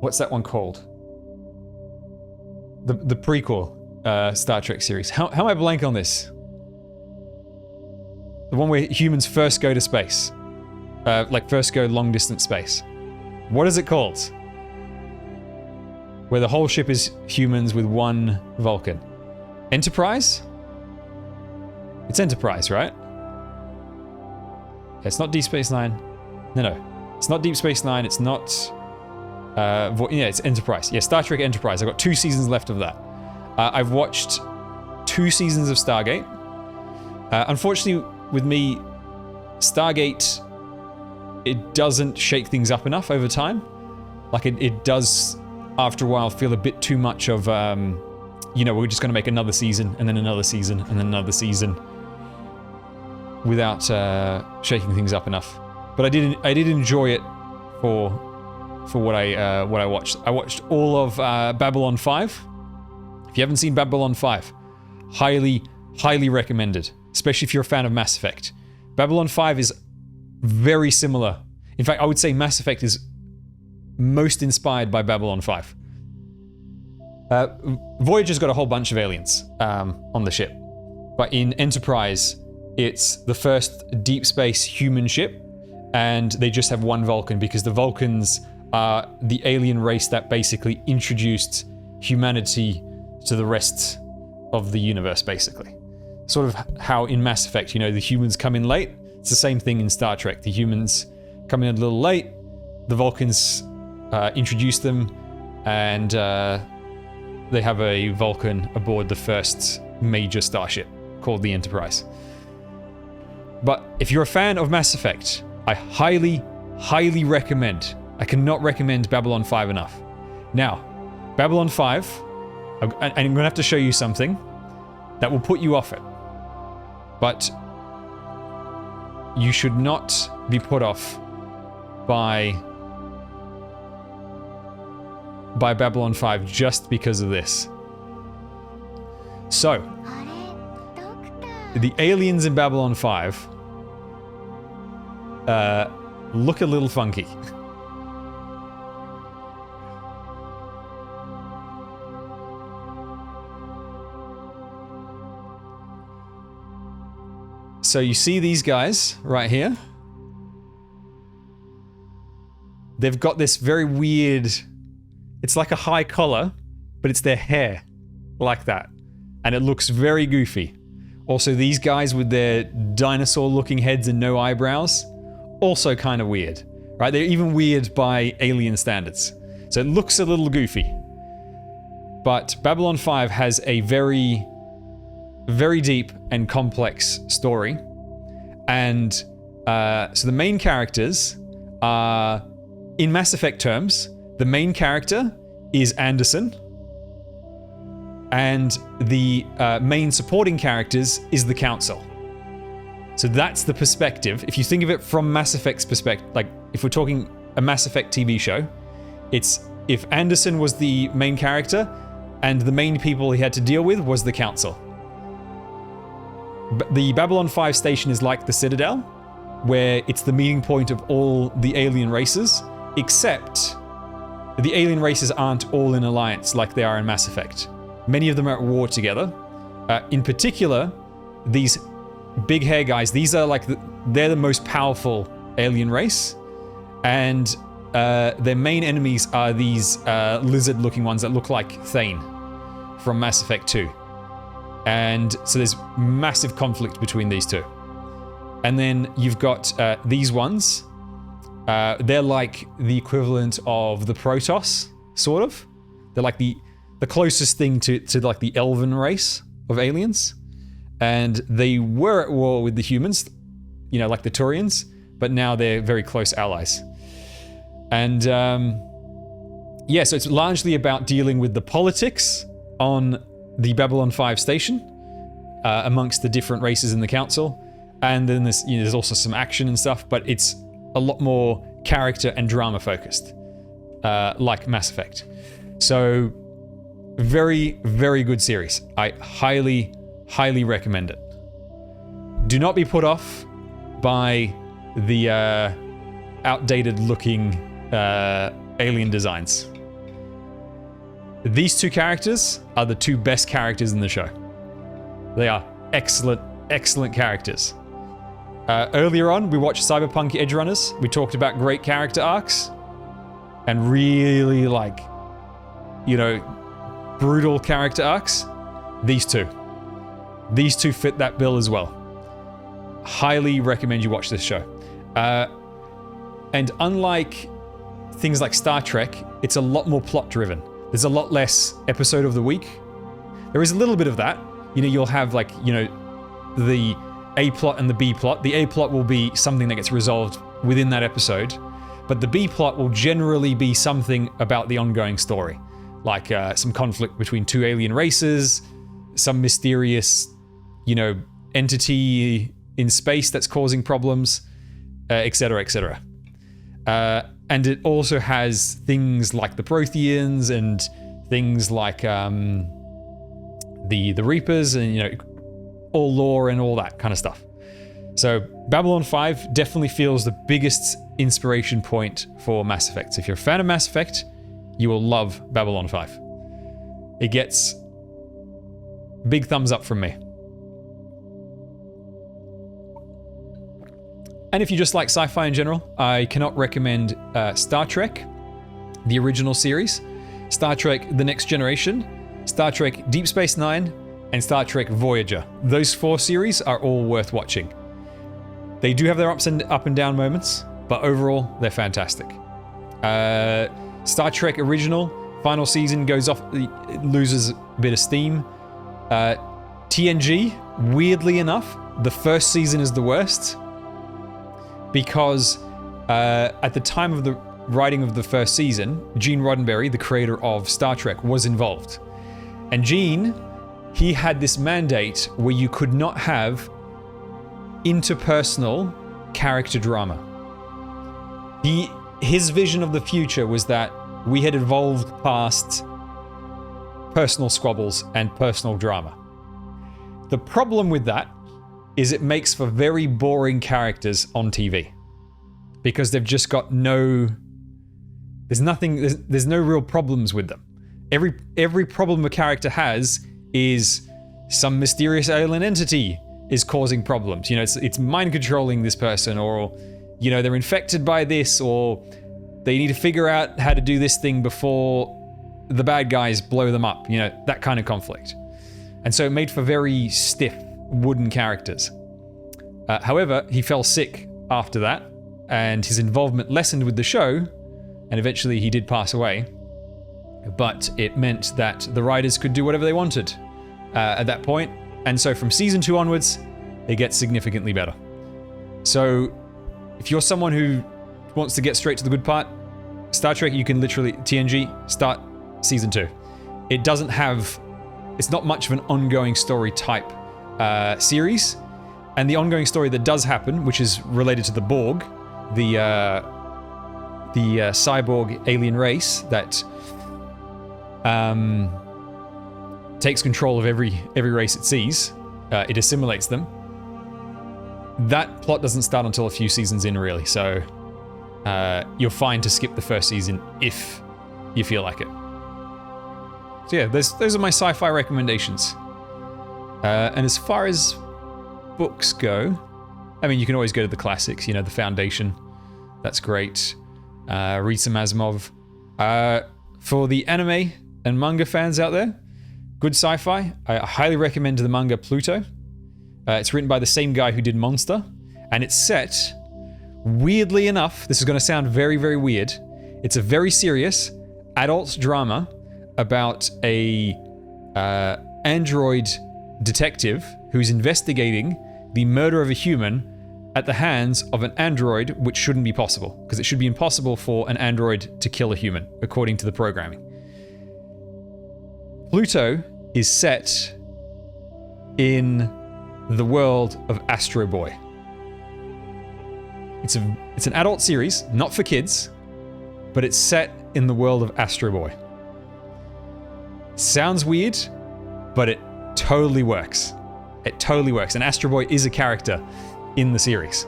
what's that one called? The prequel Star Trek series. How am I blank on this? The one where humans first go to space. Like first go long distance space. What is it called? Where the whole ship is humans with one Vulcan. Enterprise? It's Enterprise, right? Yeah, it's not Deep Space Nine. No. It's not Deep Space Nine. It's not... yeah, it's Enterprise. Yeah, Star Trek Enterprise. I've got 2 seasons left of that. I've watched 2 seasons of Stargate. Unfortunately, with me, Stargate, it doesn't shake things up enough over time. Like, it does, after a while, feel a bit too much of, you know, we're just going to make another season, and then another season, and then another season, without shaking things up enough. But I did enjoy it for what I watched. I watched all of Babylon 5. If you haven't seen Babylon 5, highly recommended, especially if you're a fan of Mass Effect. Babylon 5 is very similar. In fact, I would say Mass Effect is most inspired by Babylon 5. Voyager's got a whole bunch of aliens on the ship, but in Enterprise, it's the first deep space human ship, and they just have one Vulcan because the Vulcans are the alien race that basically introduced humanity to the rest of the universe, basically. Sort of how in Mass Effect, you know, the humans come in late. It's the same thing in Star Trek. The humans come in a little late, the Vulcans introduce them, and they have a Vulcan aboard the first major starship called the Enterprise. But if you're a fan of Mass Effect, I highly recommend, I cannot recommend Babylon 5 enough. Now, Babylon 5, I'm going to have to show you something that will put you off it. But you should not be put off by by Babylon 5 just because of this. So, the aliens in Babylon 5 look a little funky. So you see these guys right here. They've got this very weird, it's like a high collar, but it's their hair like that. And it looks very goofy. Also, these guys with their dinosaur looking heads and no eyebrows, also kind of weird, right? They're even weird by alien standards. So it looks a little goofy. But Babylon 5 has a very, very deep and complex story. And so the main characters are, in Mass Effect terms, the main character is Anderson. And the main supporting characters is the Council. So that's the perspective. If you think of it from Mass Effect's perspective, like if we're talking a Mass Effect TV show, it's if Anderson was the main character and the main people he had to deal with was the Council. The Babylon 5 station is like the Citadel, where it's the meeting point of all the alien races, except the alien races aren't all in alliance like they are in Mass Effect. Many of them are at war together. In particular, these big hair guys, these are like, they're the most powerful alien race. And their main enemies are these lizard-looking ones that look like Thane from Mass Effect 2. And so there's massive conflict between these two. And then you've got these ones. They're like the equivalent of the Protoss, sort of. They're like the closest thing to like the elven race of aliens. And they were at war with the humans, you know, like the Turians, but now they're very close allies. And yeah, so it's largely about dealing with the politics on the Babylon 5 station amongst the different races in the Council. And then there's, you know, there's also some action and stuff, but it's a lot more character and drama focused, like Mass Effect. So very, very good series. I highly, highly recommend it. Do not be put off by the outdated looking alien designs. These two characters are the two best characters in the show. They are excellent, excellent characters. Earlier on, we watched Cyberpunk Edgerunners. We talked about great character arcs and really, like, you know, brutal character arcs. These two fit that bill as well. Highly recommend you watch this show. And unlike things like Star Trek, it's a lot more plot driven. There's a lot less episode of the week. There is a little bit of that. You know, you'll have, like, you know, the A plot and the B plot. The A plot will be something that gets resolved within that episode, but the B plot will generally be something about the ongoing story, like some conflict between two alien races, some mysterious, you know, entity in space that's causing problems, etc., etc. And it also has things like the Protheans and things like the Reapers and, you know, all lore and all that kind of stuff. So Babylon 5 definitely feels the biggest inspiration point for Mass Effect. So if you're a fan of Mass Effect, you will love Babylon 5. It gets big thumbs up from me. And if you just like sci-fi in general, I cannot recommend Star Trek, the original series, Star Trek The Next Generation, Star Trek Deep Space Nine, and Star Trek Voyager. Those 4 series are all worth watching. They do have their up and down moments, but overall, they're fantastic. Star Trek Original, final season goes off, it loses a bit of steam. TNG, weirdly enough, the first season is the worst, because at the time of the writing of the first season, Gene Roddenberry, the creator of Star Trek, was involved. And Gene, he had this mandate where you could not have interpersonal character drama. His vision of the future was that we had evolved past personal squabbles and personal drama. The problem with that is it makes for very boring characters on TV. Because they've just got no... There's no real problems with them. Every problem a character has is some mysterious alien entity is causing problems. You know, it's mind controlling this person, or, you know, they're infected by this, or they need to figure out how to do this thing before the bad guys blow them up. You know, that kind of conflict. And so it made for very stiff, wooden characters. However, he fell sick after that, and his involvement lessened with the show, and eventually he did pass away. But it meant that the writers could do whatever they wanted at that point. And so from season 2 onwards, it gets significantly better. So if you're someone who wants to get straight to the good part, Star Trek, you can literally, TNG, start season 2. It doesn't have, it's not much of an ongoing story type series. And the ongoing story that does happen, which is related to the Borg, the cyborg alien race that takes control of every race it sees. It assimilates them. That plot doesn't start until a few seasons in, really. So you're fine to skip the first season if you feel like it. So yeah, those are my sci-fi recommendations. And as far as books go, I mean, you can always go to the classics. You know, The Foundation. That's great. Read some Asimov. For the anime and manga fans out there, good sci-fi. I highly recommend the manga Pluto. It's written by the same guy who did Monster, and it's set, weirdly enough, this is going to sound very, very weird, it's a very serious adult drama about a android detective who's investigating the murder of a human at the hands of an android, which shouldn't be possible, because it should be impossible for an android to kill a human, according to the programming. Pluto is set in the world of Astro Boy. It's an adult series, not for kids, but it's set in the world of Astro Boy. Sounds weird, but it totally works. It totally works. And Astro Boy is a character in the series,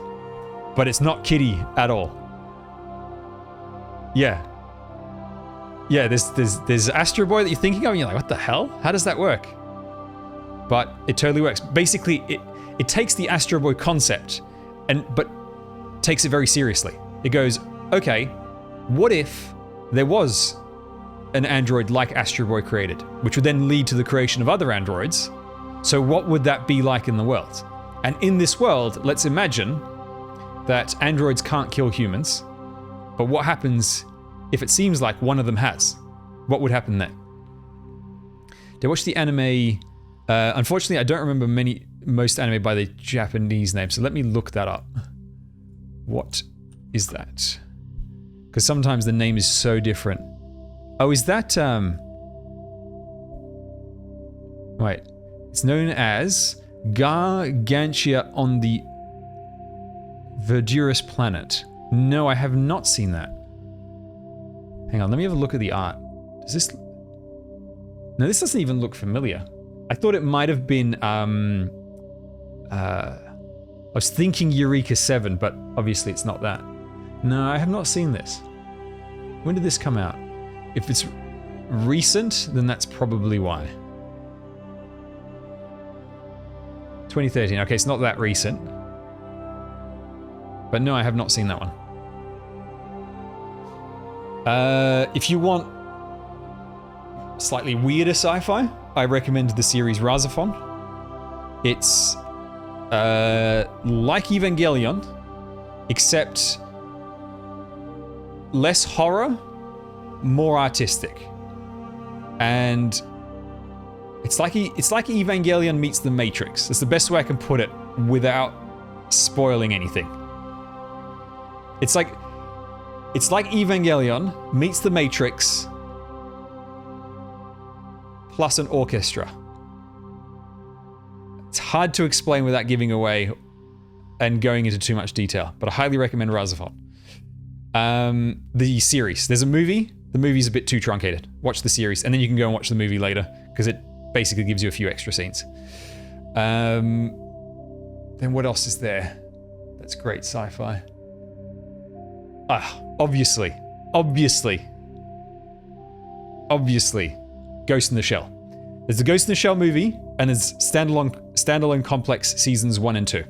but it's not kiddie at all. Yeah. Yeah, there's Astro Boy that you're thinking of, and you're like, what the hell? How does that work? But it totally works. Basically, it takes the Astro Boy concept, but takes it very seriously. It goes, okay, what if there was an android like Astro Boy created, which would then lead to the creation of other androids? So what would that be like in the world? And in this world, let's imagine that androids can't kill humans, but what happens if it seems like one of them has? What would happen then? Did I watch the anime? Unfortunately, I don't remember most anime by the Japanese name, so let me look that up. What is that? Because sometimes the name is so different. Oh, is that... Wait. It's known as Gargantia on the Verdurous Planet. No, I have not seen that. Hang on, let me have a look at the art. Does this... No, this doesn't even look familiar. I thought it might have been, I was thinking Eureka 7, but obviously it's not that. No, I have not seen this. When did this come out? If it's recent, then that's probably why. 2013, okay, it's not that recent. But no, I have not seen that one. If you want slightly weirder sci-fi, I recommend the series Razafon. It's like Evangelion, except less horror, more artistic. And it's like Evangelion meets The Matrix. That's the best way I can put it without spoiling anything. It's like Evangelion meets The Matrix plus an orchestra. It's hard to explain without giving away and going into too much detail, but I highly recommend Razafon. The series. There's a movie The movie's a bit too truncated. Watch the series, and then you can go and watch the movie later, because it basically gives you a few extra scenes. Then what else is there? That's great sci-fi. Obviously, Ghost in the Shell. There's the Ghost in the Shell movie, and there's standalone complex seasons 1 and 2.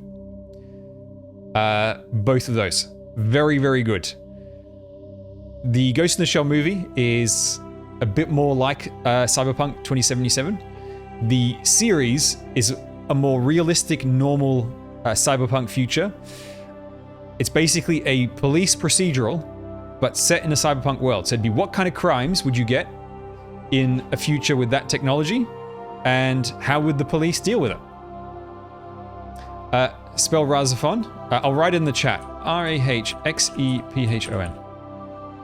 Both of those, very, very good. The Ghost in the Shell movie is a bit more like Cyberpunk 2077. The series is a more realistic, normal cyberpunk future. It's basically a police procedural, but set in a cyberpunk world. So it'd be, what kind of crimes would you get in a future with that technology, and how would the police deal with it? Spell Razephon. I'll write in the chat. Rahexephon.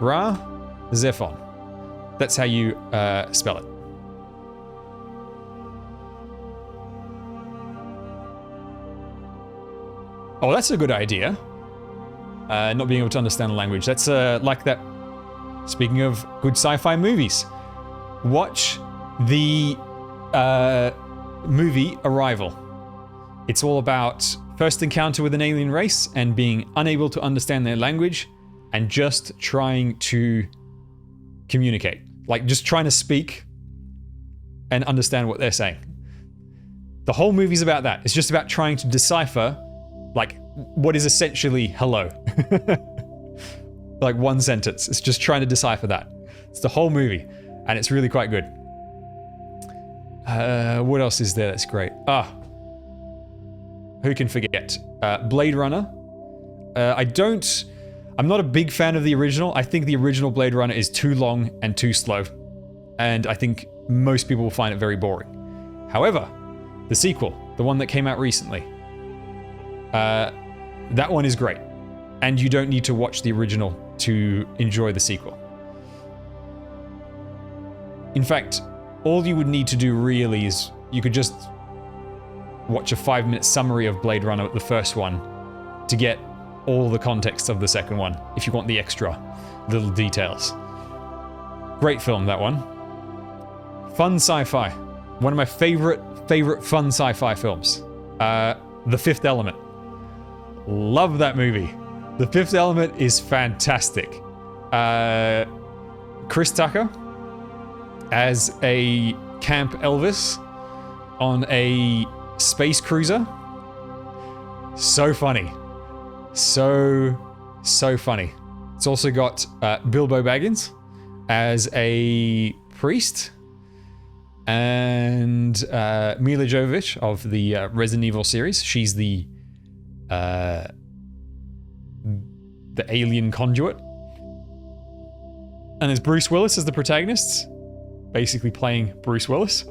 Razephon. That's how you spell it. Oh, that's a good idea. Not being able to understand the language. That's like that. Speaking of good sci-fi movies, watch the movie Arrival. It's all about first encounter with an alien race and being unable to understand their language and just trying to communicate. Like just trying to speak and understand what they're saying. The whole movie's about that. It's just about trying to decipher like what is essentially hello. Like one sentence. It's just trying to decipher that. It's the whole movie, and it's really quite good. What else is there that's great? Who can forget? Blade Runner. I'm not a big fan of the original. I think the original Blade Runner is too long and too slow. And I think most people will find it very boring. However, the sequel, the one that came out recently, that one is great. And you don't need to watch the original to enjoy the sequel. In fact, all you would need to do really is you could just watch a 5-minute summary of Blade Runner, the first one, to get all the context of the second one, if you want the extra little details. Great film, that one. Fun sci-fi. One of my favorite fun sci-fi films. The Fifth Element. Love that movie. The Fifth Element is fantastic. Chris Tucker as a Camp Elvis on a space cruiser. So funny. So funny. It's also got Bilbo Baggins as a priest, and Mila Jovovich of the Resident Evil series. She's the alien conduit. And there's Bruce Willis as the protagonist, basically playing Bruce Willis,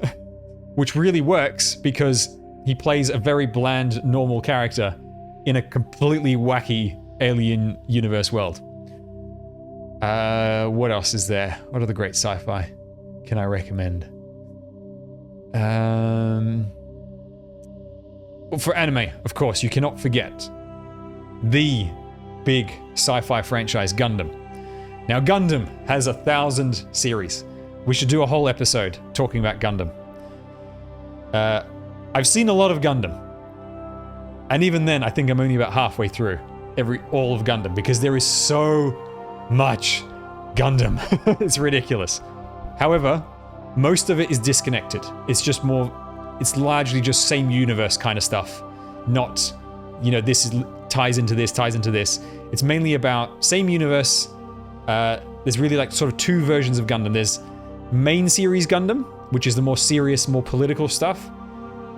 which really works because he plays a very bland, normal character in a completely wacky alien universe world. What else is there? What other great sci-fi can I recommend? For anime, of course, you cannot forget the big sci-fi franchise, Gundam. Now, Gundam has 1,000 series. We should do a whole episode talking about Gundam. I've seen a lot of Gundam. And even then, I think I'm only about halfway through all of Gundam, because there is so much Gundam. It's ridiculous. However, most of it is disconnected. It's largely just same universe kind of stuff. Not, this ties into this, ties into this. It's mainly about same universe. There's really like sort of two versions of Gundam. There's main series Gundam, which is the more serious, more political stuff.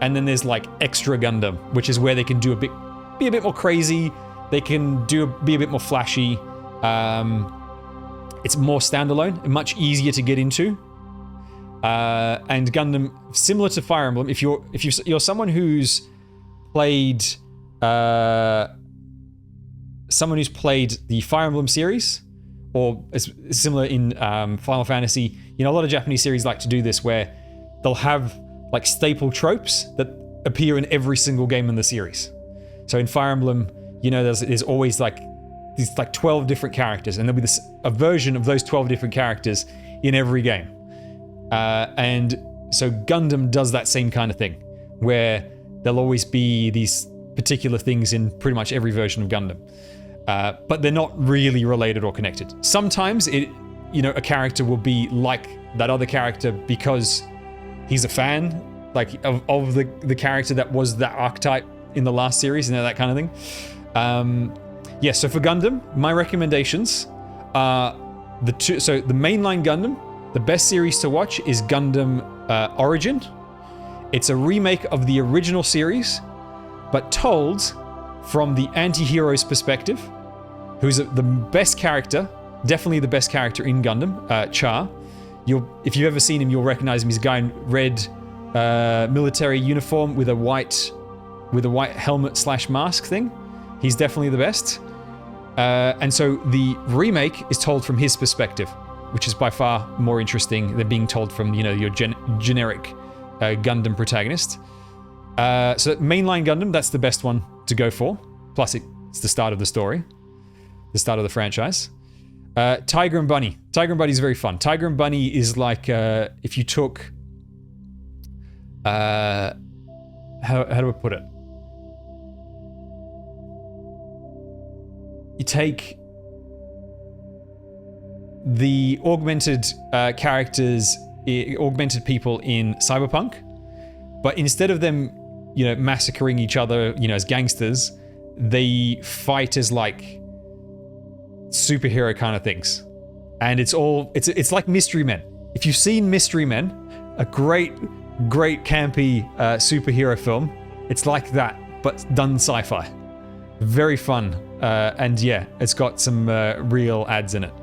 And then there's like extra Gundam, which is where they can be a bit more crazy. They can be a bit more flashy. It's more standalone and much easier to get into. And Gundam, similar to Fire Emblem, if you're someone who's played the Fire Emblem series, or it's similar in Final Fantasy, a lot of Japanese series like to do this, where they'll have like staple tropes that appear in every single game in the series. So in Fire Emblem, there's always like these like 12 different characters, and there'll be a version of those 12 different characters in every game. And so Gundam does that same kind of thing, where there'll always be these particular things in pretty much every version of Gundam. But they're not really related or connected. Sometimes a character will be like that other character because he's a fan, like of the character that was that archetype in the last series, that kind of thing. So for Gundam, my recommendations are the mainline Gundam. The best series to watch is Gundam Origin. It's a remake of the original series, but told from the anti-hero's perspective, who's the best character, definitely the best character in Gundam, Char. If you've ever seen him, you'll recognize him. He's a guy in red military uniform with a white helmet / mask thing. He's definitely the best. And so the remake is told from his perspective, which is by far more interesting than being told from your generic Gundam protagonist. So mainline Gundam, that's the best one to go for. Plus it's the start of the story, the start of the franchise. Tiger and Bunny. Tiger and Bunny is very fun. Tiger and Bunny is like if you took how do I put it? You take the augmented characters, augmented people in Cyberpunk, but instead of them, massacring each other, as gangsters, they fight as like superhero kind of things. And it's like Mystery Men. If you've seen Mystery Men, a great campy superhero film, it's like that, but done sci-fi. Very fun. And yeah, it's got some real ads in it.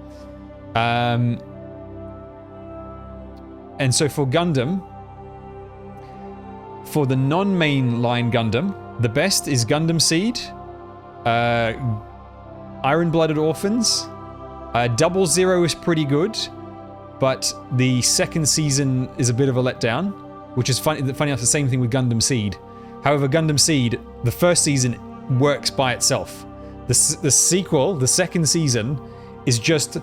And so for Gundam, for the non-mainline Gundam, the best is Gundam Seed, Iron-Blooded Orphans. 00 is pretty good, but the second season is a bit of a letdown, which is funny enough, the same thing with Gundam Seed. However, Gundam Seed, the first season works by itself. The sequel, the second season, is just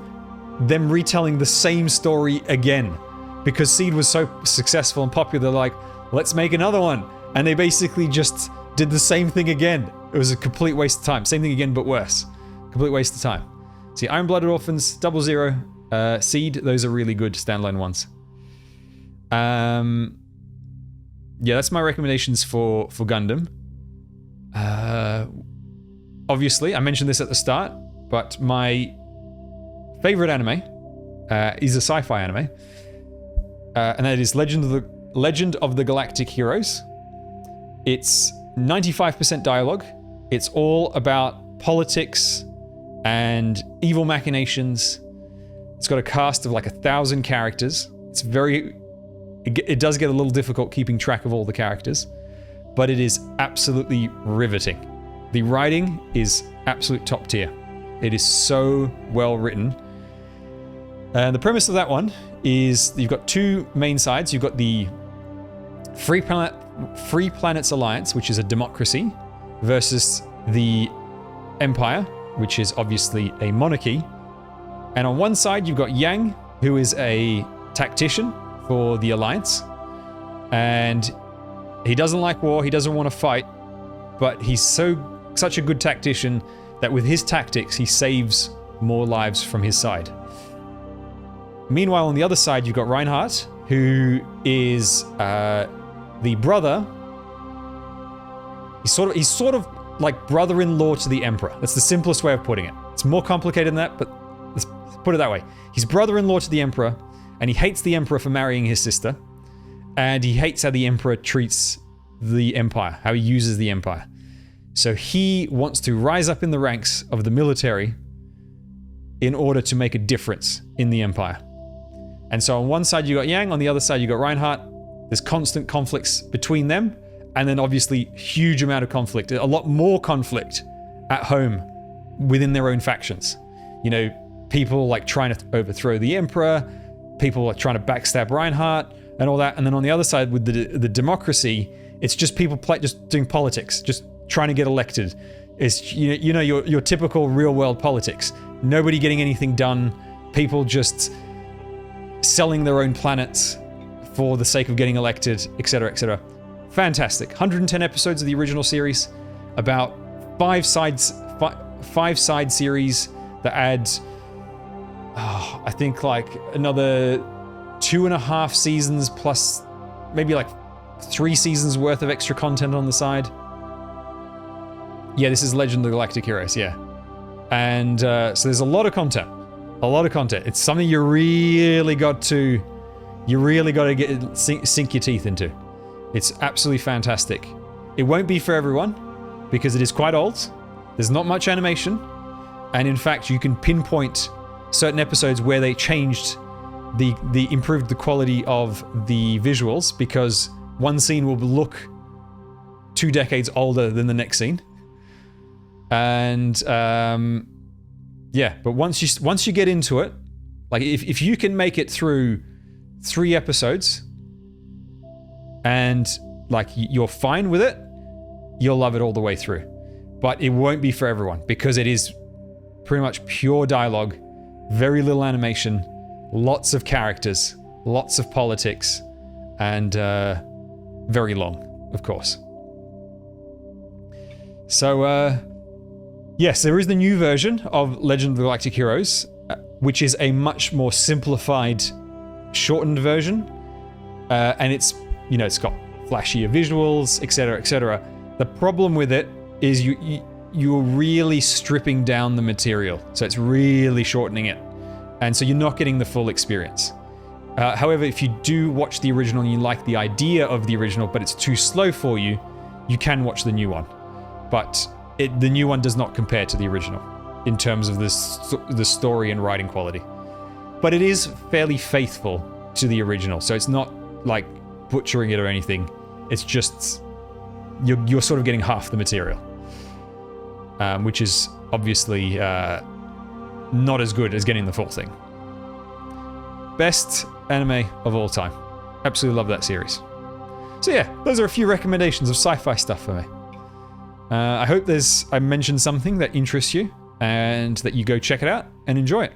them retelling the same story again. Because Seed was so successful and popular, they're like, let's make another one. And they basically just did the same thing again. It was a complete waste of time. Same thing again, but worse. Complete waste of time. See, Iron-Blooded Orphans, 00, Seed, those are really good standalone ones. Yeah, that's my recommendations for Gundam. Obviously, I mentioned this at the start, but my favorite anime is a sci-fi anime, and that is Legend of the Galactic Heroes. It's 95% dialogue. It's all about politics and evil machinations. It's got a cast of like 1,000 characters. It does get a little difficult keeping track of all the characters, but it is absolutely riveting. The writing is absolute top tier. It is so well written. And the premise of that one is you've got two main sides. You've got the Free Planets Alliance, which is a democracy, versus the Empire, which is obviously a monarchy. And on one side, you've got Yang, who is a tactician for the Alliance. And he doesn't like war, he doesn't want to fight, but he's such a good tactician that with his tactics, he saves more lives from his side. Meanwhile, on the other side, you've got Reinhardt, who is the brother. He's sort of like brother-in-law to the Emperor. That's the simplest way of putting it. It's more complicated than that, but let's put it that way. He's brother-in-law to the Emperor, and he hates the Emperor for marrying his sister, and he hates how the Emperor treats the Empire, how he uses the Empire. So he wants to rise up in the ranks of the military in order to make a difference in the Empire. And so on one side you got Yang, on the other side you got Reinhardt. There's constant conflicts between them, and then obviously huge amount of conflict, a lot more conflict at home within their own factions. People like trying to overthrow the Emperor, people like trying to backstab Reinhardt and all that. And then on the other side with the democracy, it's just people just doing politics, just trying to get elected. It's your typical real world politics. Nobody getting anything done. People just selling their own planets for the sake of getting elected, etc., etc. Fantastic. 110 episodes of the original series, about 5 side series that add, I think like another 2.5 seasons plus maybe like 3 seasons worth of extra content on the side. Yeah, this is Legend of the Galactic Heroes, yeah. And so there's a lot of content. A lot of content. It's something you really got to get sink your teeth into. It's absolutely fantastic. It won't be for everyone because it is quite old. There's not much animation. And in fact, you can pinpoint certain episodes where they changed improved the quality of the visuals because one scene will look 2 decades older than the next scene. And yeah, but once you get into it, like if you can make it through 3 episodes and like you're fine with it, you'll love it all the way through. But it won't be for everyone because it is pretty much pure dialogue, very little animation, lots of characters, lots of politics, and very long, of course. So, yes, there is the new version of Legend of the Galactic Heroes, which is a much more simplified, shortened version, and it's got flashier visuals, etc., etc. The problem with it is you're really stripping down the material, so it's really shortening it, and so you're not getting the full experience. However, if you do watch the original and you like the idea of the original, but it's too slow for you, you can watch the new one. But the new one does not compare to the original in terms of the story and writing quality. But it is fairly faithful to the original, so it's not like butchering it or anything. It's just you're sort of getting half the material, which is obviously not as good as getting the full thing. Best anime of all time. Absolutely love that series. So yeah, those are a few recommendations of sci-fi stuff for me. I hope I mentioned something that interests you and that you go check it out and enjoy it.